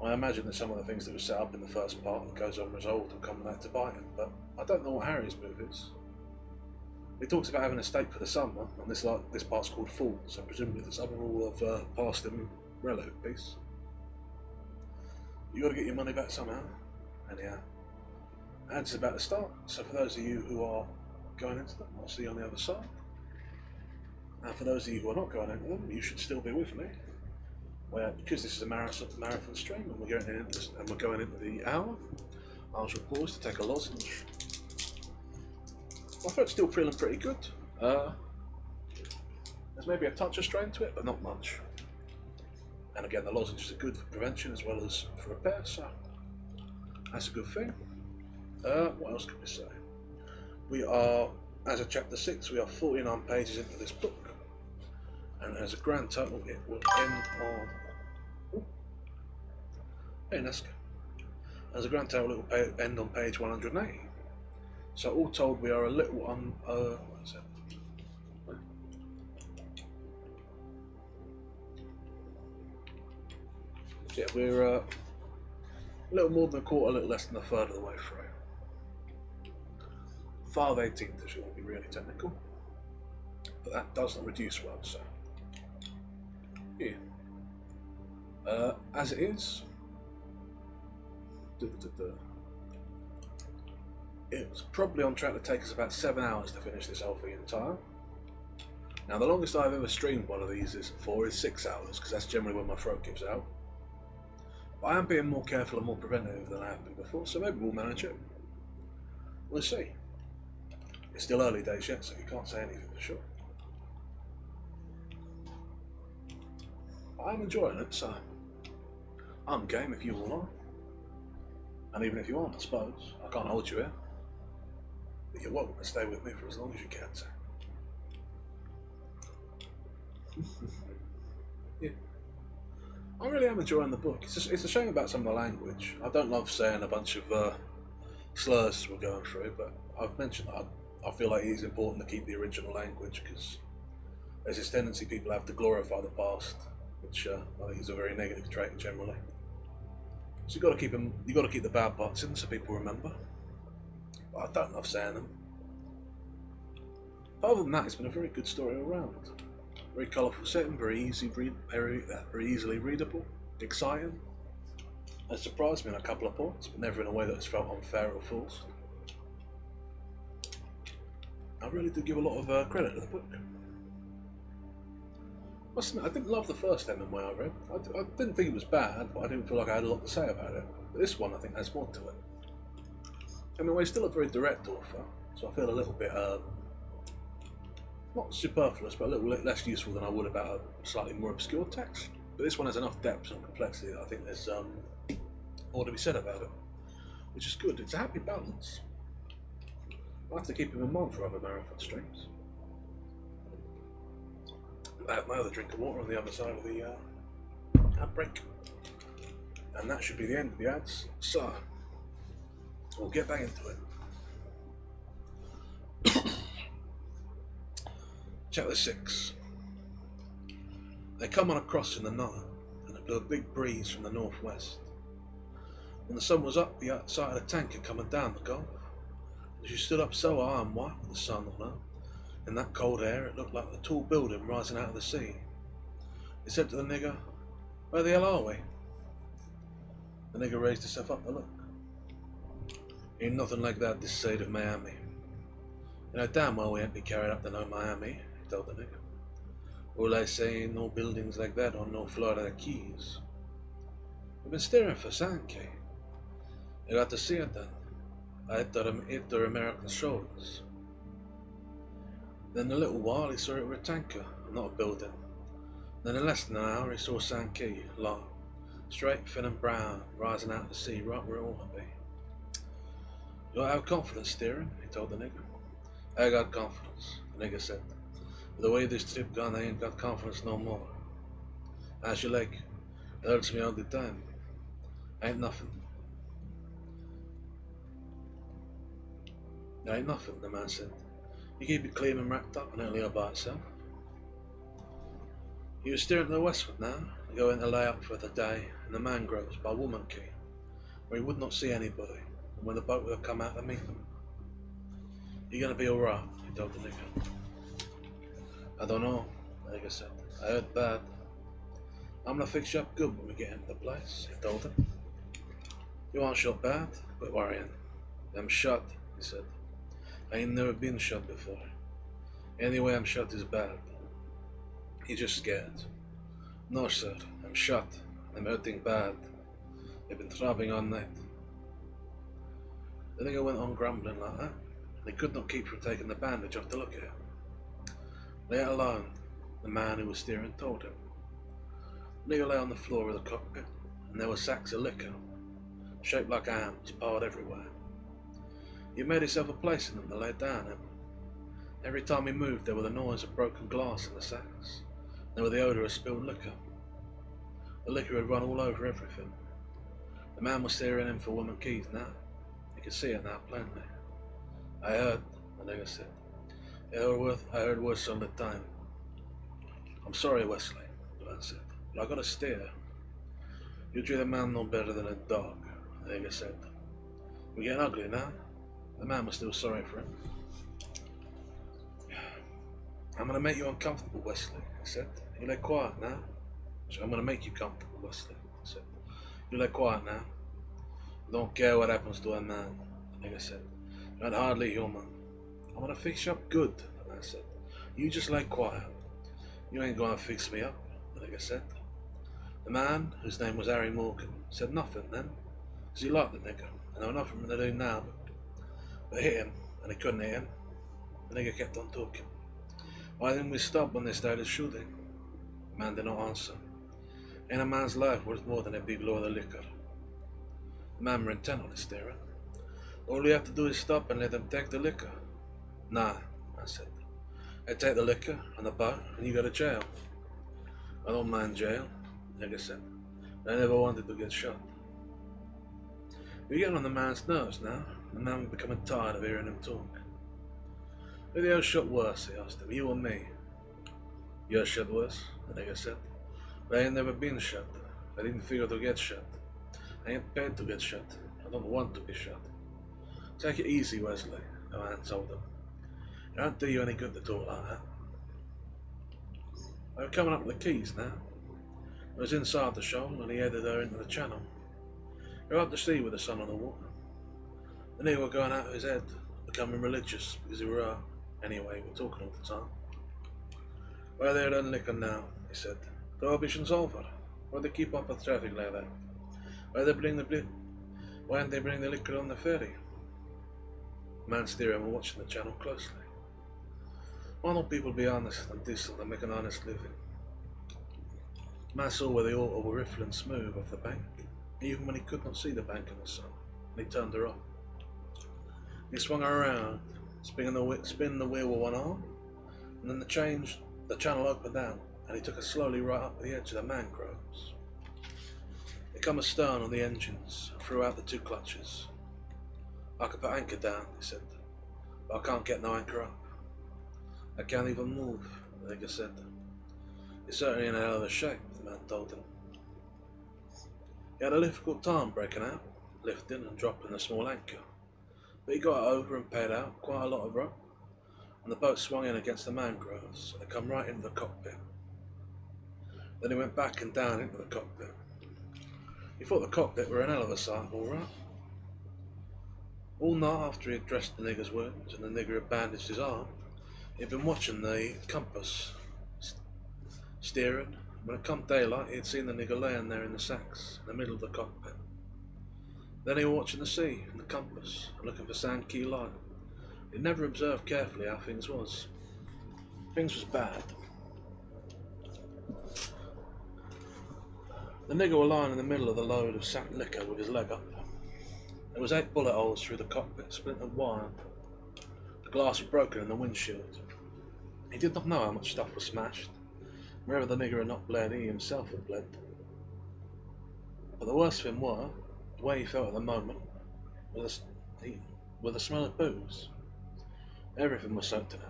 I imagine that some of the things that were set up in the first part that goes unresolved will come back to bite him, but I don't know what Harry's move is. He talks about having a stake for the summer, and this part's called Fall, so presumably there's other all of past him relative piece. You got to get your money back somehow. Anyhow, ads is about to start, so for those of you who are going into them, I'll see you on the other side. And for those of you who are not going into them, you should still be with me. Because this is a marathon stream and we're going into the hour, I shall pause to take a lozenge. My throat's still feeling pretty good. There's maybe a touch of strain to it, but not much. And again, the lozenges are good for prevention as well as for repair, so that's a good thing. What else can we say? We are, as of chapter 6, we are 49 pages into this book. And as a grand total, it will end on... Hey, Neska. As a grand total, it will end on page 180. So all told, we are a little what is it? Yeah, we're a little more than a quarter, a little less than a third of the way through. 5/18 if you want to be really technical. But that doesn't reduce well, so... Yeah. As it is... It was probably on track to take us about 7 hours to finish this whole thing entire. Now the longest I've ever streamed one of these is 6 hours, because that's generally when my throat gives out. But I am being more careful and more preventative than I have been before, so maybe we'll manage it. We'll see. It's still early days yet, so you can't say anything for sure. I'm enjoying it, so I'm game if you all are. And even if you aren't, I suppose. I can't hold you here. But you're welcome to stay with me for as long as you can, so. Yeah. I really am enjoying the book. It's a shame about some of the language. I don't love saying a bunch of slurs we're going through, but I've mentioned that I feel like it is important to keep the original language, because there's this tendency people have to glorify the past, which I think is a very negative trait generally. So you've got to keep the bad parts in so people remember. But I don't love saying them. But other than that, it's been a very good story all round. Very colourful setting, very easily readable, exciting. It surprised me on a couple of points, but never in a way that has felt unfair or forced. I really do give a lot of credit to the book. I must admit, I didn't love the first Hemingway I read. I didn't think it was bad, but I didn't feel like I had a lot to say about it. But this one, I think, has more to it. Hemingway's still a very direct author, so I feel a little bit, not superfluous, but a little less useful than I would about a slightly more obscure text. But this one has enough depth and complexity that I think there's more to be said about it, which is good. It's a happy balance. I'll have to keep him in mind for other marathon streams. I have my other drink of water on the other side of the ad break. And that should be the end of the ads, so we'll get back into it. Chapter 6. They come on a cross in the night, and it blew a big breeze from the northwest. When the sun was up, the outside of the tanker coming down the gulf. She stood up so high and white with the sun on her, In that cold air, it looked like a tall building rising out of the sea. He said to the nigger, "Where the hell are we?" The nigger raised himself up to look. "Ain't nothing like that this side of Miami. You know damn well we ain't be carried up to no Miami," he told the nigger. "All I say ain't no buildings like that on no Florida Keys. We've been staring for sand, Kay. I got to see it then. I hit their American shoulders. Then in a little while he saw it were a tanker, not a building. Then in less than an hour he saw Sand Key, long, straight, thin and brown, rising out of the sea right where it ought to be. You ought to have confidence steering," he told the nigger. "I got confidence," the nigger said. "But the way this trip gone, I ain't got confidence no more. As you like, it hurts me all the time. Ain't nothing." "Ain't nothing," the man said. "You keep it clean and wrapped up and it'll heal by itself." He was steering to the westward now, going to lay up for the day in the mangroves by Woman Key, where he would not see anybody, and when the boat would come out to meet them. "You're going to be alright," he told the nigger. "I don't know," the nigger said. "I heard bad. I'm going to fix you up good when we get into the place," he told him. "You aren't shot bad? Quit worrying." "I'm shot," he said. "I ain't never been shot before. Anyway, I'm shot is bad." He's just scared. "No, sir, I'm shot. I'm hurting bad. I've been throbbing all night." The nigger went on grumbling like that, and he could not keep from taking the bandage off to look at it. "Lay it alone," the man who was steering told him. The nigger lay on the floor of the cockpit, and there were sacks of liquor, shaped like hams, piled everywhere. He made himself a place in them to lay down in. Every time he moved, there was the noise of broken glass in the sacks. There was the odour of spilled liquor. The liquor had run all over everything. The man was staring in for Woman Keys now. He could see it now plainly. "I heard," the nigger said. I heard worse all the time." "I'm sorry, Wesley," the man said, "but I got to steer." "You treat a man no better than a dog," the nigger said. "We're getting ugly now." The man was still sorry for him. "I'm going to make you uncomfortable, Wesley," he said. "You lay quiet now." "I'm going to make you comfortable, Wesley," he said. "You lay quiet now." "I don't care what happens to a man," the nigger said. "You're not hardly human." "I'm going to fix you up good," the man said. "You just lay quiet." "You ain't going to fix me up," the nigger said. The man, whose name was Harry Morgan, said nothing then, because he liked the nigger, and there was nothing to do now but hit him, and he couldn't hit him. The nigger kept on talking. "Why didn't we stop when they started shooting?" The man did not answer. "Ain't a man's life worth more than a big load of liquor?" The man were intent on his staring. "All we have to do is stop and let them take the liquor." "Nah," I said. "They take the liquor and the boat and you go to jail." "I don't mind jail," the nigger said. "But I never wanted to get shot." We were getting on the man's nerves now. The man was becoming tired of hearing him talk. "Who the hell shot worse?" he asked him. "You or me?" "You're shot worse," the nigger said. "But I ain't never been shot. I didn't figure to get shot. I ain't paid to get shot. I don't want to be shot." "Take it easy, Wesley," the man told him. "It won't do you any good to talk like that." They were coming up the Keys now. It was inside the shoal, and he headed her into the channel. They were up to sea with the sun on the water. The nigger were going out of his head, becoming religious, because he were, anyway, we were talking all the time. "Well, they're done liquor now," he said. "Prohibition's over. Why do they keep up with traffic like that? Why don't they bring the liquor on the ferry?" The man steering were watching the channel closely. "Why don't people be honest and decent and make an honest living?" The man saw where the oar were riffling smooth off the bank, even when he could not see the bank in the sun, and he turned her off. He swung her around, spinning the wheel with one arm, and then the channel opened out, and he took her slowly right up to the edge of the mangroves. He come astern on the engines and threw out the two clutches. "I could put anchor down," he said, "but I can't get no anchor up." "I can't even move," the nigger said. "You're certainly in a hell of a shape," the man told him. He had a difficult time breaking out, lifting and dropping the small anchor, but he got it over and paid out quite a lot of rope. and the boat swung in against the mangroves, and it come right into the cockpit. Then he went back and down into the cockpit. He thought the cockpit were an hell of a sight, all right. All night after he had dressed the nigger's wounds and the nigger had bandaged his arm, he'd been watching the compass, steering. When it come daylight, he had seen the nigger laying there in the sacks in the middle of the cockpit. Then he was watching the sea and the compass and looking for Sand Key Light. He'd never observed carefully how things was. Things was bad. The nigger was lying in the middle of the load of sacked liquor with his leg up. There was 8 bullet holes through the cockpit, splintered wire. The glass was broken in the windshield. He did not know how much stuff was smashed. Wherever the nigger had not bled, he himself had bled. But the worst thing was, the way he felt at the moment, was the smell of booze. Everything was soaked in it.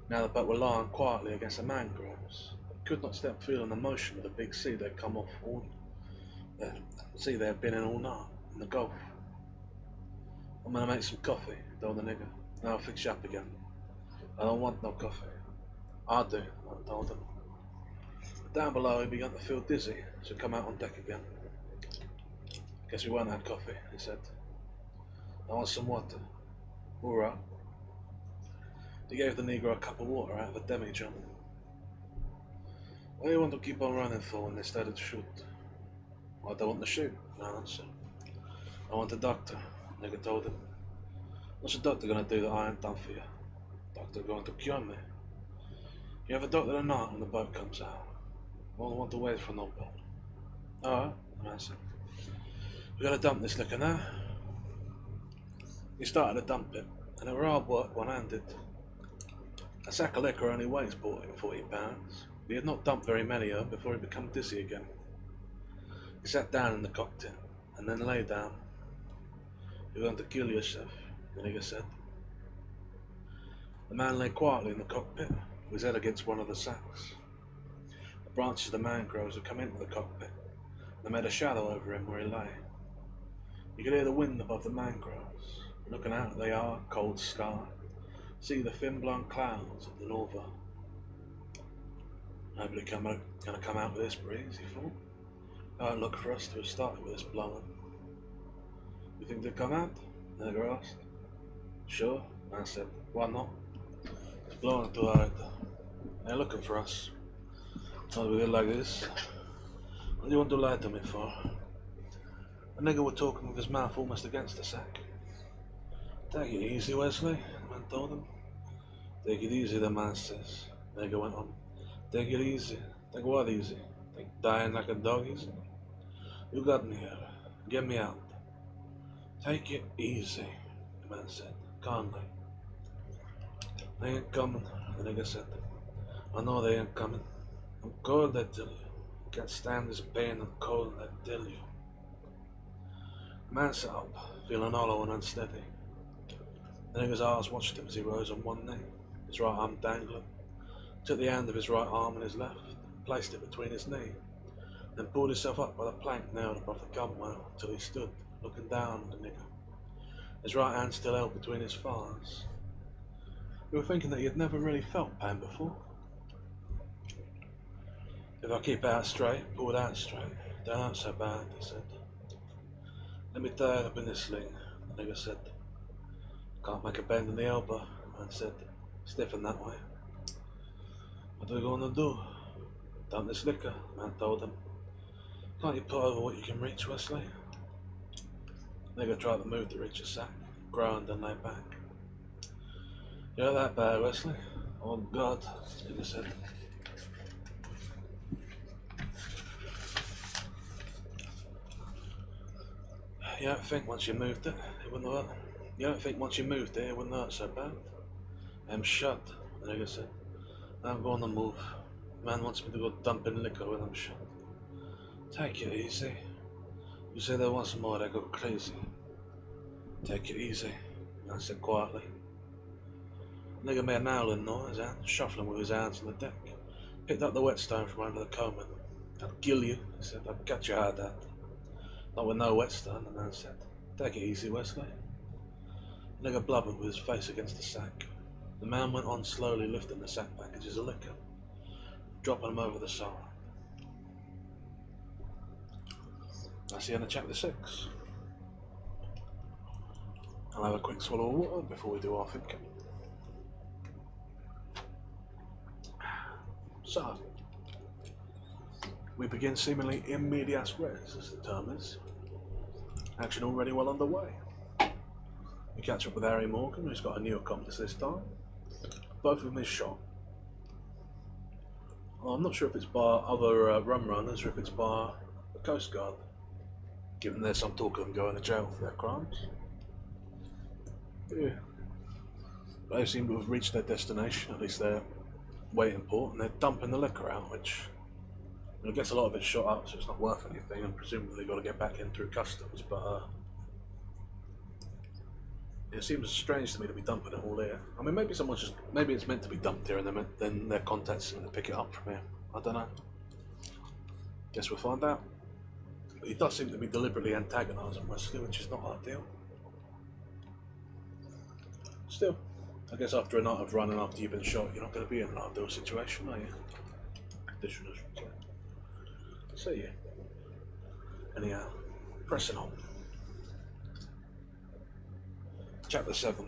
Now the boat were lying quietly against the mangroves. He could not stop feeling the motion of the big sea they'd come off the sea they had been in all night, in the Gulf. I'm going to make some coffee, told the nigger. Now I'll fix you up again. I don't want no coffee. I do, I told him. But down below he began to feel dizzy, so come out on deck again. Guess we won't have coffee, he said. I want some water. All right. He gave the negro a cup of water out of a demi-john. What do you want to keep on running for when they started to shoot? I don't want to shoot, no answer. I want a doctor, the nigger told him. What's the doctor going to do that I ain't done for you? Doctor going to cure me. You have a doctor tonight when the boat comes out. I don't want to wait for no boat. Alright, the man said. We gotta dump this liquor now. He started to dump it, and it were hard work one-handed. A sack of liquor only weighs 40 pounds. He had not dumped very many of them before he became dizzy again. He sat down in the cockpit, and then lay down. You're going to kill yourself, the nigger said. The man lay quietly in the cockpit, with his head against one of the sacks. The branches of the mangroves had come into the cockpit. They made a shadow over him where he lay. You could hear the wind above the mangroves, looking out at the hard, cold sky, see the thin-blown clouds of the norther. Nobody gonna come out with this breeze, he thought. It won't look for us to have started with this blowing. You think they'll come out? The nigger asked. Sure, I said. Why not? It's blowing too hard. They're looking for us. Not we get like this. What do you want to lie to me for? The nigger was talking with his mouth almost against the sack. Take it easy, Wesley, the man told him. Take it easy, the man says. The nigger went on. Take it easy. Take what easy? Take dying like a dog easy? You got me here. Get me out. Take it easy, the man said, calmly. They ain't coming, the nigger said. I know they ain't coming. I'm cold, I tell you. I can't stand this pain and cold, I tell you. The man sat up, feeling hollow and unsteady. The nigger's eyes watched him as he rose on one knee, his right arm dangling. Took the hand of his right arm in his left, placed it between his knee, then pulled himself up by the plank nailed above the gunwale until he stood, looking down at the nigger, his right hand still held between his thighs. He was thinking that he had never really felt pain before. If I keep out straight, pull it out straight, it don't hurt so bad, he said. Let me tie it up in this sling, the nigger said. Can't make a bend in the elbow, the man said, stiffen that way. What are we going to do? Dump this liquor, the man told him. Can't you put over what you can reach, Wesley? The nigger tried to move to reach the sack, groaned and lay back. You're that bad, Wesley? Oh God, the nigger said. You don't think once you moved it wouldn't hurt? You don't think once you moved it wouldn't hurt so bad? I'm shut, the nigger said. I'm going to move. The man wants me to go dumping liquor when I'm shut. Take it easy. You say there once more, I go crazy. Take it easy, I said quietly. The nigger made an howling noise and, shuffling with his hands on the deck, picked up the whetstone from under the combing. I'll kill you, he said. I'll cut your heart out. Not with no whetstone, the man said. Take it easy, Wesley. The nigger blubbered with his face against the sack. The man went on slowly lifting the sack packages of liquor, dropping them over the side. That's the end of chapter 6. I'll have a quick swallow of water before we do our thinking. So, we begin seemingly in medias res, as the term is. Action already well underway. We catch up with Harry Morgan, who's got a new accomplice this time. Both of them is shot. Well, I'm not sure if it's by other rum runners or if it's by the Coast Guard, given there's some talk of them going to jail for their crimes. Yeah. They seem to have reached their destination, at least their waiting port, and they're dumping the liquor out, which I guess a lot of it's shot up, so it's not worth anything, and presumably they've got to get back in through customs, but it seems strange to me to be dumping it all here. I mean, maybe it's meant to be dumped here, and then their contacts are going to pick it up from here. I don't know. Guess we'll find out. But he does seem to be deliberately antagonising Wesley, which is not ideal. Still, I guess after a night of running after you've been shot, you're not going to be in an ideal situation, are you? Condition, I should say. So yeah. Anyhow, pressing on. Chapter 7.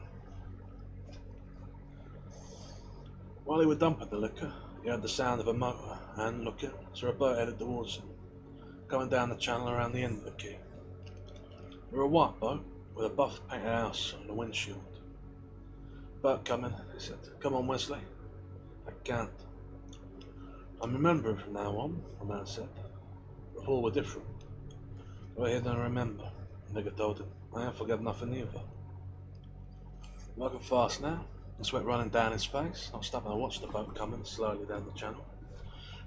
While he was dumping the liquor, he heard the sound of a motor, and looking, saw a boat headed towards him, going down the channel around the end of the quay. They were a white boat with a buff painted house on the windshield. "Boat coming," he said. "Come on, Wesley." "I can't." "I'm remembering from now on," the man said. "Before we're different." "Go ahead and remember," the nigger told him. "I ain't forgot nothing either." Walking fast now, the sweat running down his face, not stopping to watch the boat coming slowly down the channel.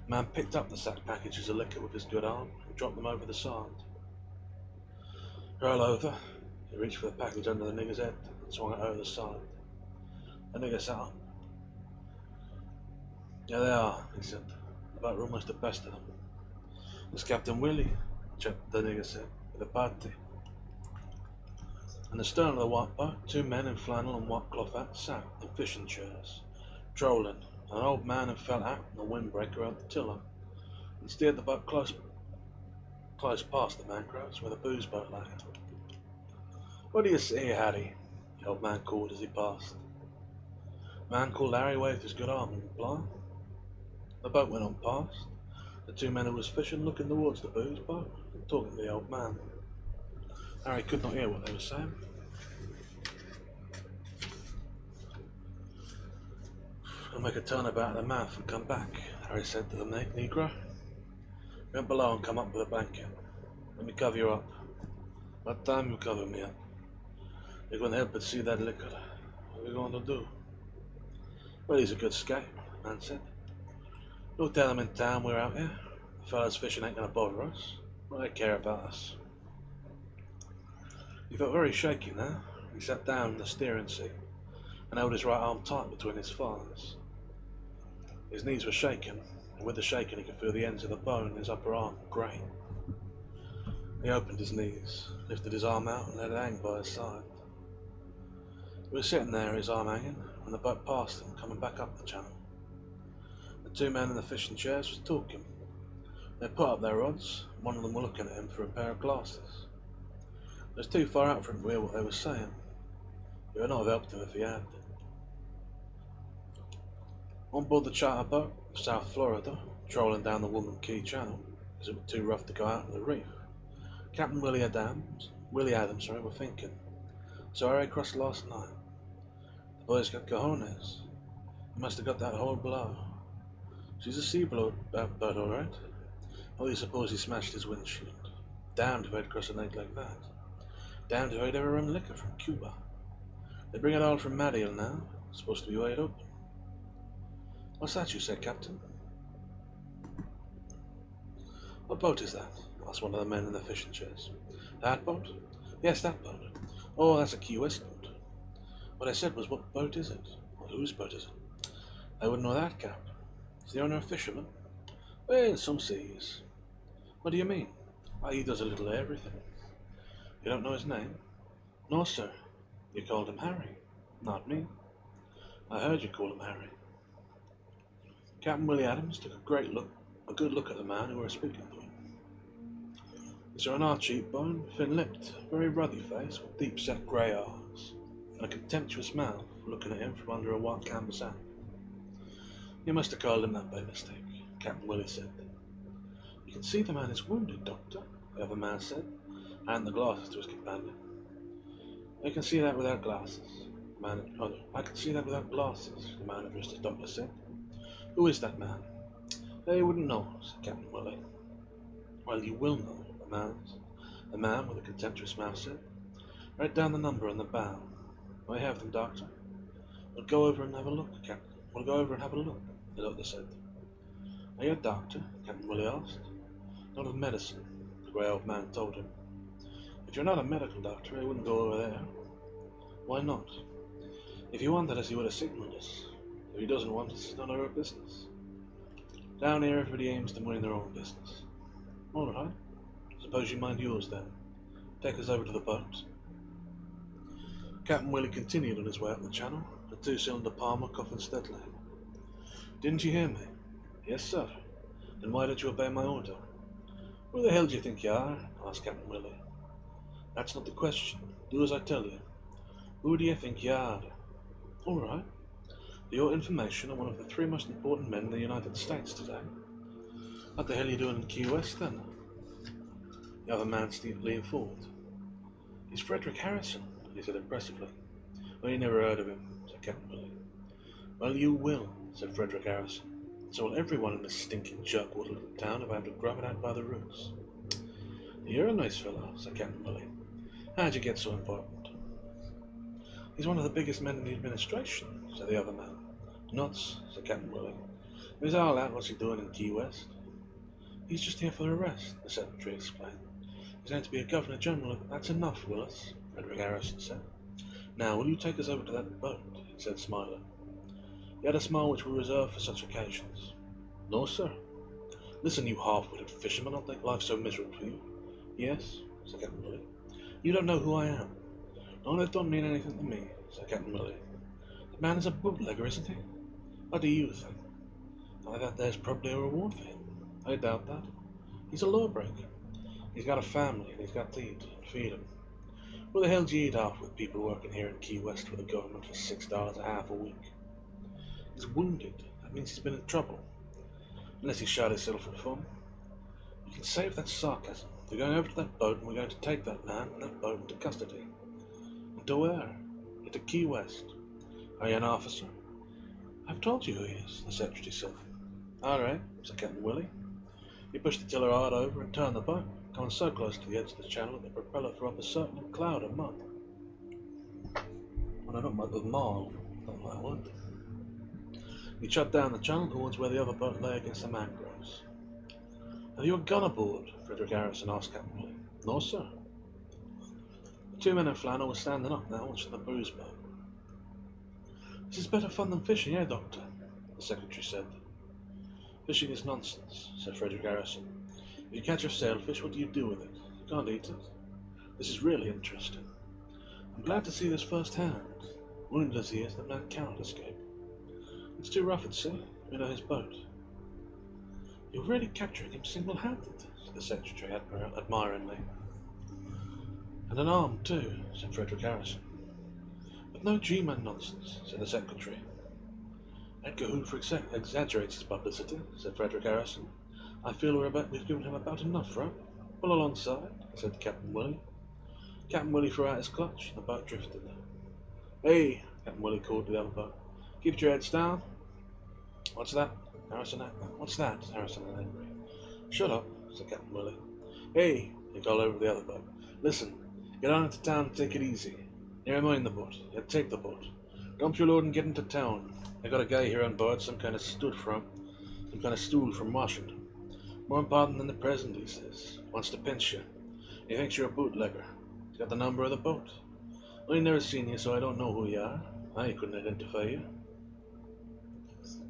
The man picked up the sack packages of liquor with his good arm and dropped them over the side. Roll over, he reached for the package under the nigger's head and swung it over the side. The nigger sat up. "Yeah, they are," he said. "The boat were almost the best of them." "It's Captain Willie," the nigger said, "with a party." In the stern of the white boat, 2 men in flannel and white cloth hats sat in fishing chairs, trolling, and an old man in felt hat and a windbreaker held the tiller, and steered the boat close past the mangroves where the booze boat lay. "What do you see, Harry?" the old man called as he passed. The man called Harry waved his good arm in reply. The boat went on past, the 2 men who was fishing looking towards the booze boat and talking to the old man. Harry could not hear what they were saying. "I'll make a turnabout of the mouth and come back," Harry said to the negro. "Went below and come up with a blanket. Let me cover you up." "What time you cover me up?" "You're going to help but see that liquor. What are you going to do?" "Well, he's a good skate," the man said. "You'll tell him in town we're out here. The fellas fishing ain't going to bother us. What do they care about us?" He felt very shaky now. He sat down in the steering seat and held his right arm tight between his thighs. His knees were shaking, and with the shaking he could feel the ends of the bone in his upper arm grate. He opened his knees, lifted his arm out and let it hang by his side. He was sitting there, his arm hanging, when the boat passed him, coming back up the channel. The 2 men in the fishing chairs were talking. They put up their rods, and one of them were looking at him through a pair of glasses. It was too far out for him to hear what they were saying. It would not have helped him if he had. On board the charter boat, South Florida, trolling down the Woman Key Channel, because it was too rough to go out to the reef, Captain Willie Adams were thinking. "So Harry crossed last night. The boy's got cojones. He must have got that hole below. She's a sea-boat all right. How do you suppose he smashed his windshield? Damned if I'd cross a night like that. Damned if I'd ever run liquor from Cuba. They bring it all from Mariel now. It's supposed to be wide open." "What's that you say, Captain?" "What boat is that?" asked one of the men in the fishing chairs. "That boat?" "Yes, that boat." "Oh, that's a Key West boat." "What I said was, what boat is it? Or whose boat is it?" "I wouldn't know that, Cap. Is the owner a fisherman?" "Well, some say he is." "What do you mean?" "Why, he does a little of everything." "You don't know his name?" "No, sir." "You called him Harry?" "Not me." I heard you call him Harry. Captain Willie Adams took a good look at the man who was speaking to him. He saw an hard cheekbone, thin-lipped, very ruddy face with deep-set grey eyes, and a contemptuous mouth looking at him from under a white canvas hat. You must have called him that by mistake, Captain Willie said. You can see the man is wounded, Doctor, the other man said, handing the glasses to his companion. I can see that without glasses. I can see that without glasses, the man addressed his doctor said. Who is that man? They wouldn't know, said Captain Willie. Well, you will know, the man with a contemptuous mouth said. Write down the number on the bow. I have them, Doctor. We'll go over and have a look, Captain. We'll go over and have a look, the doctor said. Are you a doctor? Captain Willie asked. Not of medicine, the grey old man told him. If you're not a medical doctor, I wouldn't go over there. Why not? If he wanted us, he would have signaled us. If he doesn't want us, it's none of our business. Down here, everybody aims to mind their own business. All right. Suppose you mind yours, then. Take us over to the boat. Captain Willie continued on his way up the channel, the two-cylinder Palmer coughing steadily. Didn't you hear me? Yes, sir. Then why don't you obey my order? Who the hell do you think you are? Asked Captain Willie. That's not the question. Do as I tell you. Who do you think you are? All right. For your information, I'm one of the 3 most important men in the United States today. What the hell are you doing in Key West, then? The other man leaned forward. He's Frederick Harrison, he said impressively. Well, you never heard of him, said Captain Willie. Well, you will, said Frederick Harrison. So will everyone in this stinking jerkwater little town if I have to grub it out by the roots. You're a nice fellow, said Captain Willie. How'd you get so important? He's one of the biggest men in the administration, said the other man. Nuts, said Captain Willie. He's all out what's he doing in Key West. He's just here for a rest, the secretary explained. He's going to be a governor general. That's enough, Willis, Frederick Harrison said. Now, will you take us over to that boat? He said, smiling. He had a smile which we reserve for such occasions. No, sir. Listen, you half-witted fisherman, I don't think life's so miserable for you. Yes, said Captain Willie. You don't know who I am. No, that don't mean anything to me, said Captain Willie. The man is a bootlegger, isn't he? What do you think? I thought there's probably a reward for him. I doubt that. He's a lawbreaker. He's got a family and he's got to eat and feed him. Who the hell do you eat off with people working here in Key West for the government for $6 a half a week? He's wounded. That means he's been in trouble. Unless he shot himself for fun. You can save that sarcasm. We're going over to that boat and we're going to take that man and that boat into custody. And to where? Into Key West. Are you an officer? I've told you who he is, the secretary said. All right, said Captain Willie. He pushed the tiller hard over and turned the boat, coming so close to the edge of the channel that the propeller threw up a certain cloud of mud. Well, not mud, but marl, not my word. He shot down the channel towards where the other boat lay against the mangroves. Have you a gun aboard? Frederick Harrison asked Captain Willie. No, sir. The 2 men in flannel were standing up now, watching the booze boat. This is better fun than fishing, eh, Doctor? The secretary said. Fishing is nonsense, said Frederick Harrison. If you catch a sailfish, what do you do with it? You can't eat it. This is really interesting. I'm glad to see this firsthand. Wounded as he is, the man cannot escape. It's too rough at sea. We know his boat. You're really capturing him single-handed, said the secretary admiringly. And unarmed, too, said Frederick Harrison. But no G-man nonsense, said the secretary. Edgar Hoover exaggerates his publicity, said Frederick Harrison. I feel we've given him about enough, right? Pull alongside, said Captain Willie. Captain Willie threw out his clutch, and the boat drifted. Hey, Captain Willie called to the other boat. Keep your heads down. What's that? What's that? Harrison and angry. Shut up, said Captain Willie. Hey, he called over to the other boat. Listen, get on into town and take it easy. Never mind the boat. Yeah, take the boat. Dump your load and get into town. I got a guy here on board, some kind of stool from Washington. More important than the president, he says. Wants to pinch you. He thinks you're a bootlegger. He's got the number of the boat. I've never seen you, so I don't know who you are. I couldn't identify you.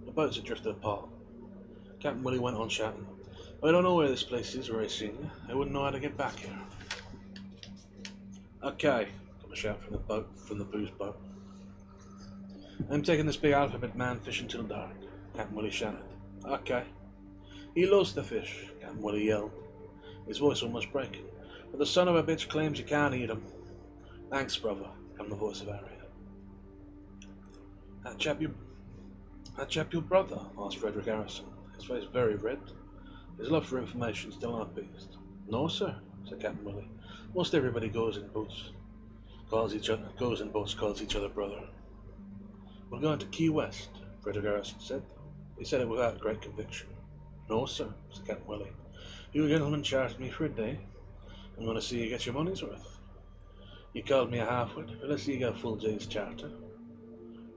The boats had drifted apart. Captain Willie went on shouting, I don't know where this place is where I seen you. I wouldn't know how to get back here. Okay, come a shout from the booze boat. I'm taking this big alphabet man fishing till dark, Captain Willie shouted. Okay. He loves to fish, Captain Willie yelled, his voice almost breaking. But the son of a bitch claims you can't eat him. Thanks, brother, came the voice of Harriet. That chap your brother? Asked Frederick Harrison, his face very red. His love for information still unappeased. No, sir, said Captain Willie. Most everybody goes in boats, calls each other brother. We're going to Key West, Frederick Harrison said. He said it without great conviction. No, sir, said Captain Willie. You gentlemen charged me for a day. I'm going to see you get your money's worth. You called me a half-wit, but let's see you get a full day's charter.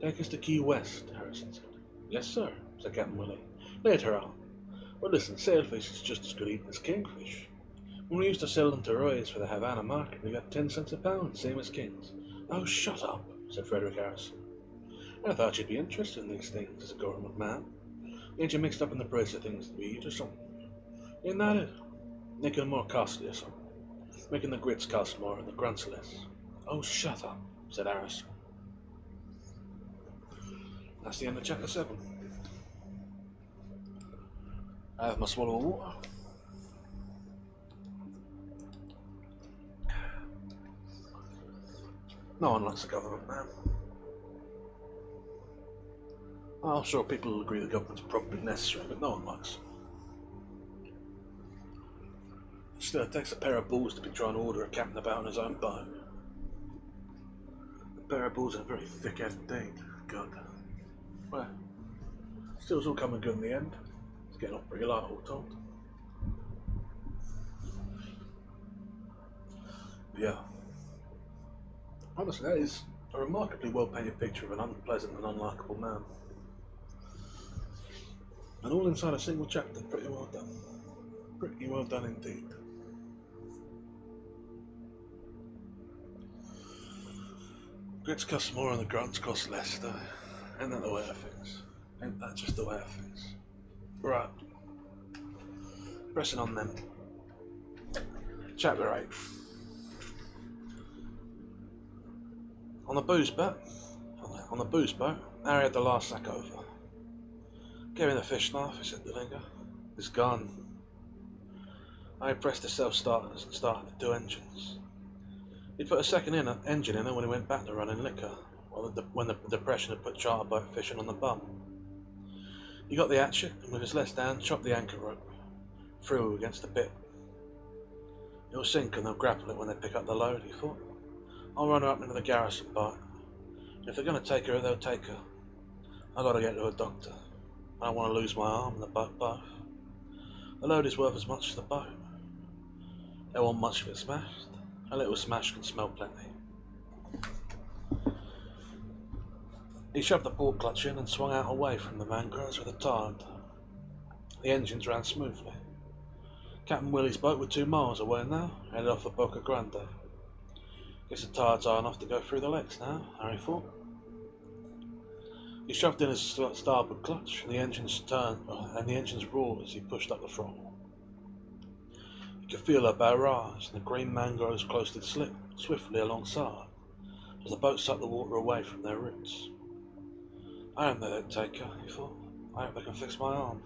Take us to Key West, Harrison said. Yes, sir, said Captain Willie. Later on. But listen, sailfish is just as good eating as kingfish. When we used to sell them to Roy's for the Havana market, we got 10 cents a pound, same as kings. Oh, shut up, said Frederick Harrison. I thought you'd be interested in these things as a government man. Ain't you mixed up in the price of things we eat or something? Ain't that it? Making them more costly or something? Making the grits cost more and the grunts less? Oh, shut up, said Harrison. That's the end of chapter 7. I have my swallow of water. No one likes the government, man. I'm sure people will agree the government's probably necessary, but no one likes it. Still, it takes a pair of balls to be trying to order a captain about on his own boat. A pair of balls and a very thick head indeed. God. Well, still, it's all coming good in the end. It's getting up pretty light, all told. But yeah. Honestly, that is a remarkably well-painted picture of an unpleasant and unlikable man. And all inside a single chapter, pretty well done. Pretty well done indeed. Grits cost more and the grunts cost less, though. Ain't that the way of things? Ain't that just the way of things? Right. Pressing on then. Chapter 8. On the booze boat, Harry had the last sack over. Gave him the fish knife, he said to Lingo. It's gone. Harry pressed the self-starters and started the 2 engines. He'd put a second engine in it when he went back to running liquor, when the depression had put charter boat fishing on the bum. He got the hatchet and with his left hand chopped the anchor rope through against the bit. It'll sink and they'll grapple it when they pick up the load, he thought. I'll run her up into the garrison boat. If they're going to take her, they'll take her. I've got to get to a doctor. I don't want to lose my arm and the boat both. The load is worth as much as the boat. There won't much of it smashed. A little smash can smell plenty. He shoved the port clutch in and swung out away from the mangroves with a tide. The engines ran smoothly. Captain Willie's boat was 2 miles away now, headed off for Boca Grande. Guess the tide's high enough to go through the lakes now, Harry thought. He shoved in his starboard clutch, and the engines roared as he pushed up the throttle. He could feel her bow rise, and the green mangroves coasted swiftly alongside, as the boat sucked the water away from their roots. I hope they don't take her, he thought. I hope they can fix my arm.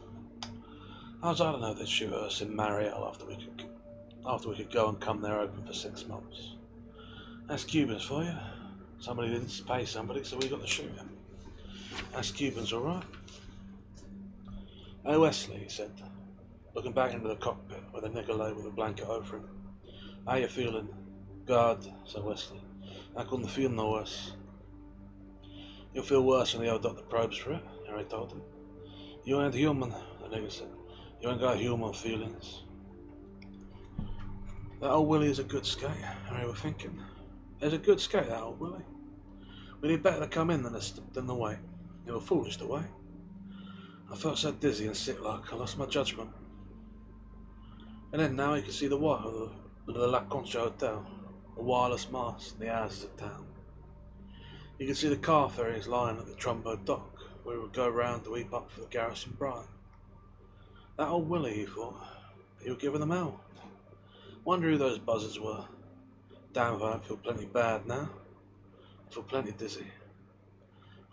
How's I to know they'd shoot us in Mariel after we could go and come there open for 6 months? That's Cubans for you. Somebody didn't pay somebody, so we got to shoot him. That's Cubans, all right. Hey, Wesley, he said, looking back into the cockpit where the nigger lay with a blanket over him. How you feeling? God, said Wesley. I couldn't feel no worse. You'll feel worse when the old doctor probes for it, Harry told him. You ain't human, the nigger said. You ain't got human feelings. That old Willie is a good skate, Harry was thinking. He's a good skate, that old Willie. We need better to come in than the wait. They were foolish to wait. I felt so dizzy and sick-like, I lost my judgment. And then now you can see the wire of the La Concha Hotel, the wireless mast, and the houses of town. You can see the car ferries lying at the Trumbo dock, where we would go round to heap up for the garrison bride. That old Willie, he thought, he was giving them hell. Wonder who those buzzards were. Damn if I don't feel plenty bad now. I feel plenty dizzy.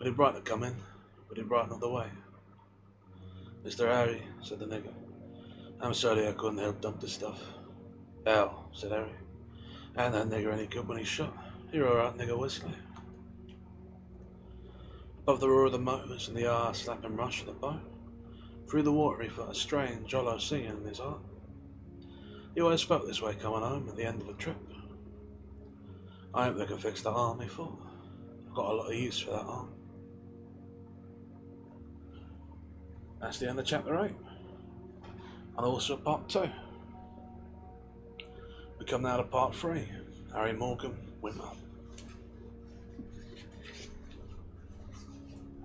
Pretty bright to come in, pretty bright not the way. Mr. Harry, said the nigger. I'm sorry I couldn't help dump the stuff. Hell, said Harry. And that nigger any good when he's shot. You're alright, nigger Wesley. Above the roar of the motors and the slapping rush of the boat, through the water he felt a strange, hollow singing in his heart. He always felt this way coming home at the end of a trip. I hope they can fix that arm, he thought. I've got a lot of use for that arm. That's the end of chapter 8. And also part 2. We come now to part 3. Harry Morgan, Winter.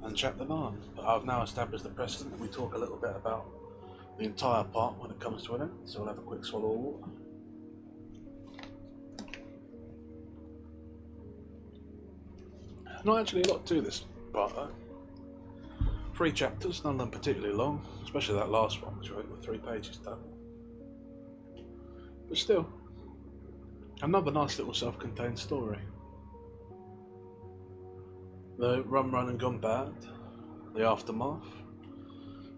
And chapter 9. But I've now established the precedent that we talk a little bit about the entire part when it comes to an end. So we'll have a quick swallow of water. Not actually a lot to this part though. 3 chapters, none of them particularly long, especially that last one, which I think was 3 pages total. But still, another nice little self-contained story. The rum run and gone bad, the aftermath,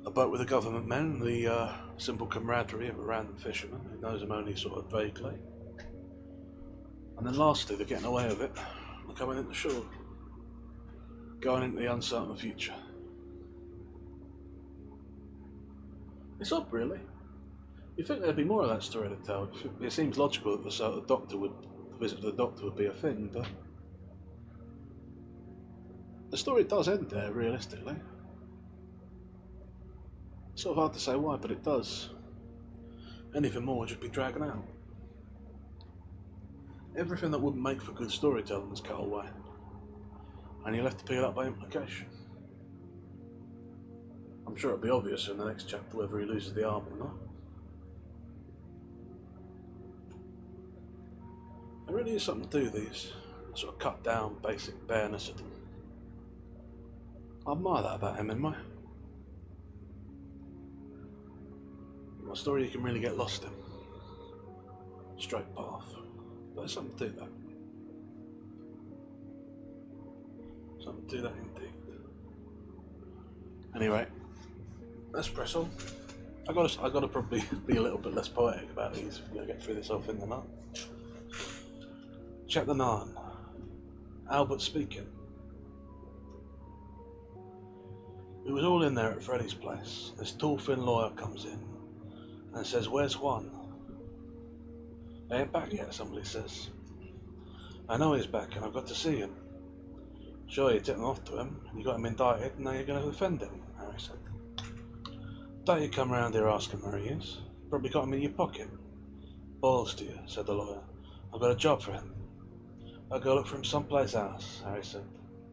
a boat with the government men, the simple camaraderie of a random fisherman who knows him only sort of vaguely. And then lastly, the getting away with it, and coming into shore, going into the uncertain future. It's odd, really. You'd think there'd be more of that story to tell. It seems logical that the visit to the doctor would be a thing, but the story does end there, realistically. It's sort of hard to say why, but it does. Anything more would just be dragging out. Everything that wouldn't make for good storytelling is cut away, and you're left to pick it up by implication. I'm sure it'll be obvious in the next chapter whether he loses the arm or not. There really is something to these, sort of cut down, basic bareness of them. I admire that about Hemingway. A story you can really get lost in. Straight path. But there's something to that. Something to that indeed. Anyway, let's press on. I gotta probably be a little bit less poetic about these if we're gonna get through this whole thing or not. Chapter 9. Albert speaking. We was all in there at Freddie's place. This tall thin lawyer comes in and says, "Where's Juan?" "They ain't back yet," somebody says. "I know he's back and I've got to see him." "Sure, you took him off to him, and you got him indicted, and now you're going to defend him," Harry said. "Don't you come round here asking where he is. Probably got him in your pocket." "Balls to you," said the lawyer. "I've got a job for him." "I'll go look for him someplace else," Harry said.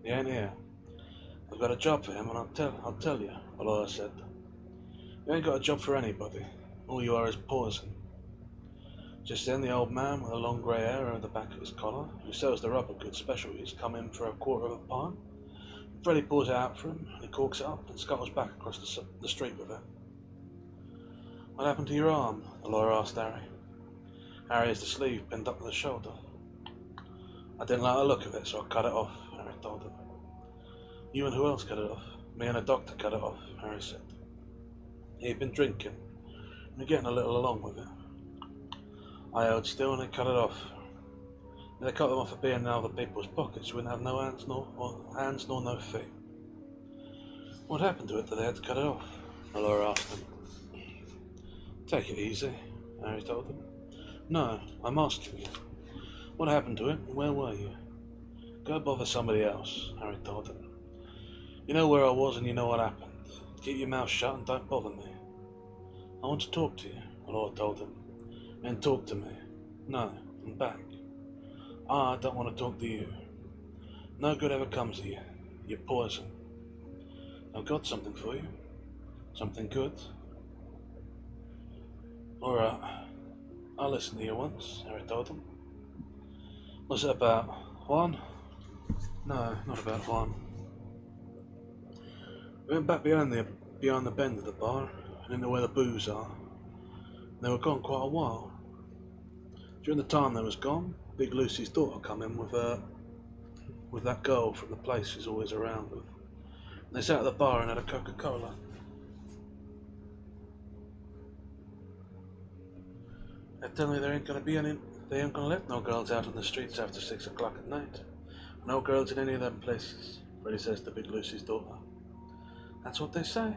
"He ain't here." "I've got a job for him, and I'll tell you," the lawyer said. "You ain't got a job for anybody. All you are is poison." Just then the old man with the long grey hair over the back of his collar, who sells the rubber goods specialties, come in for a quarter of a pint. Freddie pours it out for him, and he corks it up and scuttles back across the street with it. "What happened to your arm?" the lawyer asked Harry. "Harry has the sleeve pinned up to the shoulder." "I didn't like the look of it, so I cut it off," Harry told him. "You and who else cut it off?" "Me and a doctor cut it off," Harry said. "He'd been drinking, and getting a little along with it. I held still and they cut it off. They cut them off for being in other people's pockets. You wouldn't have no hands nor no feet." "What happened to it that they had to cut it off?" the lawyer asked him. "Take it easy," Harry told him. "No, I'm asking you. What happened to it and where were you?" "Go bother somebody else," Harry told him. "You know where I was and you know what happened. Keep your mouth shut and don't bother me." "I want to talk to you," the lawyer told him. "Then talk to me." "No, I'm back." "I don't want to talk to you. No good ever comes of you. You're poison." "I've got something for you. Something good." "Alright, I'll listen to you once," Harry told him. "What's it about? Juan?" "No, not about Juan." We went back behind the bend of the bar and into where the booze are. They were gone quite a while. During the time they was gone, Big Lucy's daughter come in with that girl from the place she's always around with. They sat at the bar and had a Coca-Cola. They tell me they ain't gonna let no girls out on the streets after 6 o'clock at night. No girls in any of them places, Freddie says to Big Lucy's daughter. That's what they say.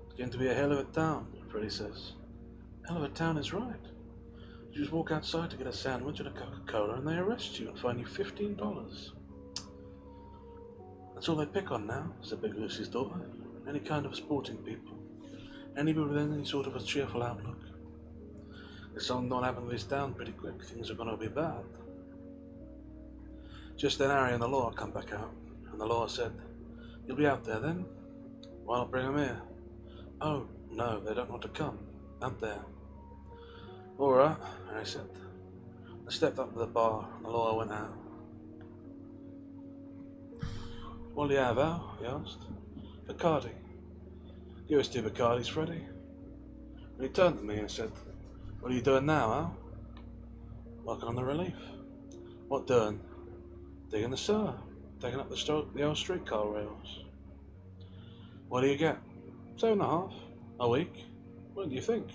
It's going to be a hell of a town, Freddie says. Hell of a town is right. You just walk outside to get a sandwich and a Coca-Cola and they arrest you and fine you $15. That's all they pick on now, said Big Lucy's daughter. Any kind of sporting people. Anybody with any sort of a cheerful outlook. If something don't happen to this town pretty quick, things are going to be bad. Just then Harry and the law come back out, and the law said, You'll be out there then? Why not bring them here? Oh, no, they don't want to come. Out there. All right, Harry said. I stepped up to the bar, and the lawyer went out. What do you have, Al? He asked. Bacardi. Give us 2 Bacardis, Freddie. And he turned to me and said, What are you doing now, Al? Working on the relief. What doing? Digging the sewer. Taking up the old streetcar rails. What do you get? 7.5. A week? What do you think?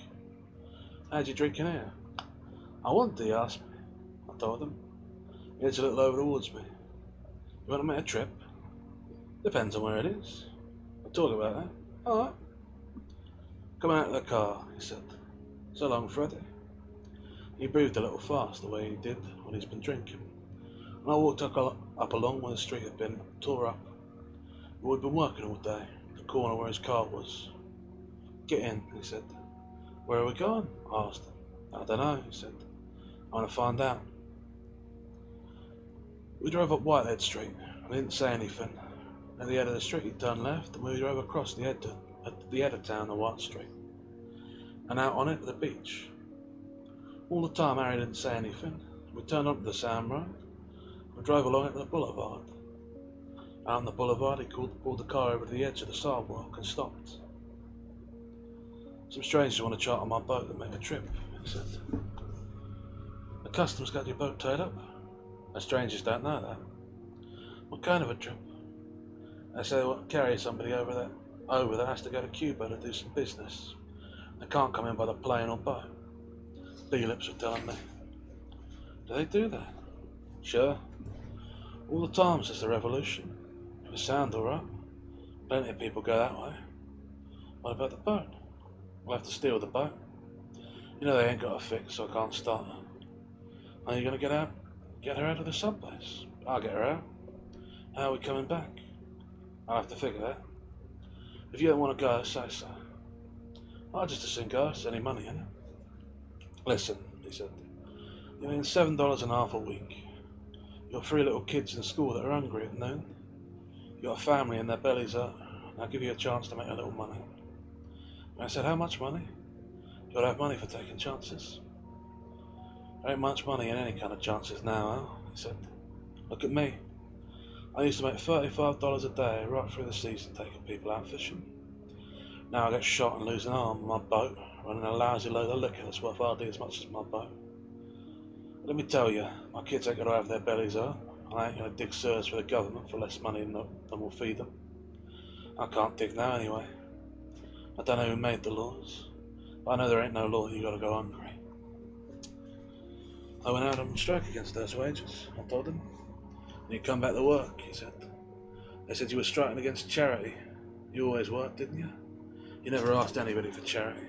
How'd you drinking here? I want to, he asked me. I told him. He heads a little over towards me. You want to make a trip? Depends on where it is. We'll talk about that. Alright. Coming out of the car, he said. So long, Freddie. He breathed a little fast the way he did when he's been drinking. And I walked up along where the street had been tore up. We'd been working all day, the corner where his car was. Get in, he said. Where are we going? I asked him. I don't know, he said. I want to find out. We drove up Whitehead Street. I didn't say anything. At the end of the street he turned left and we drove across the edge of town to White Street. And out on it the beach. All the time Harry didn't say anything. We turned onto the Sand Road. We drove along it to the boulevard. Out on the boulevard he pulled the car over to the edge of the sidewalk and stopped. Some strangers want to charter my boat and make a trip, he said. The customs got your boat tied up? The strangers don't know that. What kind of a trip? They say they want to carry somebody over that has to go to Cuba to do some business. They can't come in by the plane or boat. B-lips were telling me. Do they do that? Sure. All the time since the revolution. If it sounds alright. Plenty of people go that way. What about the boat? We'll have to steal the boat. You know they ain't got a fix, so I can't start her. Are you going to get her out of the subbase? I'll get her out. How are we coming back? I'll have to figure that. If you don't want to go, say so. I'll just as soon go, it's any money, innit? Listen, he said. You mean $7.50 a week. You got 3 little kids in school that are hungry at noon. You got a family and their bellies hurt. I'll give you a chance to make a little money. And I said, how much money? You gotta have money for taking chances. There ain't much money in any kind of chances now, Al, he said. Look at me. I used to make $35 a day right through the season taking people out fishing. Now I get shot and lose an arm on my boat, running a lousy load of liquor that's worth hardly as much as my boat. But let me tell you, my kids ain't gonna have their bellies hurt. I ain't gonna dig sewers for the government for less money than we'll feed them. I can't dig now anyway. I don't know who made the laws, but I know there ain't no law you gotta go hungry. I went out on strike against those wages, I told him. And you come back to work, he said. They said you were striking against charity. You always worked, didn't you? You never asked anybody for charity.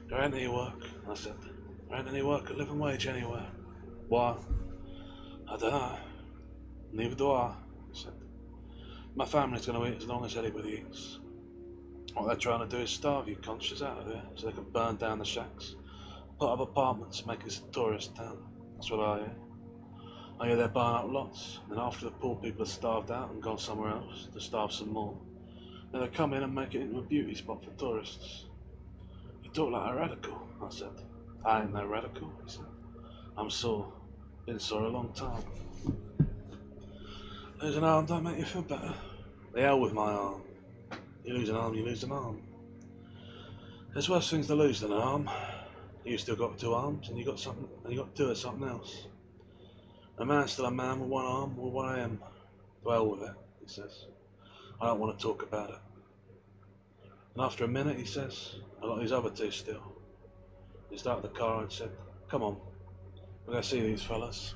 There ain't any work, I said. There ain't any work at living wage anywhere. Why? I don't know. Neither do I, he said. My family's going to eat as long as anybody eats. What they're trying to do is starve you conscious out of here so they can burn down the shacks, put up apartments and make this a tourist town. That's what I hear. I hear they're buying up lots, and then after the poor people are starved out and gone somewhere else to starve some more, then they come in and make it into a beauty spot for tourists. You talk like a radical, I said. I ain't no radical, he said. I'm sore. Been sore a long time. Lose an arm don't make you feel better. The hell with my arm. You lose an arm, you lose an arm. There's worse things to lose than an arm. You still got 2 arms, and you got 2 of something else. A man's still a man with 1 arm or 1 AM. To hell with it, he says. I don't want to talk about it. And after a minute, he says, I got his other two still. He started the car and said, come on, we're going to see these fellas.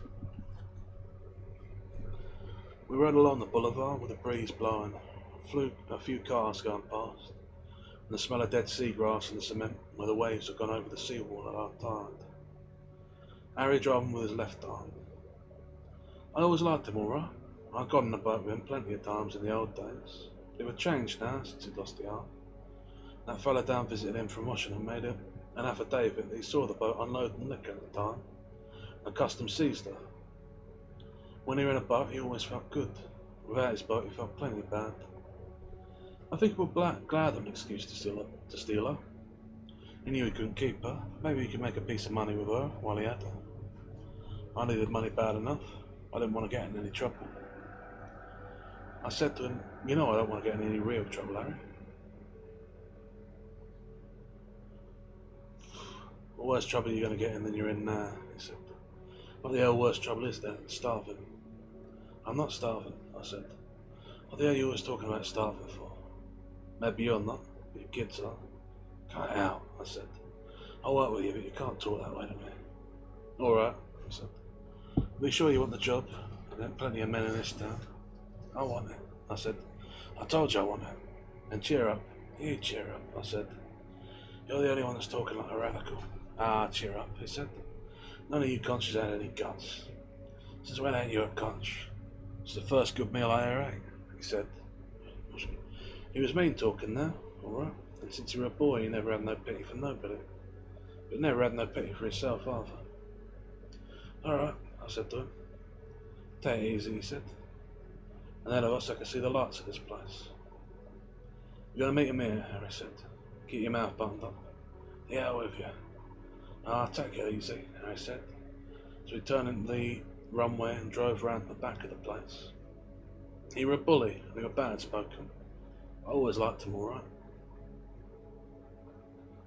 We rode along the boulevard with the breeze blowing, a few cars going past, and the smell of dead seagrass and the cement where the waves had gone over the seawall at our tide. Harry driving with his left arm. I always liked him alright. I'd gone on a boat with him plenty of times in the old days. It would change now since he'd lost the arm. That fella down visiting him from Washington made an affidavit that he saw the boat unloading liquor at the time, and customs seized her. When he were in a boat, he always felt good. Without his boat, he felt plenty bad. I think he was glad of an excuse to steal her. He knew he couldn't keep her. Maybe he could make a piece of money with her while he had her. I needed money bad enough. I didn't want to get in any trouble. I said to him, you know I don't want to get in any real trouble, Harry. What worse trouble are you going to get in than you're in now? He said. What the hell worse trouble is there than starving? I'm not starving, I said. What the hell are you always talking about starving for? Maybe you're not, but your kids are. Cut it out, I said. I'll work with you, but you can't talk that way to me. Alright, I said. Be sure you want the job. There are plenty of men in this town. I want it, I said. I told you I want it. And cheer up. You cheer up, I said. You're the only one that's talking like a radical. Ah, cheer up, he said. None of you conches had any guts. Since when ain't you a conch? It's the first good meal I ever ate, he said. He was mean talking now, alright. And since he was a boy, he never had no pity for nobody. But never had no pity for himself either. Alright, I said to him. Take it easy, he said. And then of us I could see the lights of this place. You're going to meet him here, Harry said. Keep your mouth buttoned up. Yeah, with you. Ah, take it easy, Harry said. So we turned into the runway and drove round the back of the place. He were a bully, and he were bad spoken. I always liked him alright.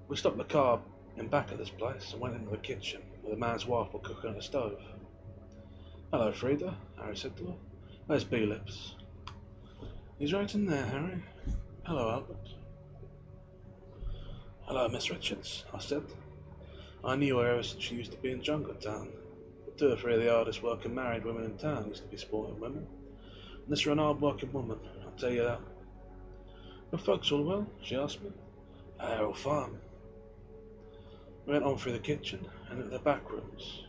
We stopped the car in back of this place and went into the kitchen, where the man's wife was cooking at the stove. Hello, Frida, Harry said to her. Where's B-Lips? He's right in there, Harry. Hello, Albert. Hello, Miss Richards, I said. I knew her ever since she used to be in Jungle Town. 2 or 3 of the hardest working married women in town used to be sporting women. And this was an hard working woman, I'll tell you that. Your folks all well? She asked me. They're all fine. We went on through the kitchen and into the back rooms.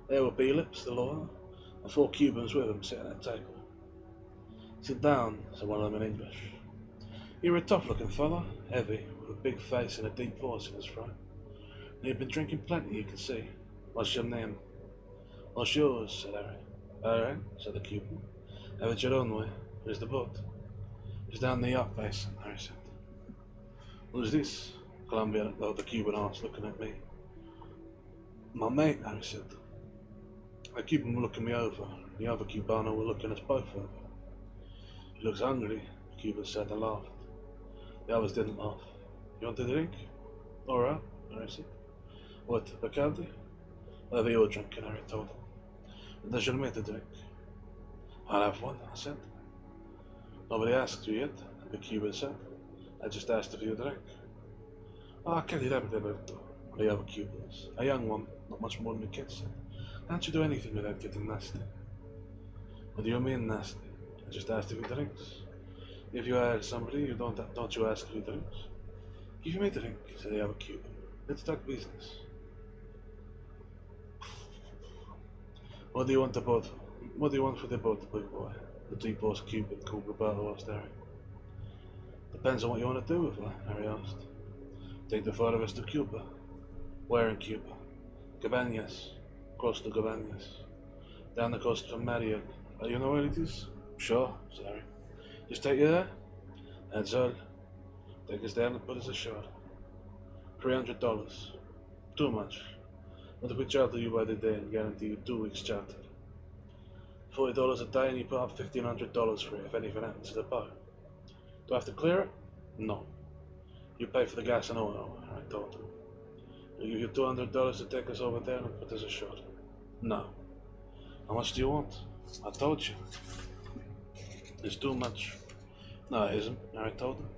There were B-Lips, the lawyer, and 4 Cubans with him sitting at a table. Sit down, said one of them in English. You were a tough looking fella, heavy, with a big face and a deep voice in his throat. And he'd been drinking plenty, you could see. What's your name? What's yours? Said Harry. Alright, said the Cuban. Have it your own way. Where's the boat? It's down the yacht basin, Harry said. Who's this? The Cuban asked, looking at me. My mate, Harry said. The Cuban was looking me over. The other Cubano were looking us both over. He looks hungry, the Cuban said and laughed. The others didn't laugh. You want a drink? Alright, Harry said. What, Bacardi? Whatever you're drinking, Harry told him. What does your mate drink? I'll have one, I said. Nobody asked you yet, the Cuban said. I just asked if you drink. Ah, che direbbe Roberto, the other Cubans. A young one, not much more than the kid said. Can't you do anything without getting nasty? What do you mean nasty? I just asked if he drinks. If you ask somebody, you don't you ask if he drinks? Give me a drink, said the other Cuban. Let's talk business. What do you want for the boat, big boy? The deep-voiced Cuban called Roberto asked Harry. Depends on what you want to do with her, Harry asked. Take the 4 of us to Cuba. Where in Cuba? Cabañas. Close to Cabañas. Down the coast from Marriott. You know where it is? Sure, said Harry. Just take you there? That's all. Take us down and put us ashore. $300. Too much. What if we charter you by the day and guarantee you 2 weeks charter? $40 a day and you put up $1,500 for it if anything happens to the boat. Do I have to clear it? No. You pay for the gas and oil, I told him. I'll give you $200 to take us over there and put us ashore. No. How much do you want? I told you. It's too much. No, it isn't, Harry told him.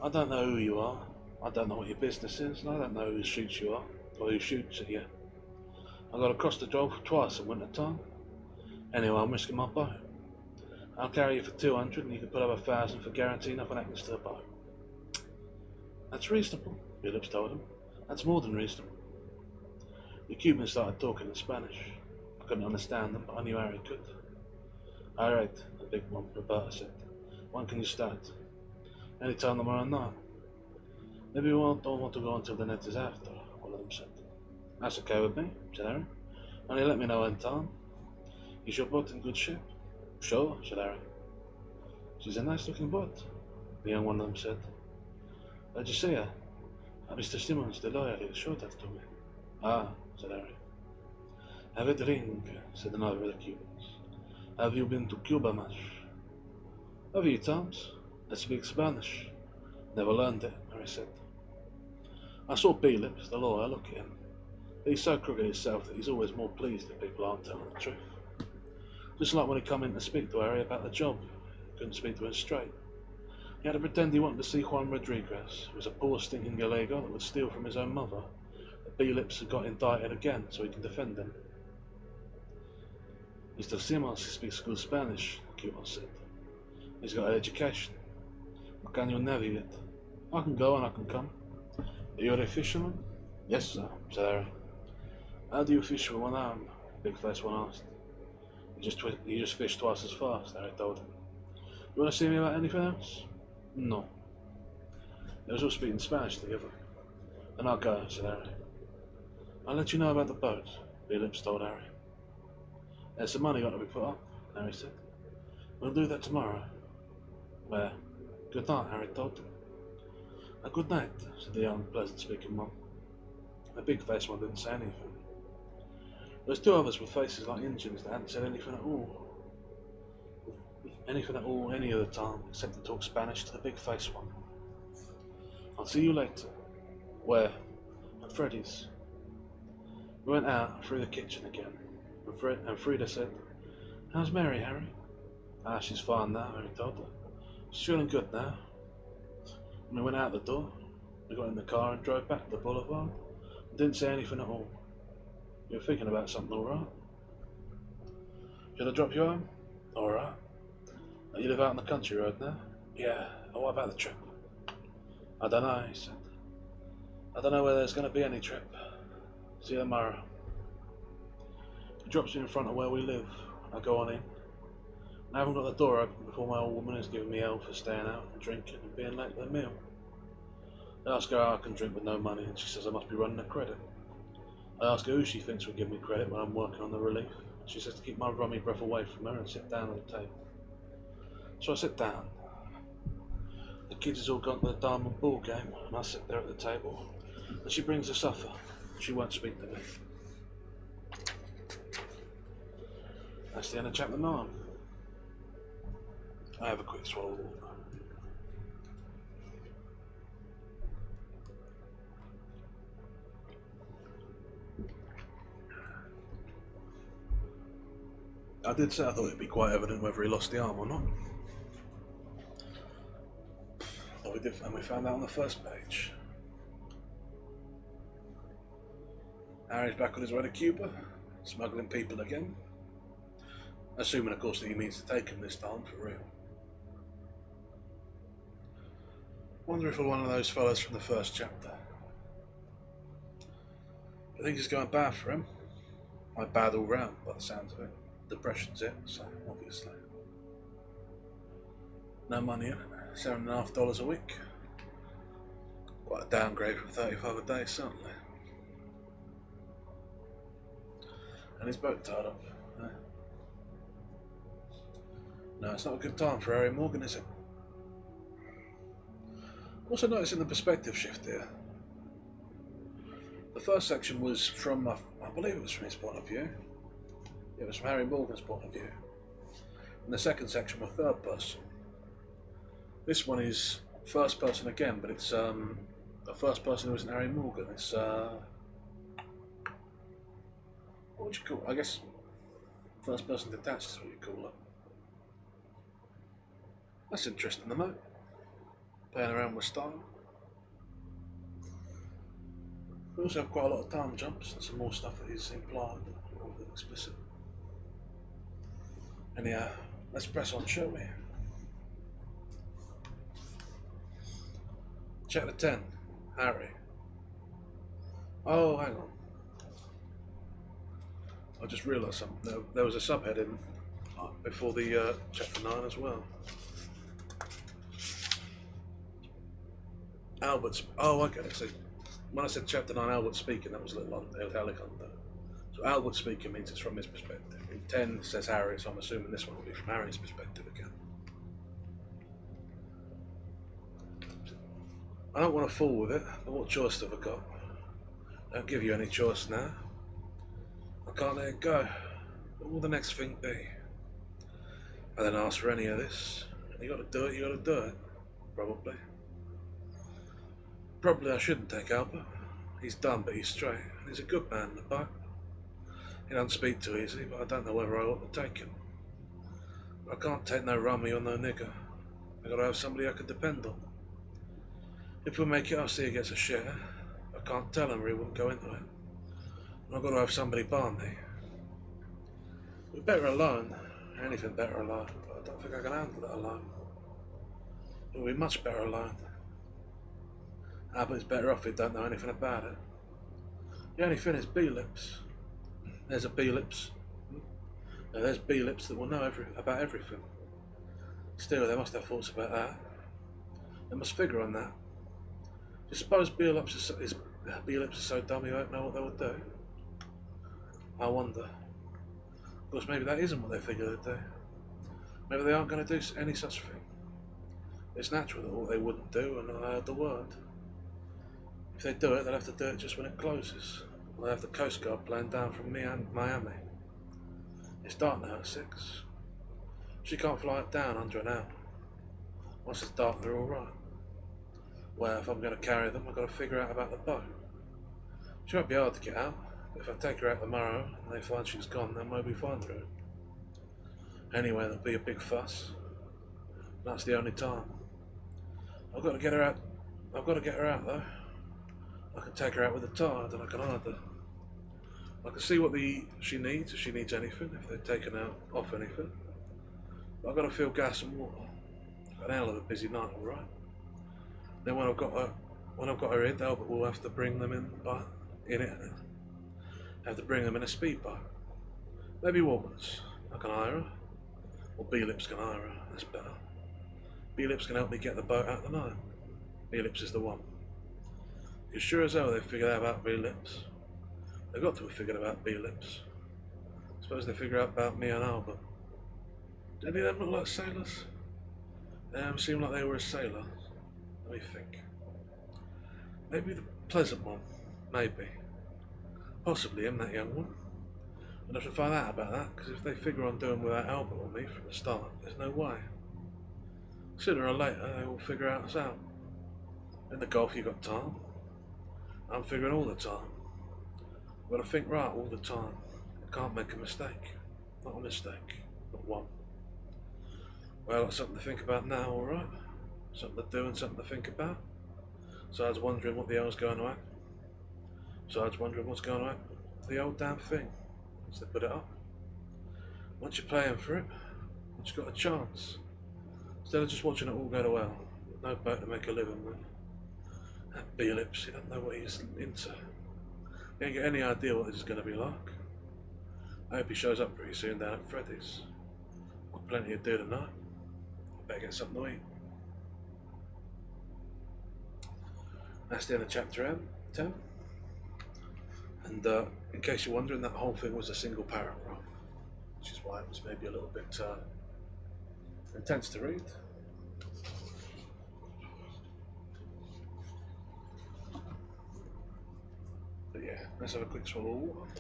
I don't know who you are, I don't know what your business is, and I don't know who shoots you are, or who shoots at you. I got across the job twice in winter time. Anyway, I'm risking my boat. I'll carry you for 200 and you can put up 1,000 for guarantee nothing happens to the boat. That's reasonable, Phillips told him. That's more than reasonable. The Cuban started talking in Spanish. I couldn't understand them, but I knew Harry could. All right, the big one, Roberta said. When can you start? Any time tomorrow night. Maybe we don't want to go until the net is after, one of them said. That's okay with me, said Harry. Only let me know in time. Is your boat in good shape? Sure, said Harry. She's a nice looking boat, the young one of them said. Did you see her? Mr. Simmons, the lawyer, he showed that to me. Ah, said Harry. Have a drink, said another of the Cubans. Have you been to Cuba much? A few times. I speak Spanish. Never learned it, Harry said. I saw Phillips, the lawyer, look at him. He's so crooked himself that he's always more pleased if people aren't telling the truth. Just like when he come in to speak to Harry about the job. He couldn't speak to him straight. He had to pretend he wanted to see Juan Rodriguez, who was a poor stinking Gallego that would steal from his own mother. But Phillips had got indicted again, so he could defend him. Mr. Simmons speaks good Spanish, Cuban said. He's got an education. But can you navigate? I can go and I can come. You're a fisherman? Yes, sir, said Harry. How do you fish with one arm? Big face one asked. You just fish twice as fast, Harry told him. You want to see me about anything else? No. They was all speaking Spanish together. Then I'll go, said Harry. I'll let you know about the boat, Phillips told Harry. There's some money got to be put up, Harry said. We'll do that tomorrow. Well, good night, Harry told him. A good night, said the young, pleasant-speaking one. The big-faced one didn't say anything. There was two others with faces like Indians that hadn't said anything at all. Anything at all any of the time, except to talk Spanish to the big-faced one. I'll see you later. Where? At Freddy's. We went out through the kitchen again, and Frida said, How's Mary, Harry? Ah, she's fine now, Harry told her. She's feeling good now. And we went out the door, we got in the car and drove back to the boulevard, and didn't say anything at all. You were thinking about something, all right? Should I drop you home? All right. You live out on the country road now? Yeah. Oh, what about the trip? I don't know, he said. I don't know whether there's going to be any trip. See you tomorrow. He drops me in front of where we live. I go on in. I haven't got the door open before my old woman is giving me hell for staying out and drinking and being late for the meal. I ask her how I can drink with no money, and she says I must be running a credit. I ask her who she thinks would give me credit when I'm working on the relief. She says to keep my rummy breath away from her and sit down at the table. So I sit down. The kids has all gone to the diamond ball game, and I sit there at the table. And she brings the supper. She won't speak to me. That's the end of chapter 9. I have a quick swallow of water. I did say I thought it'd be quite evident whether he lost the arm or not. And we found out on the first page. Harry's back on his way to Cuba, smuggling people again. Assuming, of course, that he means to take him this time for real. Wonder if we're one of those fellas from the first chapter. I think it's going bad for him. Like bad all round, by the sounds of it. Depression's it, so obviously. No money in it. $7.50 a week. Quite a downgrade from 35 a day, certainly. And his boat tied up. No, it's not a good time for Harry Morgan, is it? Also noticing the perspective shift here. The first section was from, I believe it was from his point of view. It was from Harry Morgan's point of view. And the second section was third person. This one is first person again, but it's a first person who isn't Harry Morgan. It's what would you call it? I guess first person detached is what you call it. That's interesting to know. Playing around with style. We also have quite a lot of time jumps and some more stuff that is implied rather than explicit. Anyhow, let's press on, shall we? Chapter 10, Harry. Oh, hang on. I just realised something. There was a subheading before the chapter 9 as well. Albert's. Oh, okay. So when I said chapter 9, Albert speaking, that was a little italic under. So Albert speaking means it's from his perspective. In 10 says Harry, so I'm assuming this one will be from Harry's perspective again. I don't want to fool with it, but what choice have I got? Don't give you any choice now. I can't let it go. What will the next thing be? I didn't ask for any of this. You got to do it, you got to do it. Probably. Probably I shouldn't take Albert. He's dumb, but he's straight. And he's a good man in the boat. He doesn't speak too easy, but I don't know whether I ought to take him. I can't take no rummy or no nigger. I gotta have somebody I can depend on. If we make it, I'll see he gets a share. I can't tell him or he wouldn't go into it. And I've got to have somebody by me. We're better alone. Anything better alone, but I don't think I can handle it alone. It will be much better alone. Albert's better off if he don't know anything about it. The only thing is B-lips. There's a B-lips. Now there's B-lips that will know about everything. Still, they must have thoughts about that. They must figure on that. Do you suppose B-lips are so dumb he won't know what they would do? I wonder. Of course, maybe that isn't what they figure they'd do. Maybe they aren't going to do any such thing. It's natural that what they wouldn't do, and I heard the word. If they do it, they'll have to do it just when it closes. They'll have the Coast Guard plane down from Miami. It's dark now at 6. She can't fly it down under an hour. Once it's dark, they're all right. Well, if I'm going to carry them, I've got to figure out about the boat. She won't be hard to get out, but if I take her out tomorrow and they find she's gone, then maybe find her. Anyway, there'll be a big fuss. That's the only time. I've got to get her out. I've got to get her out though. I can take her out with a tide and I can hide her. I can see what she needs, if she needs anything, if they've taken her off anything. But I've got to fill gas and water. An hell of a busy night, all right. Then when I've got her in, Albert will have to bring them have to bring them in a speedboat. Maybe Woman's. I can hire her. Or B-Lips can hire her. That's better. B-Lips can help me get the boat out tonight. B-Lips is the one. Because sure as hell they've figured out about B-Lips. They've got to have figured about B-Lips. Suppose they figure out about me and Albert. Do any of them look like sailors? They don't seem like they were a sailor. Let me think. Maybe the pleasant one. Maybe. Possibly him, that young one. I'd have to find out about that, because if they figure on doing without Albert or me from the start, there's no way. Sooner or later, they will figure us out. In the golf, you got time. I'm figuring all the time. I've got to think right all the time. I can't make a mistake. Not a mistake. Not one. Well, that's something to think about now, alright? Something to do and something to think about. Besides wondering what the hell's going to happen. Besides wondering what's going to happen. The old damn thing. Once they put it up. Once you're playing for it, once you've got a chance. Instead of just watching it all go to hell. No boat to make a living with. That B-Lips, he doesn't know what he's into. He ain't got any idea what this is going to be like. I hope he shows up pretty soon down at Freddy's. Got plenty to do tonight. Better get something to eat. That's the end of chapter 10. And in case you're wondering, that whole thing was a single paragraph, which is why it was maybe a little bit intense to read. But yeah, let's have a quick swallow of water.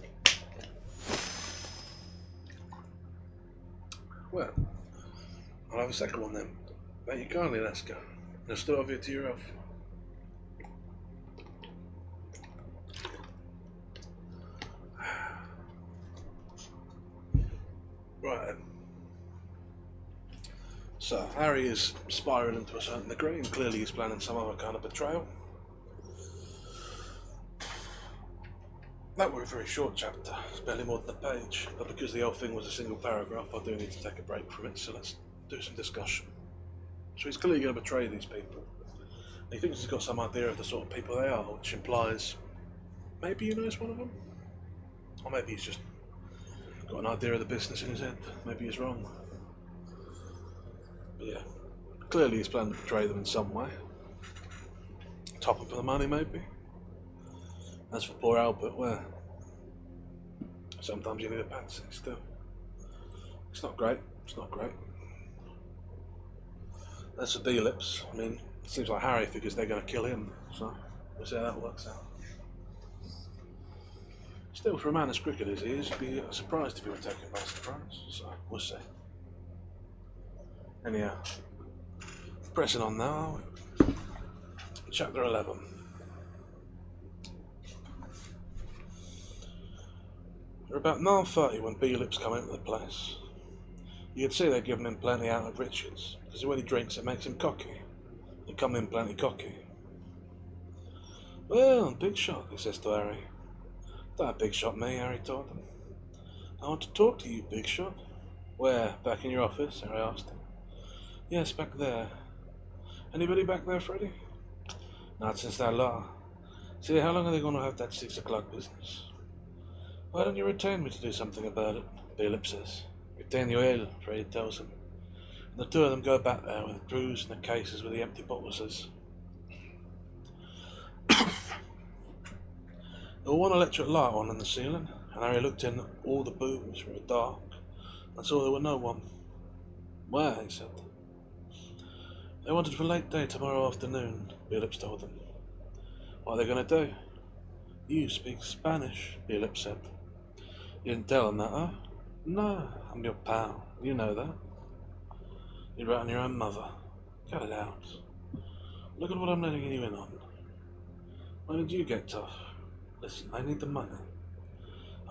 Well, I'll have a second one then. Thank you kindly, let's go. Now start off here to your off. Right then. So Harry is spiralling to a certain degree, and clearly he's planning some other kind of betrayal. That were a very short chapter, it's barely more than a page, but because the whole thing was a single paragraph, I do need to take a break from it, so let's do some discussion. So he's clearly going to betray these people. And he thinks he's got some idea of the sort of people they are, which implies maybe he knows one of them? Or maybe he's just got an idea of the business in his head. Maybe he's wrong. But yeah, clearly he's planning to betray them in some way. Top them for the money, maybe. As for poor Albert, well, sometimes you need a patsy still. It's not great, it's not great. As for D-Lips, I mean, it seems like Harry figures they're going to kill him, so we'll see how that works out. Still, for a man as crooked as he is, you'd be surprised if he were taken by surprise, so we'll see. Anyhow, pressing on now, chapter 11. They were about 9:30 when B-Lips come into the place. You could see they'd given him plenty out of Richards, because when he drinks it makes him cocky. They come in plenty cocky. Well, big shot, he says to Harry. Don't big shot me, Harry told him. I want to talk to you, big shot. Where? Back in your office? Harry asked him. Yes, back there. Anybody back there, Freddie? Not since that law. See, how long are they going to have that 6 o'clock business? Why don't you retain me to do something about it? B-Lips says. Retain you will, Freddie tells him. And the two of them go back there with the crews and the cases with the empty bottles. There was one electric light on in the ceiling, and Harry looked in all the booths through the dark and saw there was no one. Where? He said. They wanted for late day tomorrow afternoon, B-Lips told them. What are they going to do? You speak Spanish, B-Lips said. You didn't tell them that, huh? No, I'm your pal. You know that. You're right on your own mother. Cut it out. Look at what I'm letting you in on. When did you get tough? Listen, I need the money.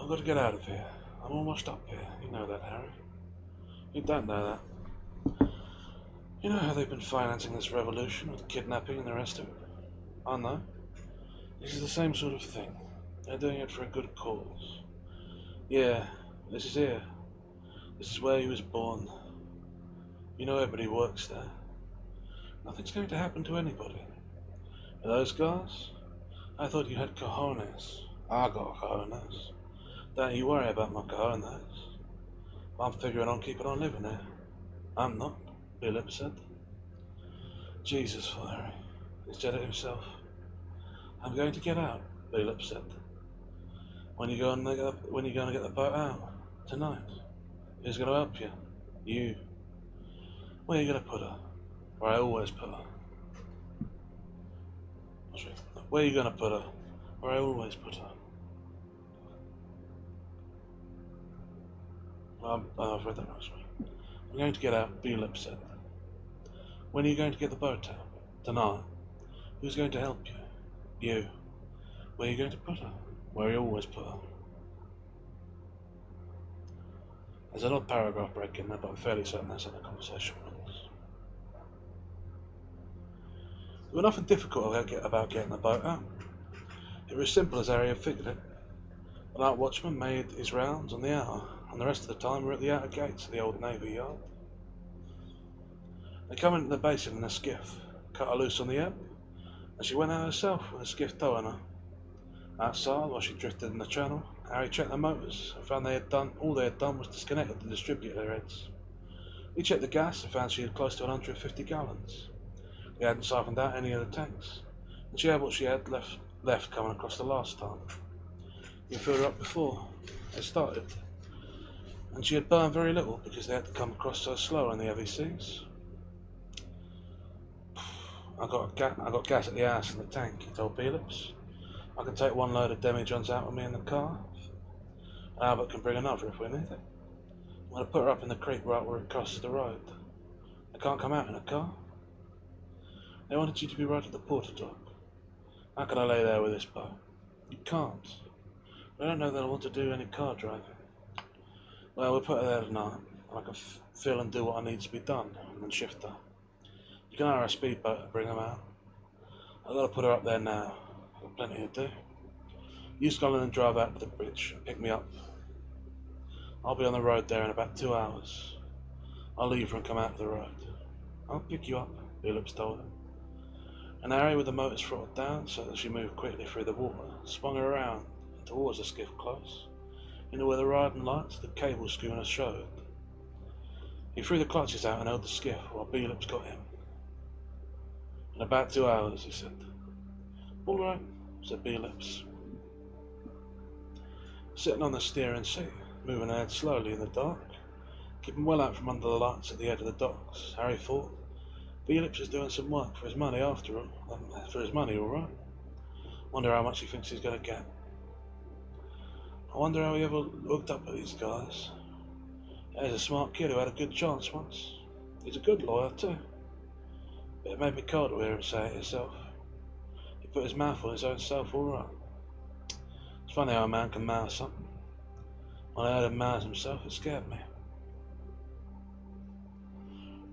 I've got to get out of here. I'm all washed up here. You know that, Harry. You don't know that. You know how they've been financing this revolution with kidnapping and the rest of it? I know. This is the same sort of thing. They're doing it for a good cause. Yeah, this is here. This is where he was born. You know everybody works there. Nothing's going to happen to anybody. And those guys? I thought you had cojones. I got cojones. Don't you worry about my cojones. I'm figuring on keeping on living here. I'm not, B-Lips said. Jesus, Harry. He said it himself. I'm going to get out, B-Lips said. When you going to get the boat out? Tonight. Who's going to help you? You. Where are you going to put her? Where I always put her. Where are you going to put her? Where I always put her. I've read that right. I'm going to get out, B-Lips said. When are you going to get the boat out? Tonight. Who's going to help you? You. Where are you going to put her? Where you always put her. There's an odd paragraph break in there, but I'm fairly certain that's how the conversation runs. There was nothing difficult about getting the boat out. It was as simple as Harry had figured it. The night watchman made his rounds on the hour, and the rest of the time we were at the outer gates of the old Navy Yard. They come into the basin in a skiff, cut her loose on the ebb, and she went out herself with a skiff towing her. Outside, while she drifted in the channel, Harry checked the motors and found all they had done was disconnect the distributor heads. He checked the gas and found she had close to 150 gallons. He hadn't siphoned out any of the tanks, and she had what she had left coming across the last time. He filled her up before they started, and she had burned very little because they had to come across so slow in the heavy seas. I got gas at the house in the tank, he told B-Lips. I can take one load of demijohns out with me in the car, and Albert can bring another if we need it. I'm going to put her up in the creek right where it crosses the road. They can't come out in a car. They wanted you to be right at the quarter dock. How can I lay there with this boat? You can't. I don't know that I want to do any car driving. Well, we'll put her there tonight. and I can feel and do what I need to be done, and then shift her. You can hire a speedboat and bring them out. I've got to put her up there now. I've got plenty to do. You Scotland and drive out to the bridge and pick me up. I'll be on the road there in about 2 hours. I'll leave her and come out to the road. I'll pick you up, Phillips told him. And Harry, with the motors throttled down so that she moved quickly through the water, swung her around towards the skiff close, into where the riding lights of the cable schooner showed. He threw the clutches out and held the skiff while Phillips got him. In about 2 hours, he said. All right, said Phillips. Sitting on the steering seat, moving ahead slowly in the dark, keeping well out from under the lights at the edge of the docks, Harry thought, Phillips is doing some work for his money after all. For his money, all right. Wonder how much he thinks he's going to get. I wonder how he ever hooked up with these guys. He's a smart kid who had a good chance once. He's a good lawyer too. But it made me cold to hear him say it himself. He put his mouth on his own self, all right. It's funny how a man can mouth something. When I heard him mouth himself, it scared me.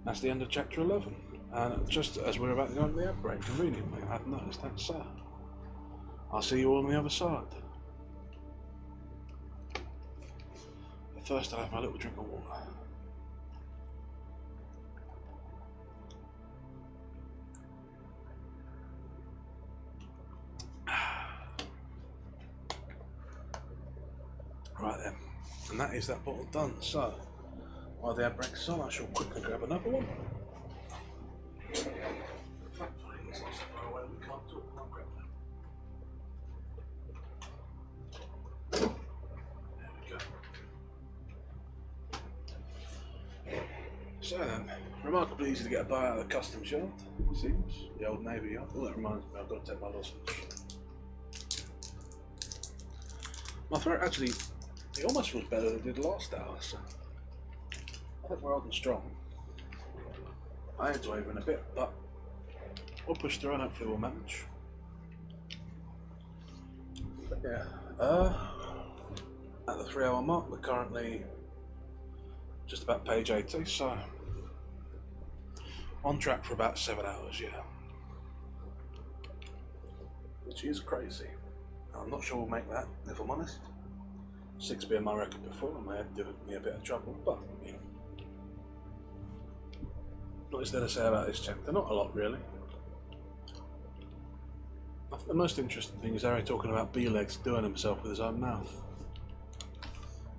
That's the end of chapter 11. And just as we're about to go into the ad break, conveniently, I've noticed that, so I'll see you all on the other side. But first, I'll have my little drink of water. Right then, and that is that bottle done. So, while the ad break's on, I shall quickly grab another one. So then, remarkably easy to get a buy out of the customs yard, it seems. The old Navy yard. Oh, that reminds me, I've got to take my lozenge. My throat actually, it almost feels better than it did last hour, so I think we're old and strong. I had to waver in a bit, but we'll push through and hopefully we'll manage. But yeah, at the 3 hour mark, we're currently just about page 80, so on track for about 7 hours, yeah. Which is crazy. I'm not sure we'll make that, if I'm honest. 6 being my record before, and may have given me a bit of trouble, but you know. What is there to say about this chapter? Not a lot, really. I think the most interesting thing is Harry talking about B-Legs doing himself with his own mouth.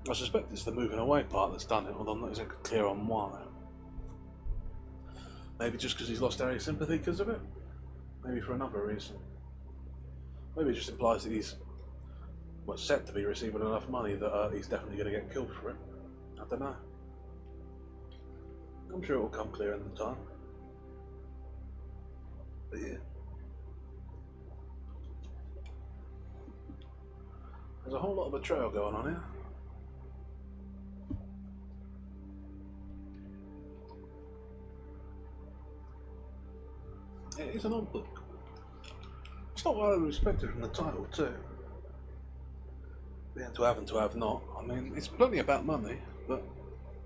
I suspect it's the moving away part that's done it, although I'm not exactly clear on why. Maybe just because he's lost Harry's sympathy because of it? Maybe for another reason. Maybe it just implies that he's set to be receiving enough money that he's definitely going to get killed for it. I don't know. I'm sure it will come clear in the time. But yeah. There's a whole lot of betrayal going on here. It is an odd book. It's not what I expected from the title too. Being to have and to have not. I mean, it's plenty about money, but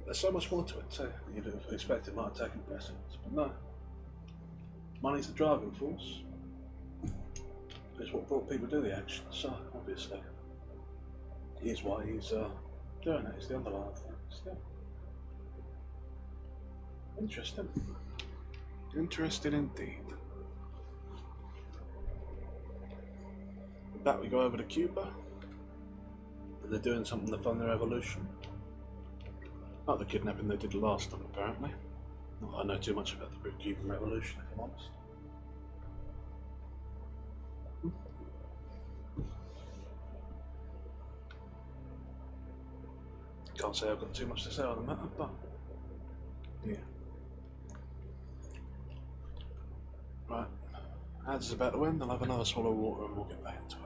there's so much more to it too than you'd have expected might have taken precedence. But no. Money's the driving force. It's what brought people to do the action, so obviously. Here's why he's doing it, it's the underlying thing. Still. Interesting. Interesting indeed. With that we go over to Cuba. And they're doing something to fund their evolution. Not the kidnapping they did last time, apparently. Not that I know too much about the Cuban Revolution, if I'm honest. Can't say I've got too much to say on the matter, but yeah. Right, ads is about to end. I'll have another swallow of water and we'll get back into it.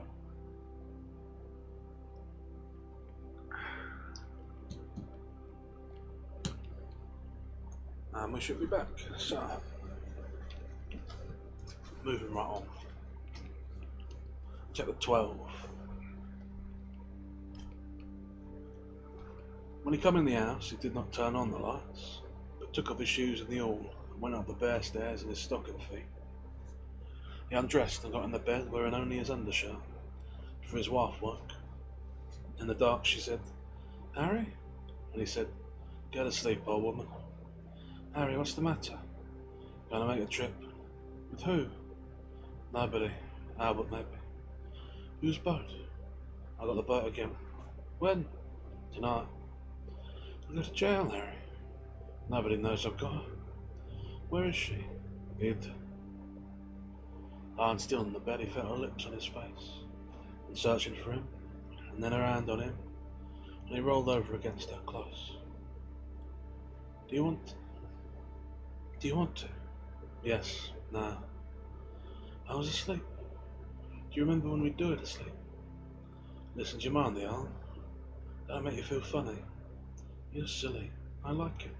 And we should be back. So, moving right on. Chapter 12. When he come in the house, he did not turn on the lights, but took off his shoes in the hall and went up the bare stairs in his stocking feet. He undressed and got in the bed wearing only his undershirt, for his wife woke. In the dark she said, "Harry?" And he said, "Go to sleep, old woman." "Harry, what's the matter?" "Gonna make a trip." "With who?" "Nobody. Albert, maybe." "Whose boat?" "I got the boat again." "When?" "Tonight." "You go to jail, Harry." "Nobody knows I've got her." "Where is she?" "Hid." Lying still in the bed, he felt her lips on his face, and searching for him, and then her hand on him, and he rolled over against her close. Do you want to? Yes. No. I was asleep. Do you remember when we'd do it asleep? Listen, do you mind the arm? That'll make you feel funny. You're silly. I like it.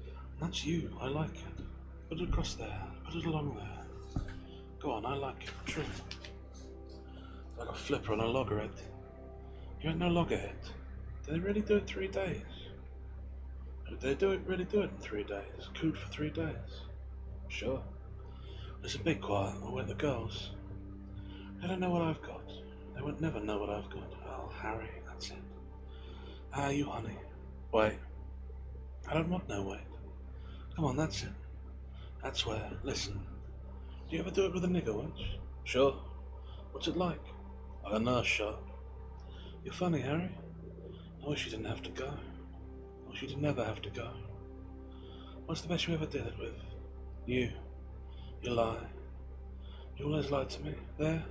And that's you. I like it. Put it across there. Put it along there. Go on, I like it. True. Like a flipper on a loggerhead. You ain't no loggerhead. Did they really do it 3 days? Did they really do it in 3 days? Cooed for 3 days? Sure. Listen, be quiet. I'll wake the girls. They don't know what I've got. They won't never know what I've got. Oh, Harry, that's it. Ah, you honey. Wait. I don't want no wait. Come on, that's it. That's where. Listen. Do you ever do it with a nigger wench? Sure. What's it like? Like a nurse shot. You're funny, Harry. I wish you didn't have to go. I wish you didn't ever have to go. What's the best you ever did it with? You. You lie. You always lied to me. There.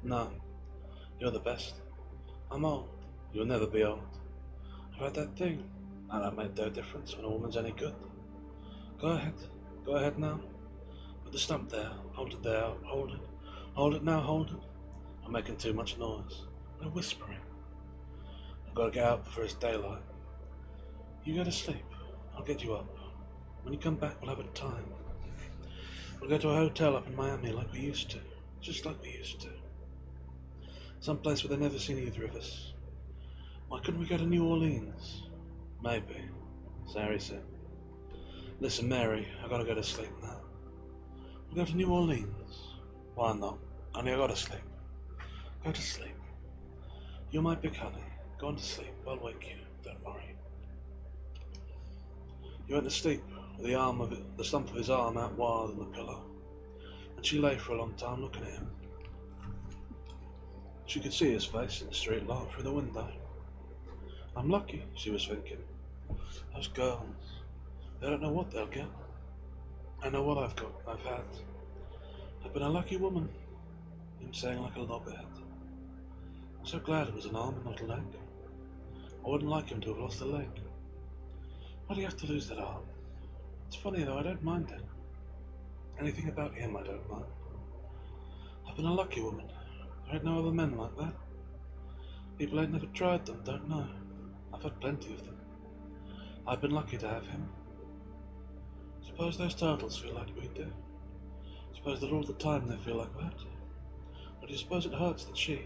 No. You're the best. I'm old. You'll never be old. I've had that thing. And that made no difference when a woman's any good. Go ahead. Go ahead now. Put the stump there. Hold it there. Hold it. Hold it now. Hold it. I'm making too much noise. No whispering. I've got to get out before it's daylight. You go to sleep. I'll get you up. When you come back, we'll have a time. We'll go to a hotel up in Miami like we used to. Just like we used to. Some place where they've never seen either of us. Why couldn't we go to New Orleans? Maybe, as Harry said. Listen, Mary, I gotta go to sleep now. We'll go to New Orleans. Why not? Only I gotta sleep. Go to sleep. You're my big honey. Go on to sleep. I'll wake you. Don't worry. He went to sleep with the stump of his arm out wide on the pillow, and she lay for a long time looking at him. She could see his face in the street light through the window. I'm lucky, she was thinking. Those girls, they don't know what they'll get. I know what I've got, I've had. I've been a lucky woman, him saying like a loggerhead. I'm so glad it was an arm and not a leg. I wouldn't like him to have lost a leg. Why do you have to lose that arm? It's funny though, I don't mind it. Anything about him I don't mind. I've been a lucky woman. There ain't no other men like that. People ain't never tried them, don't know. I've had plenty of them. I've been lucky to have him. Suppose those turtles feel like we do. Suppose that all the time they feel like that. Or do you suppose it hurts the she?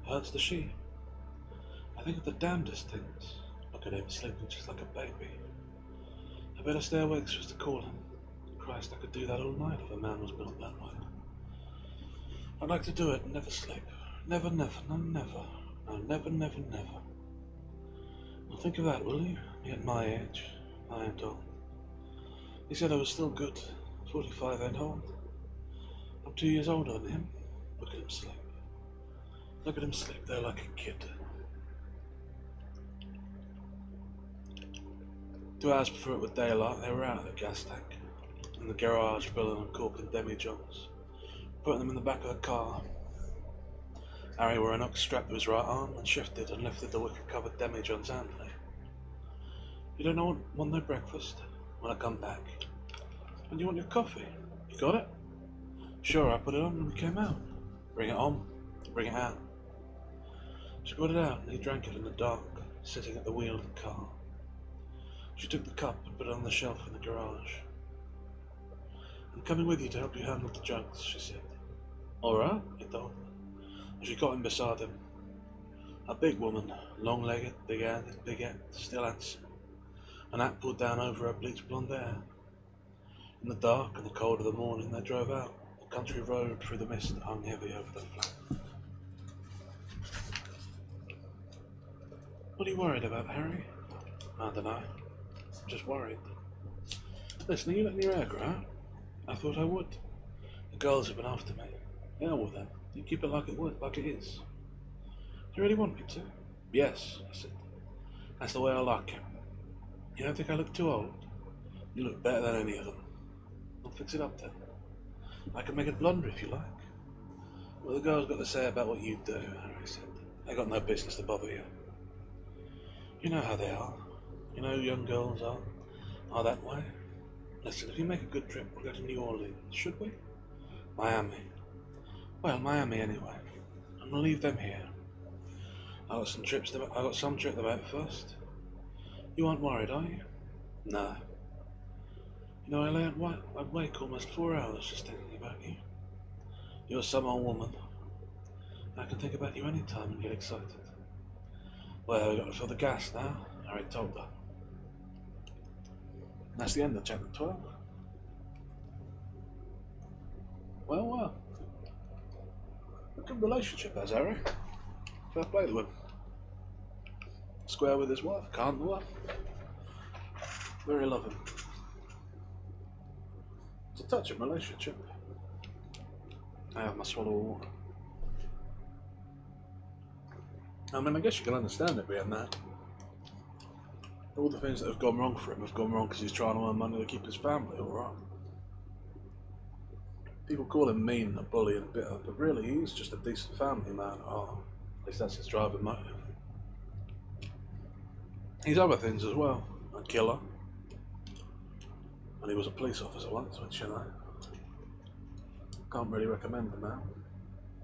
I think of the damnedest things. Look at him sleeping just like a baby. I better stay awake just to call him. Christ, I could do that all night if a man was built that way. I'd like to do it and never sleep. Never, no, never. No, never. Well, think of that, will you? Me at my age. I ain't old. He said I was still good. 45 ain't old. I'm 2 years older than him. Look at him sleep. Look at him sleep there like a kid. 2 hours before it was daylight, they were out of the gas tank, in the garage filling and corking demijohns, putting them in the back of the car. Harry wore an ox strap to his right arm and shifted and lifted the wicker-covered demijohns handily. You don't want no breakfast? When I come back. And you want your coffee? You got it? Sure, I put it on when we came out. Bring it on, bring it out. She got it out and he drank it in the dark, sitting at the wheel of the car. She took the cup and put it on the shelf in the garage. I'm coming with you to help you handle the jugs, she said. All right, he told her. And she got him beside him. A big woman, long-legged, big-handed, big-headed, still handsome, an hat pulled down over her bleached blonde hair. In the dark and the cold of the morning they drove out the country road through the mist that hung heavy over the flat. What are you worried about, Harry? I don't know. I'm just worried. Listen, are you letting your hair grow out? I thought I would. The girls have been after me. Hell with them. You keep it like it is. Do you really want me to? Yes, I said. That's the way I like it. You don't think I look too old? You look better than any of them. I'll fix it up then. I can make it blonder if you like. What the girls got to say about what you do, Harry said. They got no business to bother you. You know how they are. You know who young girls are that way. Listen, if you make a good trip, we'll go to New Orleans, should we? Miami. Well, Miami anyway. I'm gonna leave them here. I got some trip to make first. You aren't worried, are you? No. You know, I lay awake almost 4 hours just thinking about you. You're some old woman. I can think about you any time and get excited. Well, we've got to fill the gas now, Harry told her. That's the end of chapter 12. Well, a good relationship has Harry. Fair play to him. Square with his wife, can't do it. Very loving. It's a touching relationship. I have my swallow of water. I mean, I guess you can understand it being that. All the things that have gone wrong for him have gone wrong because he's trying to earn money to keep his family alright. People call him mean and a bully and bitter, but really he's just a decent family man at heart. At least that's his driving motive. He's other things as well. A killer. And he was a police officer once, which, you know, can't really recommend him now.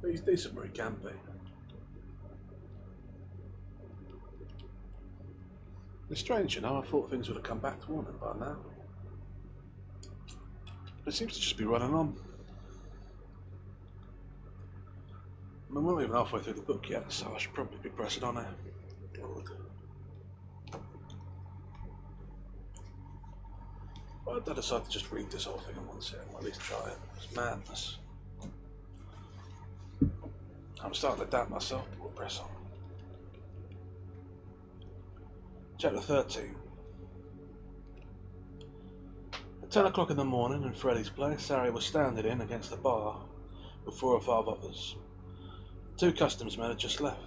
But he's decent where he can be. It's strange, you know, I thought things would have come back to him by now. But it seems to just be running on. I mean, we're not even halfway through the book yet, so I should probably be pressing on it. But I decided to just read this whole thing in one sitting, or at least try it. It's madness. I'm starting to doubt myself, but we'll press on. Chapter 13. At 10 o'clock in the morning in Freddie's place, Harry was standing in against the bar with 4 or 5 others. 2 customs men had just left.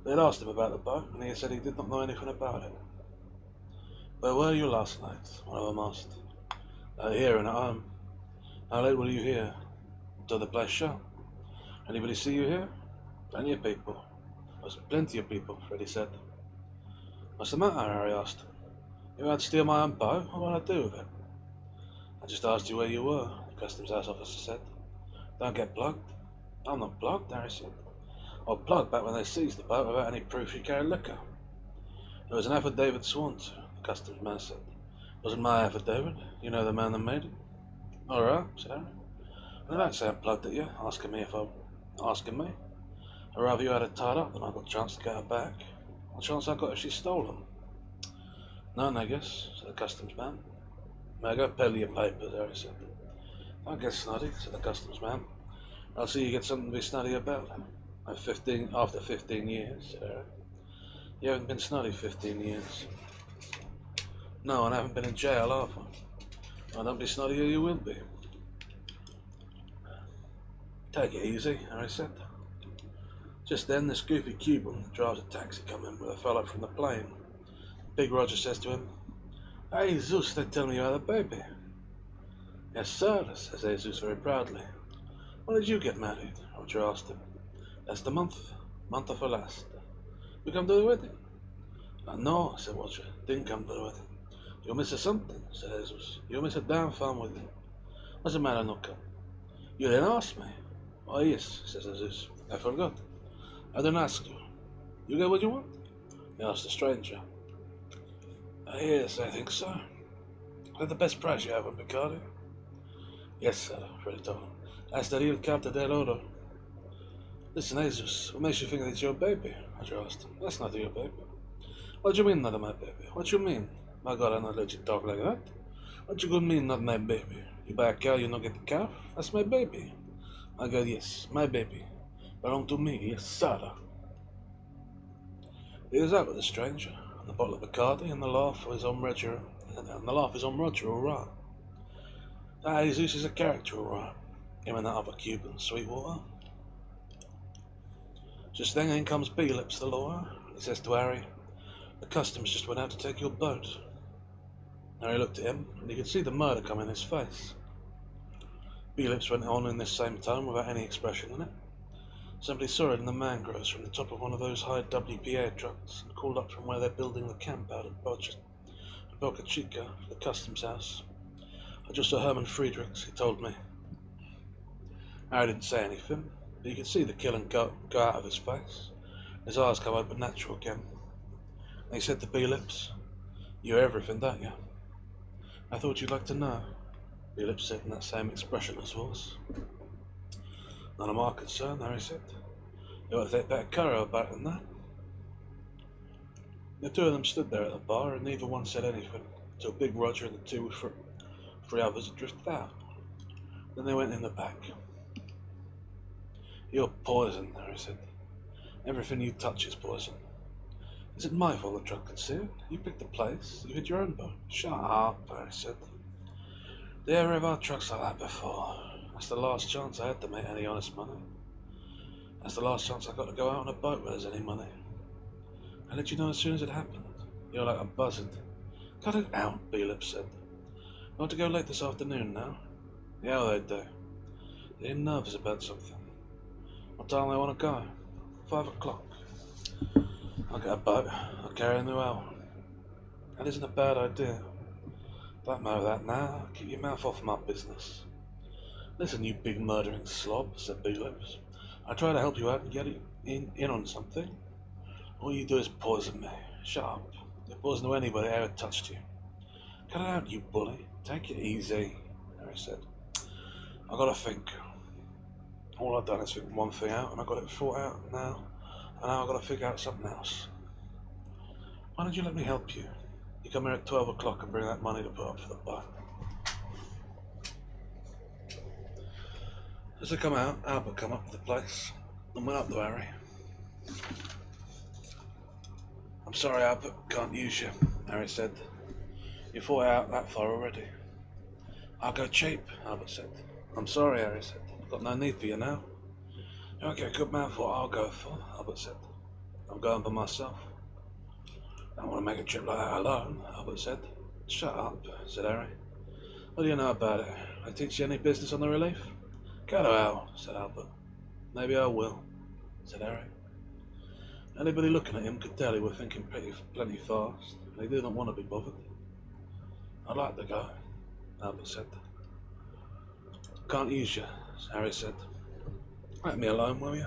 They had asked him about the boat, and he had said he did not know anything about it. "Where were you last night?" one of them asked. "Here and at home." "How late were you here?" "Until the place shut." "Anybody see you here?" "Plenty of people." "There's plenty of people," Freddie said. "What's the matter?" Harry asked. "You had to steal my own boat? What would I do with it?" "I just asked you where you were," the customs house officer said. "Don't get plugged." "I'm not plugged," Harry said. "I was plugged back when they seized the boat without any proof you carried liquor." "There was an affidavit sworn to," the customs man said. "It wasn't my affidavit. You know the man that made it." "All right," said Harry. "I don't say I'm plugged at you, asking me. I'd rather you had it tied up than I got a chance to get her back. What chance I got if she's stolen?" "None, I guess," said the customs man. "May I go peddle your papers?" Harry said. "Don't get snotty," said the customs man. "I'll see you get something to be snotty about." After 15 years, said Harry. "You haven't been snotty 15 years. "No, and I haven't been in jail either." "Well, don't be snotty or you will be." "Take it easy," Harry said. Just then, this goofy Cuban that drives a taxi come in with a fellow from the plane. Big Roger says to him, "Hey, Jesus, they tell me you had a baby." "Yes, sir," says Jesus very proudly. "When did you get married?" Roger asked him. "That's the month of the last." "You come to the wedding?" "No," said Roger, "didn't come to the wedding." "You miss something," said Jesus. "You miss a damn fine wedding. What's the matter, no come?" "You didn't ask me." "Oh, yes," says Jesus. "I forgot. I didn't ask you. You get what you want?" He asked the stranger. "Yes, I think so." "Is that the best price you have on Picardy?" "Yes, sir," Freddie told him. "That's the real Carta del Oro." "Listen, Jesus, what makes you think that it's your baby?" Roger asked. That's not your baby. What do you mean not my baby? What do you mean? My God, I'm not let you talk like that. What you gonna mean not my baby? You buy a cow, you don't get the calf? That's my baby. My God, yes, my baby. Belong to me, yes, sir. He was out with the stranger, and the bottle of Bacardi, and the laugh is on Roger, and the laugh is on Roger, all right. Ah, Jesus is a character, all right. Him and that other Cuban, Sweetwater. Just then in comes B-Lips, the lawyer. He says to Harry, the customs just went out to take your boat. Harry looked at him, and he could see the murder come in his face. B-Lips went on in this same tone without any expression in it. Somebody saw it in the mangroves from the top of one of those high WPA trucks and called up from where they're building the camp out at Boca Chica, the customs house. I just saw Herman Friedrichs, he told me. Harry didn't say anything, but you could see the killing go out of his face. His eyes come open natural again. And he said to B-Lips, "You're everything, don't you?" "I thought you'd like to know," B-Lips said in that same expressionless voice. "None of my concern," Harry said. "You ought to take better care about it than that." The two of them stood there at the bar, and neither one said anything, until Big Roger and the three others had drifted out. Then they went in the back. "You're poison," Harry said. "Everything you touch is poison. Is it my fault the truck can see it? You picked the place. You hit your own boat." "Shut up," Harry said. "Did you ever have our trucks like that before? That's the last chance I had to make any honest money. That's the last chance I got to go out on a boat where there's any money. I let you know as soon as it happened. You're like a buzzard." "Cut it out," B-Lips said. "You want to go late this afternoon now?" "Yeah, they do. They're nervous about something." "What time do they want to go?" 5 o'clock. "I'll get a boat. I'll carry a new out." "That isn't a bad idea." "Don't know that now. Keep your mouth off my business." "Listen, you big murdering slob," said B-Lips. "I try to help you out and get in on something. All you do is poison me. Shut up. You're poison to anybody that ever touched you." "Cut it out, you bully. Take it easy," Harry said. "I gotta think. All I've done is think one thing out, and I got it thought out now, and now I gotta figure out something else. Why don't you let me help you? You come here at 12 o'clock and bring that money to put up for the boat." As they come out, Albert come up to the place and went up to Harry. "I'm sorry, Albert, can't use you," Harry said. "You thought out that far already." "I'll go cheap," Albert said. "I'm sorry," Harry said. "I've got no need for you now." "You won't get a good man for what I'll go for," Albert said. "I'm going by myself." "I don't want to make a trip like that alone," Albert said. "Shut up," said Harry. "What do you know about it? I teach you any business on the relief?" "Go to hell," said Albert. "Maybe I will," said Harry. Anybody looking at him could tell he was thinking plenty fast, and he didn't want to be bothered. "I'd like to go," Albert said. "Can't use you," Harry said. "Let me alone, will you?"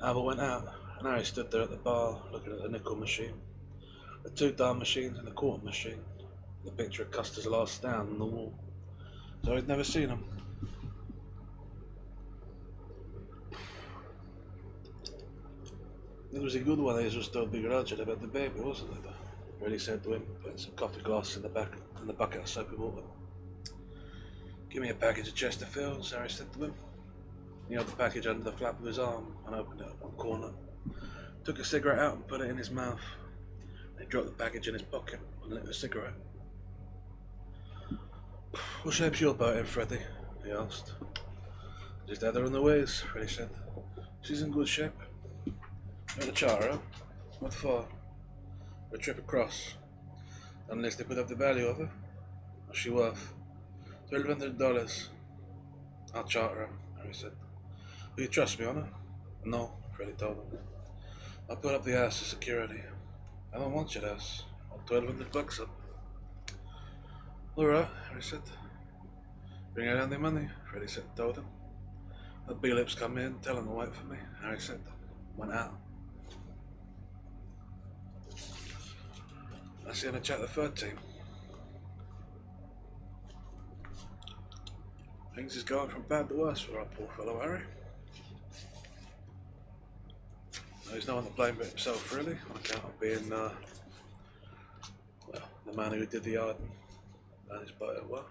Albert went out, and Harry stood there at the bar, looking at the nickel machine, the 2 dime machines and the quarter machine, the picture of Custer's last stand on the wall. So he'd never seen them. "It was a good one, he was still Big Roger about the baby, wasn't it?" Really said to him, putting some coffee glasses in the bucket of soapy water. "Give me a package of Chesterfields," Harry said to him. He held the package under the flap of his arm and opened it at one corner. Took a cigarette out and put it in his mouth. He dropped the package in his pocket and lit the cigarette. "What shape's your boat in, Freddie?" he asked. "Just had her on the ways," Freddie said. "She's in good shape." "You want to charter her?" "What for?" "For a trip across. Unless they put up the value of her." "What's she worth?" $1,200. "I'll charter her," Harry said. "Will you trust me on her?" "No," Freddie told him. "I'll put up the house as security." "I don't want your house. I want $1,200 up." "All right," Harry said. "Bring out the money," Freddie told him. "Let B-Lips come in, tell him to wait for me," Harry said. Went out. I see you in a chapter 13. Things is going from bad to worse for our poor fellow Harry. He's no one to blame but himself, really, on account of being, well, the man who did the yard and his boat well.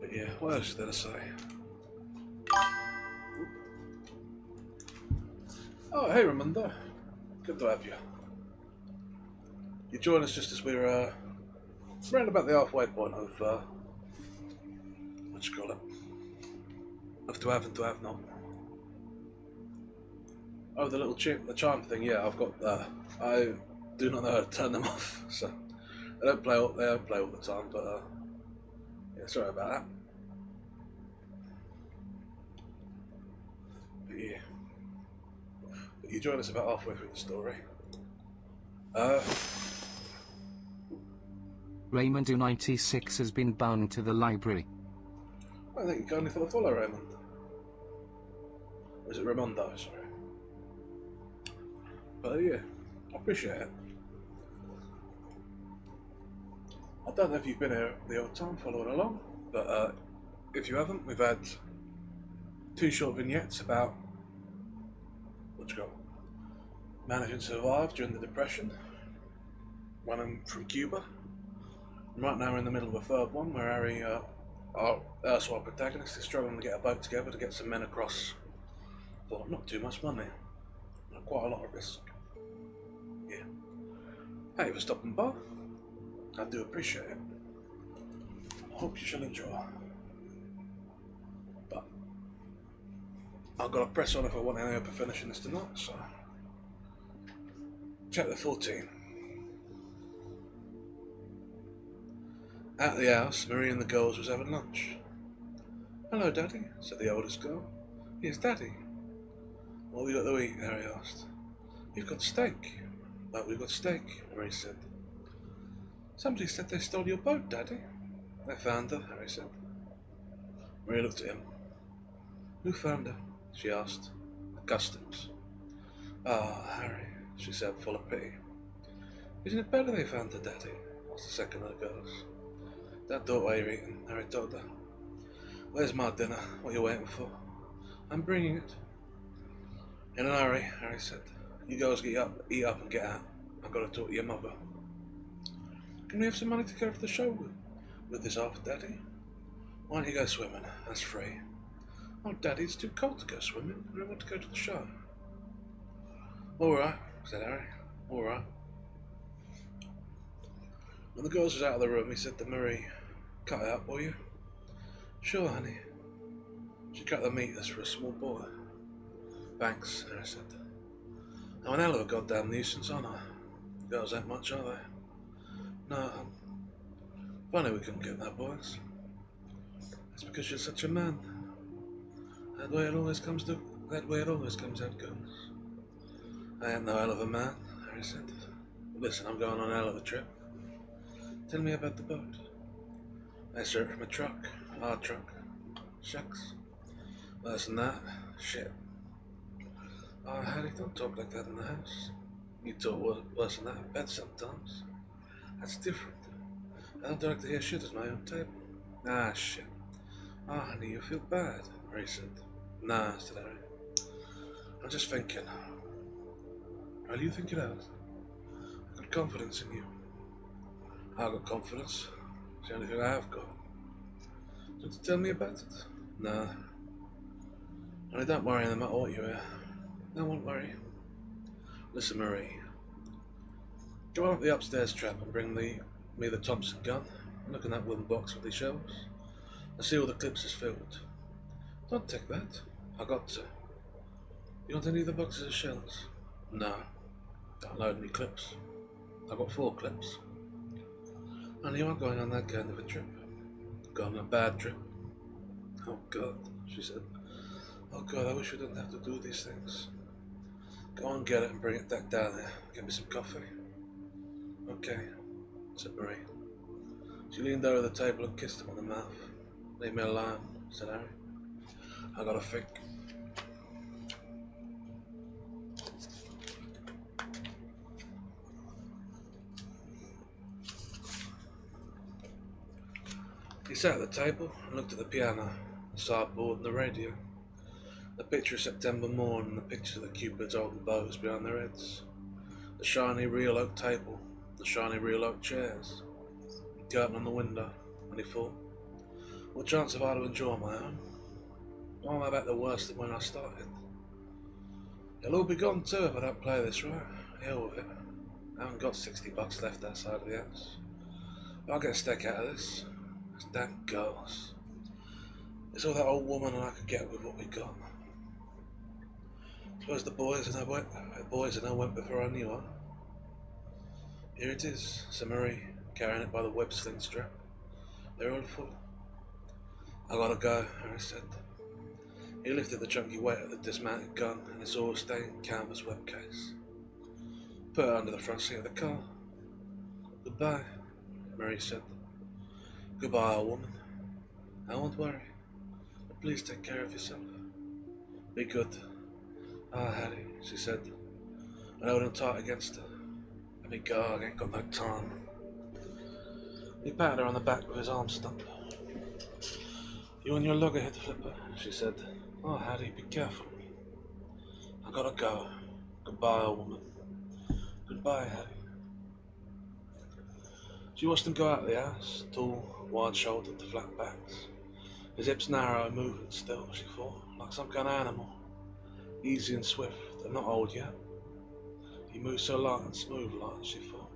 But yeah, what else is there to say? Oh, hey, Ramondo. Good to have you. You joined us just as we were around about the halfway point of, what you call it? Of to have and to have not. Oh, the little the charm thing, yeah, I've got that. I do not know how to turn them off, so they don't play all the time, but yeah, sorry about that. But yeah. You joined us about halfway through the story. Raymond 96 has been bound to the library. I think you kindly for the follow, Raymond. Or is it Ramondo? Sorry. But yeah, I appreciate it. I don't know if you've been here the old time following along, but if you haven't, we've had 2 short vignettes about managing to survive during the Depression, one from Cuba. And right now we're in the middle of a third one where Harry, our erstwhile protagonist, is struggling to get a boat together to get some men across for not too much money, not quite a lot of risk. Yeah. Hey, for stopping by. I do appreciate it. I hope you shall enjoy. But I've got to press on if I want any hope of finishing this tonight, so. Chapter 14. At the house, Marie and the girls was having lunch. "Hello, Daddy," said the oldest girl. "Yes, Daddy." "What have we got to eat?" Harry asked. "You've got steak." "But we've got steak," Marie said. "Somebody said they stole your boat, Daddy." "They found her," Harry said. Marie looked at him. "Who found her?" she asked. "The customs." "Ah, Harry," she said, full of pity. "Isn't it better they found her, Daddy?" asked the second of the girls. "Don't talk while you're eating," Harry told her. "Where's my dinner? What are you waiting for?" "I'm bringing it." "In a hurry," Harry said. "You girls eat up and get out. I've got to talk to your mother." "Can we have some money to go for the show with this half, Daddy?" "Why don't you go swimming? That's free." "Oh, Daddy, it's too cold to go swimming. I want to go to the show." "All right," said Harry. "All right." When the girls was out of the room, he said to Marie, "Cut it up, will you?" "Sure, honey." She cut the meters for a small boy. "Thanks," Harry said. "I'm an hell of a goddamn nuisance, aren't I? Girls ain't much, are they?" "No. Funny we couldn't get that, boys." "It's because you're such a man. That way it always comes out, girls." "I ain't no hell of a man," Harry said. "Listen, I'm going on a hell of a trip. Tell me about the boat." "I saw it from a truck. Our truck." "Shucks. Worse than that. Shit." "Oh, Harry, don't talk like that in the house. You talk worse than that in bed sometimes. That's different. I don't like to hear shit at my own table." "Ah, shit. Oh, honey, you feel bad," Marie said. "Nah," said Harry. "I'm just thinking." "Well, you think it out. I've got confidence in you." "I've got confidence. It's the only thing I have got." "Do you want to tell me about it?" "Nah. Only don't worry no matter what you hear." "I won't worry." "Listen, Marie. Go on up the upstairs trap and bring me the Thompson gun. Look in that wooden box with the shells. I see all the clips is filled." "Don't take that. I got to." "You want any of the boxes of shells?" "No. Don't load any clips. I've got 4 clips." "And you aren't going on that kind of a trip." "Going on a bad trip." "Oh God," she said. "Oh God, I wish we didn't have to do these things." "Go on, get it and bring it back down there. Get me some coffee." "Okay," said Marie. She leaned over the table and kissed him on the mouth. "Leave me alone," said Harry. "I gotta think." He sat at the table and looked at the piano, the sideboard and the radio. The picture of September morn and the pictures of the cupids holding bows behind their heads. The shiny real oak table, the shiny real oak chairs, the curtain on the window, and he thought, what chance have I to enjoy my own? Why am I back the worse than when I started? It'll all be gone too if I don't play this right. Hell with it. I haven't got $60 left outside of the house. But I'll get a steak out of this. Those damn girls. It's all that old woman and I could get with what we got. Suppose the boys and I went before I knew her. Here it is, said Marie, carrying it by the web sling strap. They're all full. I gotta go, Ernest said. He lifted the chunky weight of the dismounted gun and its oil-stained canvas web case. Put it under the front seat of the car. Goodbye, Marie said. Goodbye, old woman. I won't worry. But please take care of yourself. Be good. Ah, Harry, she said, and held him tight against her. Let me go, I ain't got no time. He patted her on the back with his arm stump. You on your loggerhead, Flipper, she said. Oh, Harry, be careful. I gotta go. Goodbye, old woman. Goodbye, Harry. She watched him go out of the house, tall, wide-shouldered, flat backs. His hips narrow and moving still, she thought, like some kind of animal. Easy and swift, and not old yet. He moved so light and smooth like, she thought.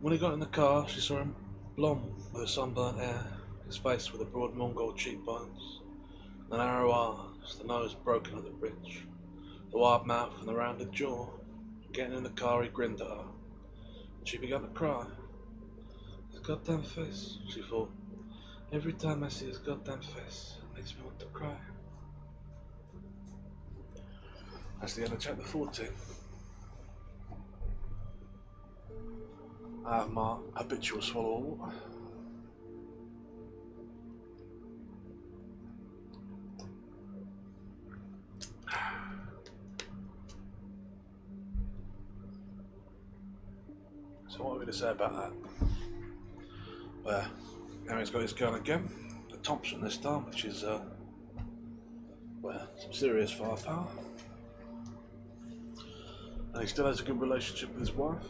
When he got in the car, she saw him blond with a sunburnt hair, his face with the broad Mongol cheekbones, the narrow eyes, the nose broken at the bridge, the wide mouth and the rounded jaw. Getting in the car, he grinned at her, and she began to cry. His goddamn face, she thought. Every time I see his goddamn face, it makes me want to cry. That's the end of chapter 14. I have my habitual swallow of water. So what are we going to say about that? Well, Harry's got his gun again, a Thompson this time, which is, well, some serious firepower. And he still has a good relationship with his wife.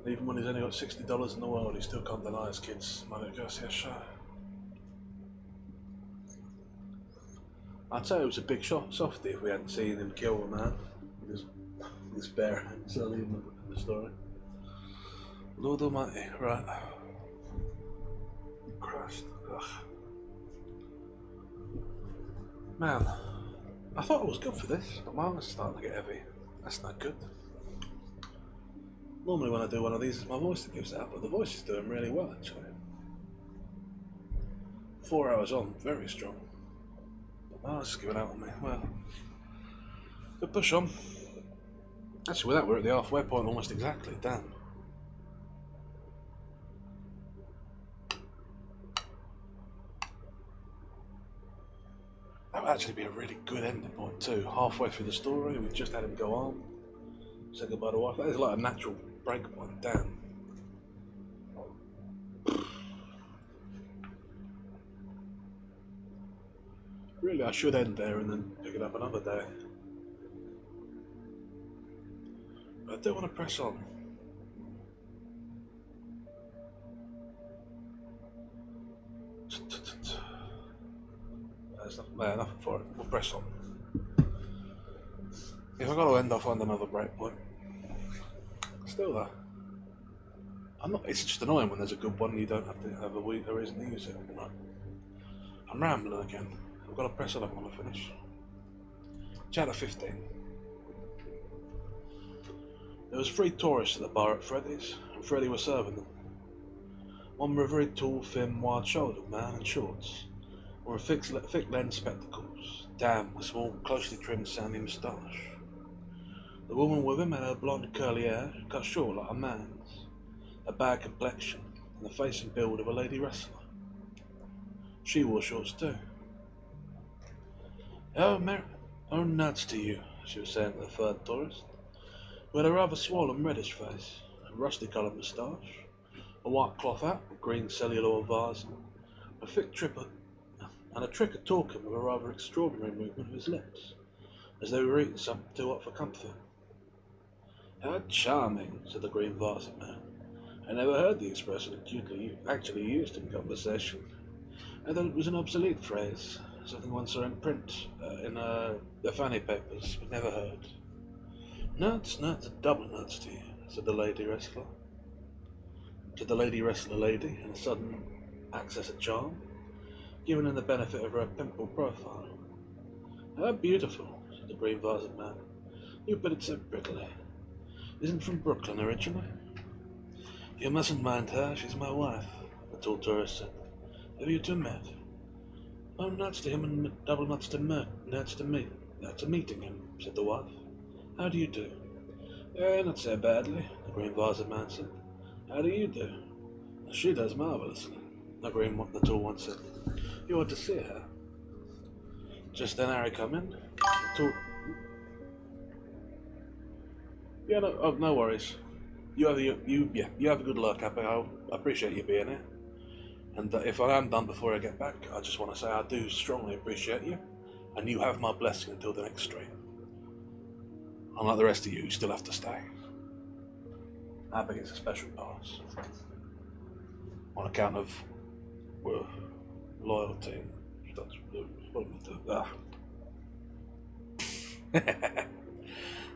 And even when he's only got $60 in the world, he still can't deny his kids money to go see a show. I'd say it was a big softy if we hadn't seen him kill a man with his bare hands early in the story. Lord Almighty, right. Christ. Ugh. Man, I thought I was good for this, but my arms are starting to get heavy. That's not good. Normally when I do one of these, it's my voice that gives out, but the voice is doing really well actually. 4 hours on, very strong. But my arms is giving out on me. Well, good push on. Actually, with that, we're at the halfway point almost exactly. Damn. That would actually be a really good ending point too. Halfway through the story, we've just had him go on, say goodbye to wife. That is like a natural break point. Damn. Really, I should end there and then pick it up another day. But I do want to press on. There's nothing for it. We'll press on. If I've got to end, I'll find another break point. Still though, it's just annoying when there's a good one and you don't have to have a reason to use it. Right. I'm rambling again. I've got to press on if I want to finish. Chapter 15. There was 3 tourists at the bar at Freddy's, and Freddy was serving them. One was a very tall, thin, wide-shouldered man in shorts, wearing thick lens spectacles, damn, a small, closely trimmed sandy moustache. The woman with him had her blonde curly hair, cut short like a man's, a bad complexion, and the face and build of a lady wrestler. She wore shorts too. Oh, nuts to you, she was saying to the third tourist, who had a rather swollen reddish face, a rusty-coloured moustache, a white cloth hat, a green celluloid vase, a thick tripper, and a trick of talking with a rather extraordinary movement of his lips, as though he were eating something too hot for comfort. "How charming," said the green varsity man. "I never heard the expression acutely actually used in conversation. I thought it was an obsolete phrase, something one saw in print, in the fanny papers, but never heard." "Nuts, nuts, double nuts to you," said the lady wrestler. Said the lady wrestler lady, in a sudden access of charm, giving him the benefit of her pimple profile. "How beautiful," said the green varsity man. "You put it so prettily. Isn't from Brooklyn originally?" "You mustn't mind her, she's my wife," the tall tourist said. "Have you two met?" "Oh, nuts to him and double nuts to me. To meeting him," said the wife. "How do you do?" Not so badly," the green varsity man said. "How do you do?" "She does marvellously," the tall one said. "You ought to see her." Just then Harry come in. "Yeah, no worries. You have a good luck, Happy. I appreciate you being here. And if I am done before I get back, I just want to say I do strongly appreciate you, and you have my blessing until the next stream. Unlike the rest of you still have to stay. Happy gets a special pass on account of loyalty.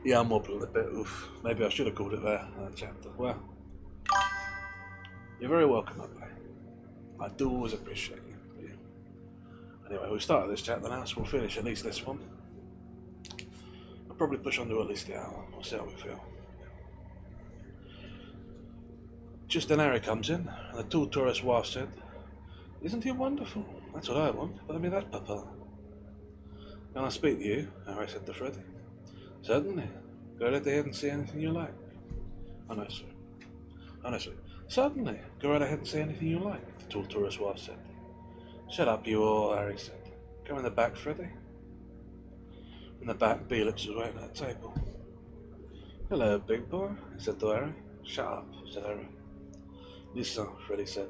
Yeah, I'm wobbling a bit. Oof. Maybe I should have called it there, that chapter. Well, you're very welcome, Happy. I do always appreciate you. Anyway, we started this chapter now, so we'll finish at least this one. I'll probably push on to at least the hour. We'll see how we feel. Just then Harry comes in, and the tall tourist's wife said, "Isn't he wonderful? That's what I want. Buy me that, Papa." "Can I speak to you?" Harry said to Freddie. "Certainly. Go right ahead and say anything you like." "Oh no, sir. Oh no, sir. Certainly. Go right ahead and say anything you like," the tall tourist's wife said. "Shut up, you all," Harry said. "Go in the back, Freddie." In the back, Belix was waiting at a table. "Hello, big boy," he said to Harry. "Shut up," said Harry. "Listen," Freddie said.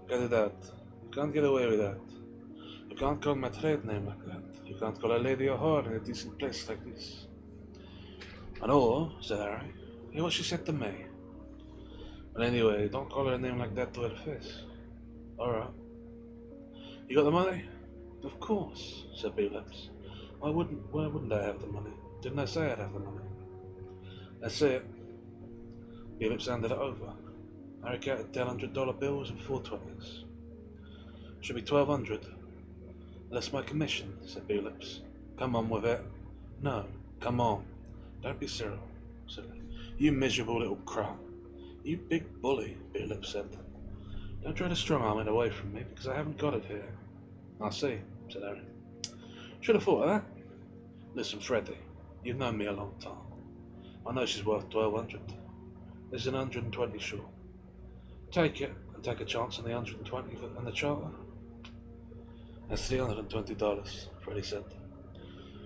"Cut it out. You can't get away with that. You can't call my trade name like that. You can't call a lady a whore in a decent place like this." "I know," said Harry. "Hear what she said to me." "But anyway, don't call her a name like that to her face." "Alright." "You got the money?" "Of course," said Belix. Why wouldn't I have the money? Didn't I say I'd have the money?" "That's it." Belix handed it over. Harry counted $10 bills and 4 20s. "Should be 1200. "That's my commission," said Belix. "Come on with it." "No, come on. Don't be silly," said he. "You miserable little crap. You big bully," Belix said. "Don't try to strong-arm it away from me, because I haven't got it here." "I see," said Harry. "Should have thought of that. Listen, Freddie, you've known me a long time. I know she's worth 1200. There's an 120 short. Take it, and take a chance on the 120 and the charter." "That's $320, Freddie said.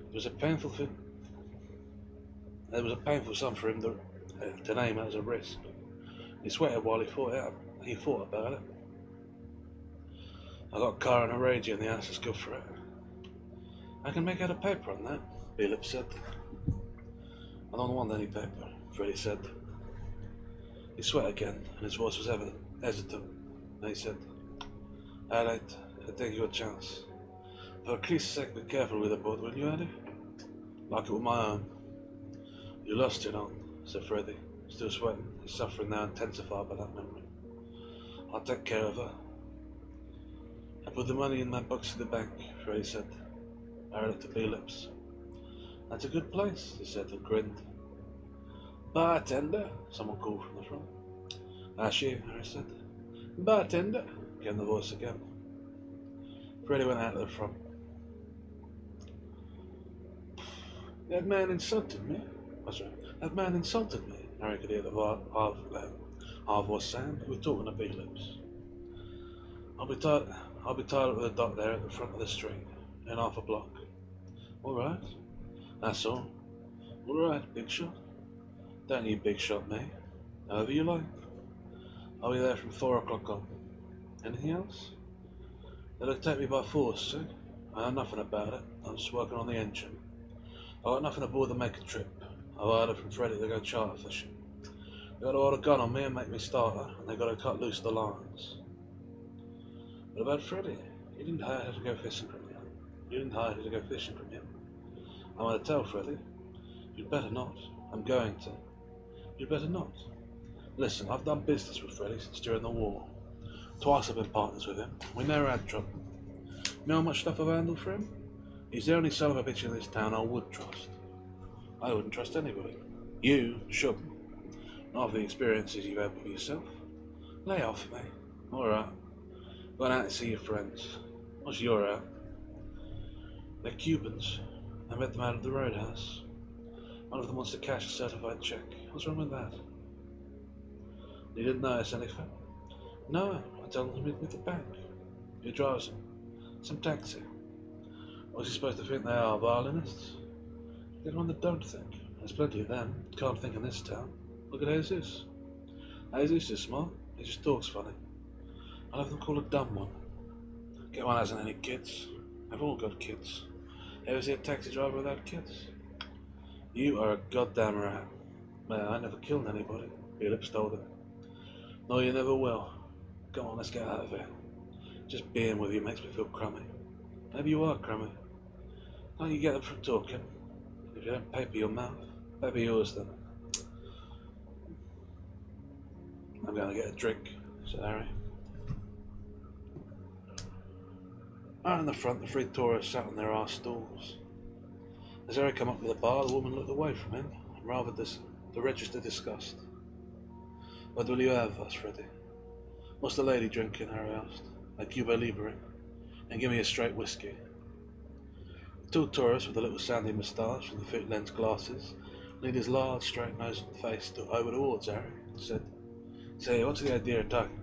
It was a painful sum for him to name it as a risk. He sweated while he thought about it. "I got a car and a radio in the house that's good for it." "I can make out a paper on that," Belix said. "I don't want any paper," Freddie said. He sweat again, and his voice was hesitant. And he said, "Alright, I'll take you a chance. For Christ's sake, be careful with the boat, will you, Eddie? Like it with my own." "You lost it on," said Freddie, still sweating, his suffering now intensified by that memory. "I'll take care of her." "I put the money in my box at the bank," Freddie said. Harry looked at Belix. "That's a good place," he said and grinned. "Bartender," someone called from the front. "That's you," Harry said. "Bartender," came the voice again. Freddie went out to the front. "That man insulted me." "That man insulted me," Harry could hear the voice saying. He was talking to Belix. I'll be tied up with the dock there at the front of the street, in half a block." "All right." "That's all." "All right, big shot." "Don't you big shot me. However you like." I'll be there from 4 o'clock on. Anything else? They'll take me by force, see? I know nothing about it. I'm just working on the engine. I've got nothing aboard to make a trip. I've hired from Freddie to go charter fishing. They've got to hold a gun on me and make me starter, and they've got to cut loose the lines. What about Freddie? You didn't hire her to go fishing from him. You didn't hire her to go fishing from him. I'm going to tell Freddie. You'd better not. I'm going to. You'd better not. Listen, I've done business with Freddie since during the war. Twice I've been partners with him. We never had trouble. You know how much stuff I've handled for him? He's the only son of a bitch in this town I would trust. I wouldn't trust anybody. You shouldn't. Not of the experiences you've had with yourself. Lay off me. Alright. Going out to see your friends. What's your out? They're Cubans. I met them out at the roadhouse. One of them wants to cash a certified check. What's wrong with that? You didn't notice anything? No, I told them to meet me at the bank. Who drives them? Some taxi. What's he supposed to think they are, violinists? Get one that don't think. There's plenty of them. Can't think in this town. Look at Jesus. Jesus is smart. He just talks funny. I'll have them call a dumb one. Get one hasn't any kids. They've all got kids. Ever see a taxi driver without kids? You are a goddamn rat. Man, I never killed anybody. Your lips told it. No, you never will. Come on, let's get out of here. Just being with you makes me feel crummy. Maybe you are crummy. Can't you get them from talking? If you don't paper your mouth, paper yours then. I'm going to get a drink, said Harry. Out in the front, the 3 tourists sat on their arse stools. As Harry came up to the bar, the woman looked away from him, and rather the register disgust. What will you have? Asked Freddie. What's the lady drinking? Harry asked. A Cuba Libre. And give me a straight whiskey. The 2 tourists with a little sandy moustache and the thick lens glasses leaned his large, straight-nosed face over towards Harry and said, Say, what's the idea of talking?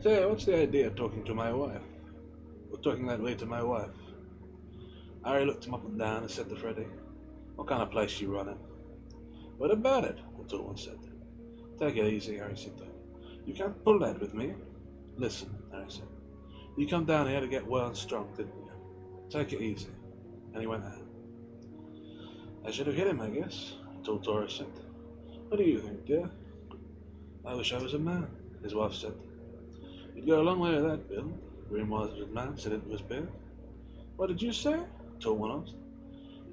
Say, what's the idea of talking to my wife? Or talking that way to my wife? Harry looked him up and down and said to Freddie, What kind of place you running? What about it? The tall one said. Take it easy, Harry said. You can't pull that with me. Listen, Harry said. You come down here to get well and strong, didn't you? Take it easy. And he went out. I should have hit him, I guess, the tall tourist said. What do you think, dear? I wish I was a man, his wife said. You'd go a long way with that, Bill, the green-whiskered man said into his beard. What did you say? The tall one asked.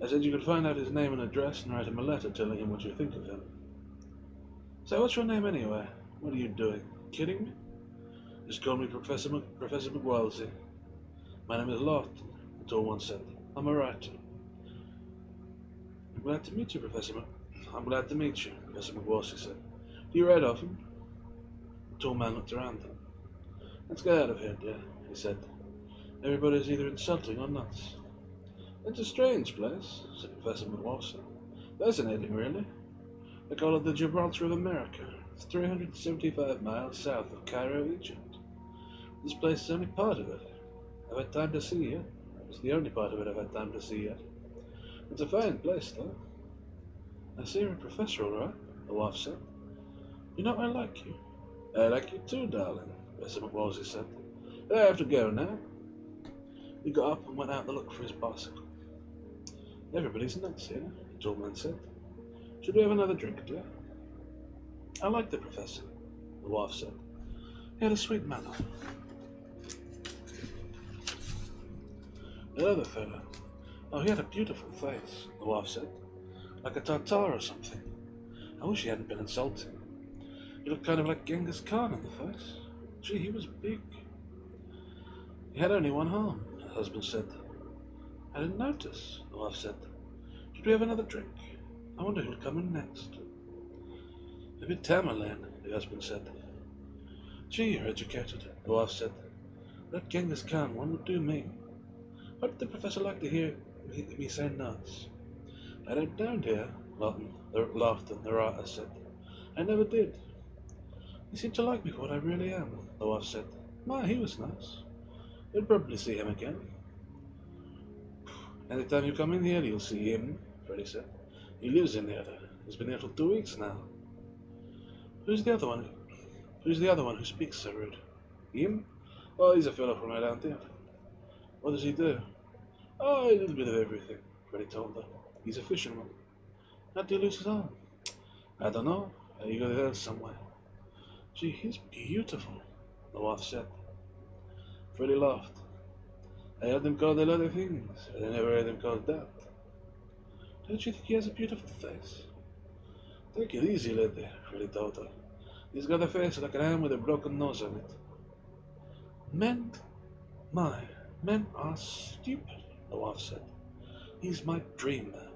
I said you could find out his name and address and write him a letter telling him what you think of him. So what's your name anyway? What are you doing? Kidding me? Just call me Professor McWalsey. My name is Lawton, the tall one said. I'm a writer. I'm glad to meet you, I'm glad to meet you, Professor McWalsey said. Do you write often? The tall man looked around him. Let's get out of here, dear, he said. Everybody's either insulting or nuts. It's a strange place, said Professor McWalsey. Fascinating, really. They call it the Gibraltar of America. It's 375 miles south of Cairo, Egypt. This place is only part of it. I've had time to see it. It's the only part of it I've had time to see yet. It's a fine place, though. I see you're a professor, all right, the wife said. You know I like you. I like you too, darling, Professor McWalsey said. I have to go now. He got up and went out to look for his bicycle. Everybody's nuts here, the tall man said. Should we have another drink, dear? I like the professor, the wife said. He had a sweet manner. The other fellow. Oh, he had a beautiful face, the wife said. Like a Tartar or something. I wish he hadn't been insulting. He looked kind of like Genghis Khan in the face. Gee, he was big. He had only one arm, the husband said. I didn't notice, the wife said. Should we have another drink? I wonder who'll come in next. Maybe Tamerlane, the husband said. Gee, you're educated, the wife said. That Genghis Khan one would do me. What did the professor like to hear me say nuts? I don't know, dear, Lawton, the writer said. I never did. He seemed to like me for what I really am, the wife said. My, he was nice. You'll probably see him again. Anytime you come in here, you'll see him, Freddie said. He lives in here. He's been here for 2 weeks now. Who's the other one? Who's the other one who speaks so rude? Him? Oh, he's a fellow from around here. What does he do? Oh, a little bit of everything, Freddie told her. He's a fisherman. How did he lose his arm? I don't know. He got it out somewhere. Gee, he's beautiful, the wife said. Freddie laughed. I heard him called a lot of things, but I never heard him called that. Don't you think he has a beautiful face? Take it easy, lady, Freddie told her. He's got a face like an ham with a broken nose on it. Men are stupid, the wife said. He's my dream man.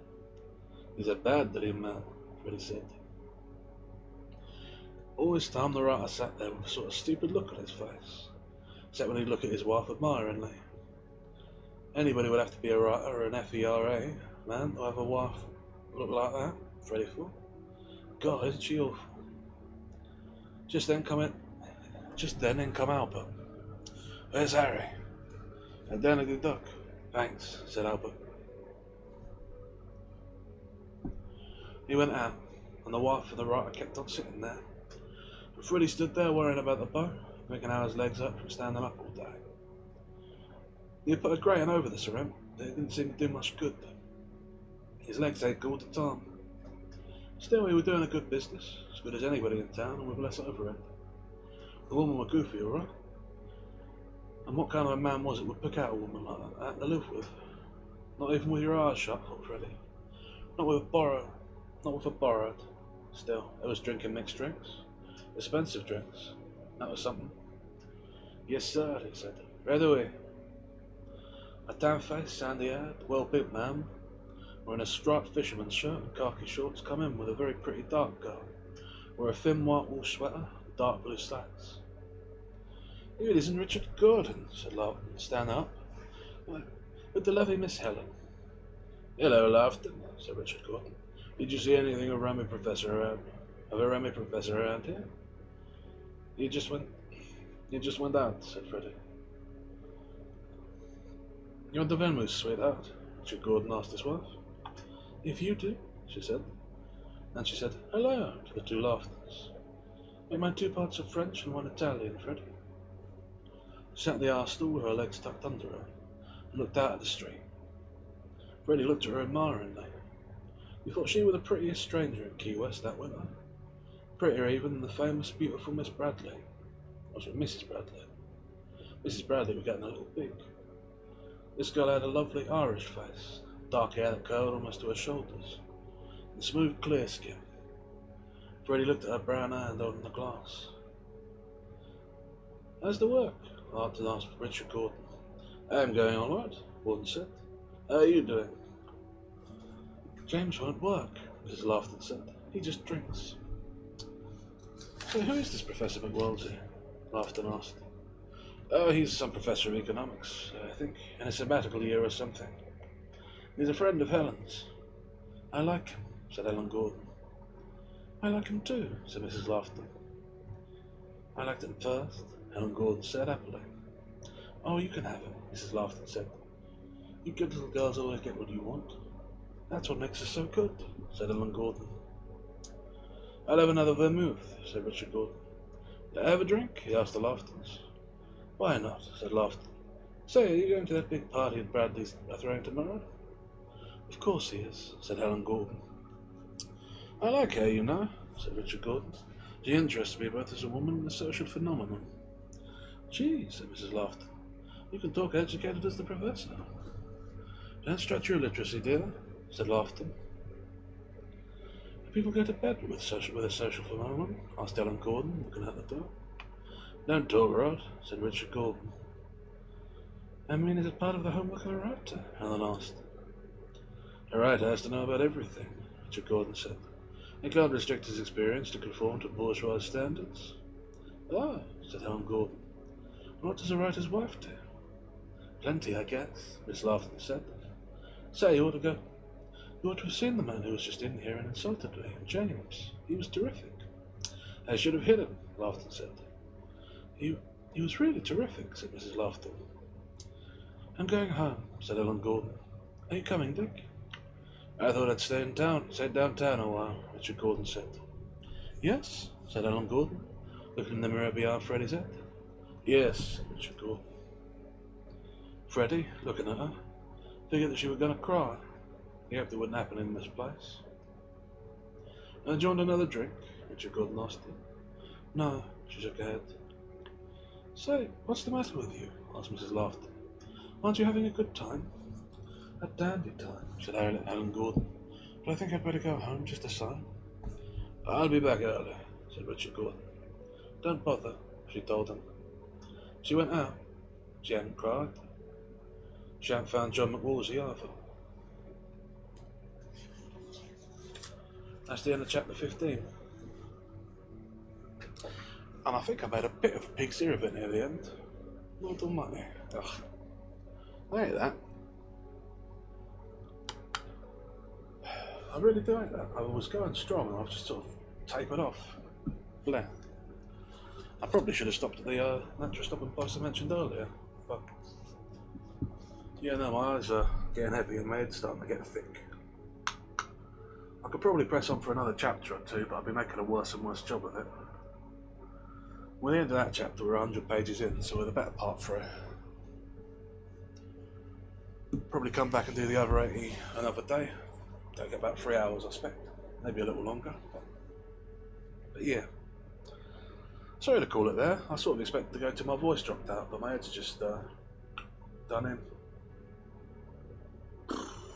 He's a bad dream man, Freddie said. All this time the writer sat there with a sort of stupid look on his face, except when he'd look at his wife admiringly. Anybody would have to be a writer or an FERA man to have a wife look like that, Freddie thought. God, isn't she awful? Just then in come Albert. Where's Harry? And down at the dock. Thanks, said Albert. He went out, and the wife and the writer kept on sitting there. And Freddie stood there worrying about the boat, thinking how his legs up from standing up all day. He had put a grating over the cement, but it didn't seem to do much good. His legs ached all the time. Still, he was doing a good business, as good as anybody in town, and with less overhead. The woman was goofy, all right. And what kind of a man was it would pick out a woman like that to live with? Not even with your eyes shut, thought Freddie. Not with a borrowed. Still, it was drinking mixed drinks. Expensive drinks. That was something. Yes, sir, he said. Right away. A tan-faced, sandy-haired, well-built man, wearing a striped fisherman's shirt and khaki shorts, come in with a very pretty dark girl, wore a thin white wool sweater and dark blue slacks. Here it isn't Richard Gordon, said Laughton, standing up. With the lovely Miss Helen. Hello, Laughton, said Richard Gordon. Did you see anything of a Remy professor around here? He just went out, said Freddie. You want the Venmoose, sweetheart? Richard Gordon asked his wife. If you do, she said. And she said, hello, to the two Laughtons. Make mine 2 parts of French and 1 Italian, Freddie. She sat on the arse stool with her legs tucked under her and looked out at the street. Freddie looked at her admiringly. He thought she was the prettiest stranger in Key West that winter. Prettier even than the famous, beautiful Miss Bradley. Was it Mrs. Bradley? Mrs. Bradley was getting a little big. This girl had a lovely Irish face, dark hair that curled almost to her shoulders, and smooth, clear skin. Freddie looked at her brown hand holding the glass. How's the work? Laughton asked Richard Gordon. I'm going all right, Gordon said. How are you doing? James won't work, Mrs. Laughton said. He just drinks. So who is this Professor McWolsey? Laughton asked. Oh, he's some professor of economics, I think, in a sabbatical year or something. He's a friend of Helen's. I like him, said Helen Gordon. I like him too, said Mrs. Laughton. I liked him first, Helen Gordon said happily. Oh, you can have him, Mrs. Laughton said. You good little girls always get what you want. That's what makes us so good, said Helen Gordon. I'll have another vermouth, said Richard Gordon. Do I have a drink? He asked the Laughtons. Why not? Said Laughton. Say, are you going to that big party at Bradley's are throwing tomorrow? Of course he is, said Helen Gordon. I like her, you know, said Richard Gordon. She interests me both as a woman and a social phenomenon. Gee, said Mrs. Laughton, you can talk educated as the professor. Don't stretch your literacy, dear, said Laughton. Do people go to bed with a social phenomenon? Asked Helen Gordon, looking out the door. Don't talk, Rod, said Richard Gordon. I mean, is it part of the homework of a writer? Helen asked. A writer has to know about everything, Richard Gordon said. He can't restrict his experience to conform to bourgeois standards. Ah, said Helen Gordon. What does a writer's wife do? Plenty, I guess, Miss Laughton said. Say, you ought to have seen the man who was just in here and insulted me, James. He was terrific. I should have hit him, Laughton said. He was really terrific, said Mrs. Laughton. I'm going home, said Helen Gordon. Are you coming, Dick? I thought I'd stay downtown a while, Richard Gordon said. Yes, said Helen Gordon. Looking in the mirror behind Freddy's head. Yes, Richard Gore. Freddy, looking at her, figured that she was going to cry. He hoped it wouldn't happen in this place. And joined another drink, Richard Gordon asked her. No, she shook her head. Say, what's the matter with you? Asked Mrs. Laughton. Aren't you having a good time? A dandy time, said Alan Gordon. But I think I'd better go home just the same. I'll be back early, said Richard Gordon. Don't bother, she told him. She went out. She hadn't cried. She hadn't found John McWolsey either. That's the end of chapter 15. And I think I made a bit of a pig's ear of it near the end. Well done, money. Ugh. I hate that. I really do hate that. I was going strong and I've just sort of tapered off. Bleh. I probably should have stopped at the natural stopping place I mentioned earlier, but yeah, no, my eyes are getting heavy and my head's starting to get thick. I could probably press on for another chapter or two, but I'd be making a worse and worse job of it. Well, the end of that chapter, we're 100 pages in, so we're the better part through. Probably come back and do the other 80 another day. Take about 3 hours, I expect. Maybe a little longer. But yeah. Sorry to call it there. I sort of expected to go till my voice dropped out, but my head's just done in.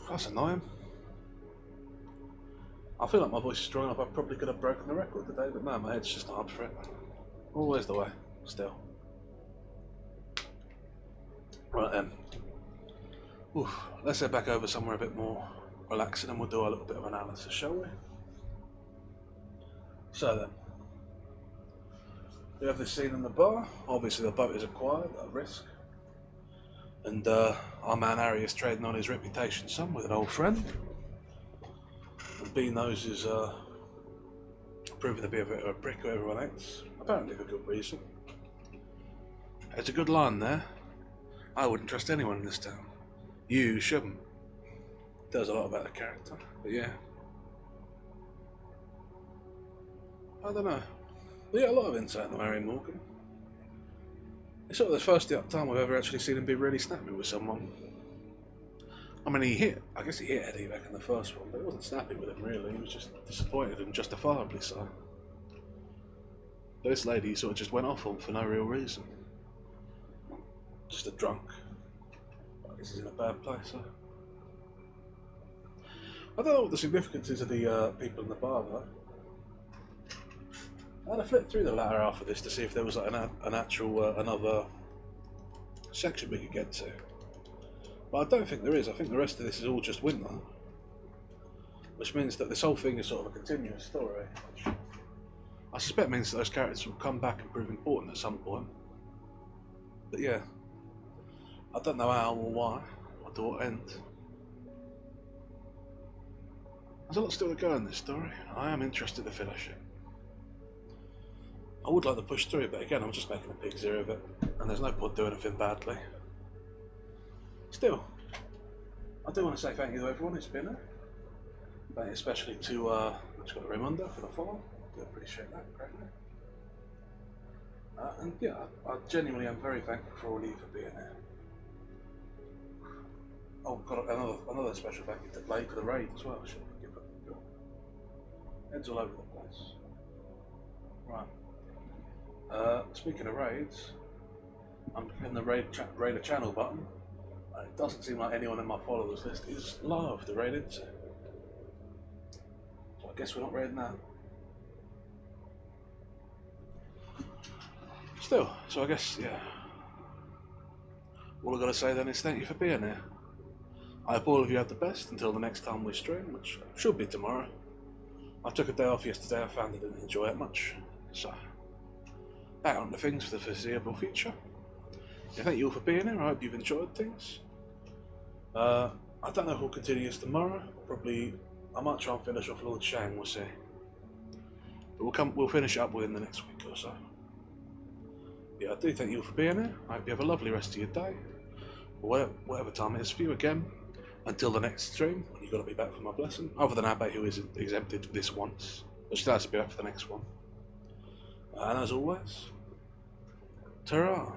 That's annoying. I feel like my voice is strong enough. I probably could have broken the record today, but no, my head's just not up for it. Always the way, still. Right then. Oof. Let's head back over somewhere a bit more relaxing and we'll do a little bit of analysis, shall we? So then. We have this scene in the bar. Obviously the boat is acquired at risk. And our man Harry is trading on his reputation some with an old friend. And B-Nose is proving to be a bit of a prick who everyone hates. Apparently for good reason. It's a good line there. I wouldn't trust anyone in this town. You shouldn't. Does a lot about the character, but yeah. I don't know. We get a lot of insight into Harry Morgan. It's sort of the first time we've ever actually seen him be really snappy with someone. I mean, I guess he hit Eddie back in the first one, but he wasn't snappy with him really, he was just disappointed and justifiably so. But this lady sort of just went off on for no real reason. Just a drunk. I guess he's in a bad place, so. I don't know what the significance is of the people in the bar though. I had to flip through the latter half of this to see if there was like an actual another section we could get to. But I don't think there is. I think the rest of this is all just winter. Which means that this whole thing is sort of a continuous story. Which I suspect means that those characters will come back and prove important at some point. But yeah. I don't know how or why, or to what end. There's a lot still to go in this story. I am interested to finish it. I would like to push through, but again, I'm just making a pig's ear of it, and there's no point doing anything badly. Still, I do want to say thank you to everyone who's been there. Thank you especially to Raimundo for the follow. I do appreciate that greatly. And yeah, I genuinely am very thankful for all of you for being there. Oh, got another special thank you to Blade for the raid as well. Should I give it a go? Heads all over the place. Right. Speaking of raids, I'm clicking the raid a channel button. It doesn't seem like anyone in my followers list is live to raid into. So I guess we're not raiding now. Still, so I guess, yeah. All I've got to say then is thank you for being here. I hope all of you have the best until the next time we stream, which should be tomorrow. I took a day off yesterday, I found I didn't enjoy it much, so back on to things for the foreseeable future. Yeah, thank you all for being here, I hope you've enjoyed things. I don't know if we'll continue this tomorrow, probably, I might try and finish off Lord Shang, we'll see. But we'll finish up within the next week or so. Yeah, I do thank you all for being here, I hope you have a lovely rest of your day, or whatever time it is for you again. Until the next stream, when you've got to be back for my blessing. Other than Abbe, who is exempted this once, but still has to be back for the next one. And as always, ta-ra.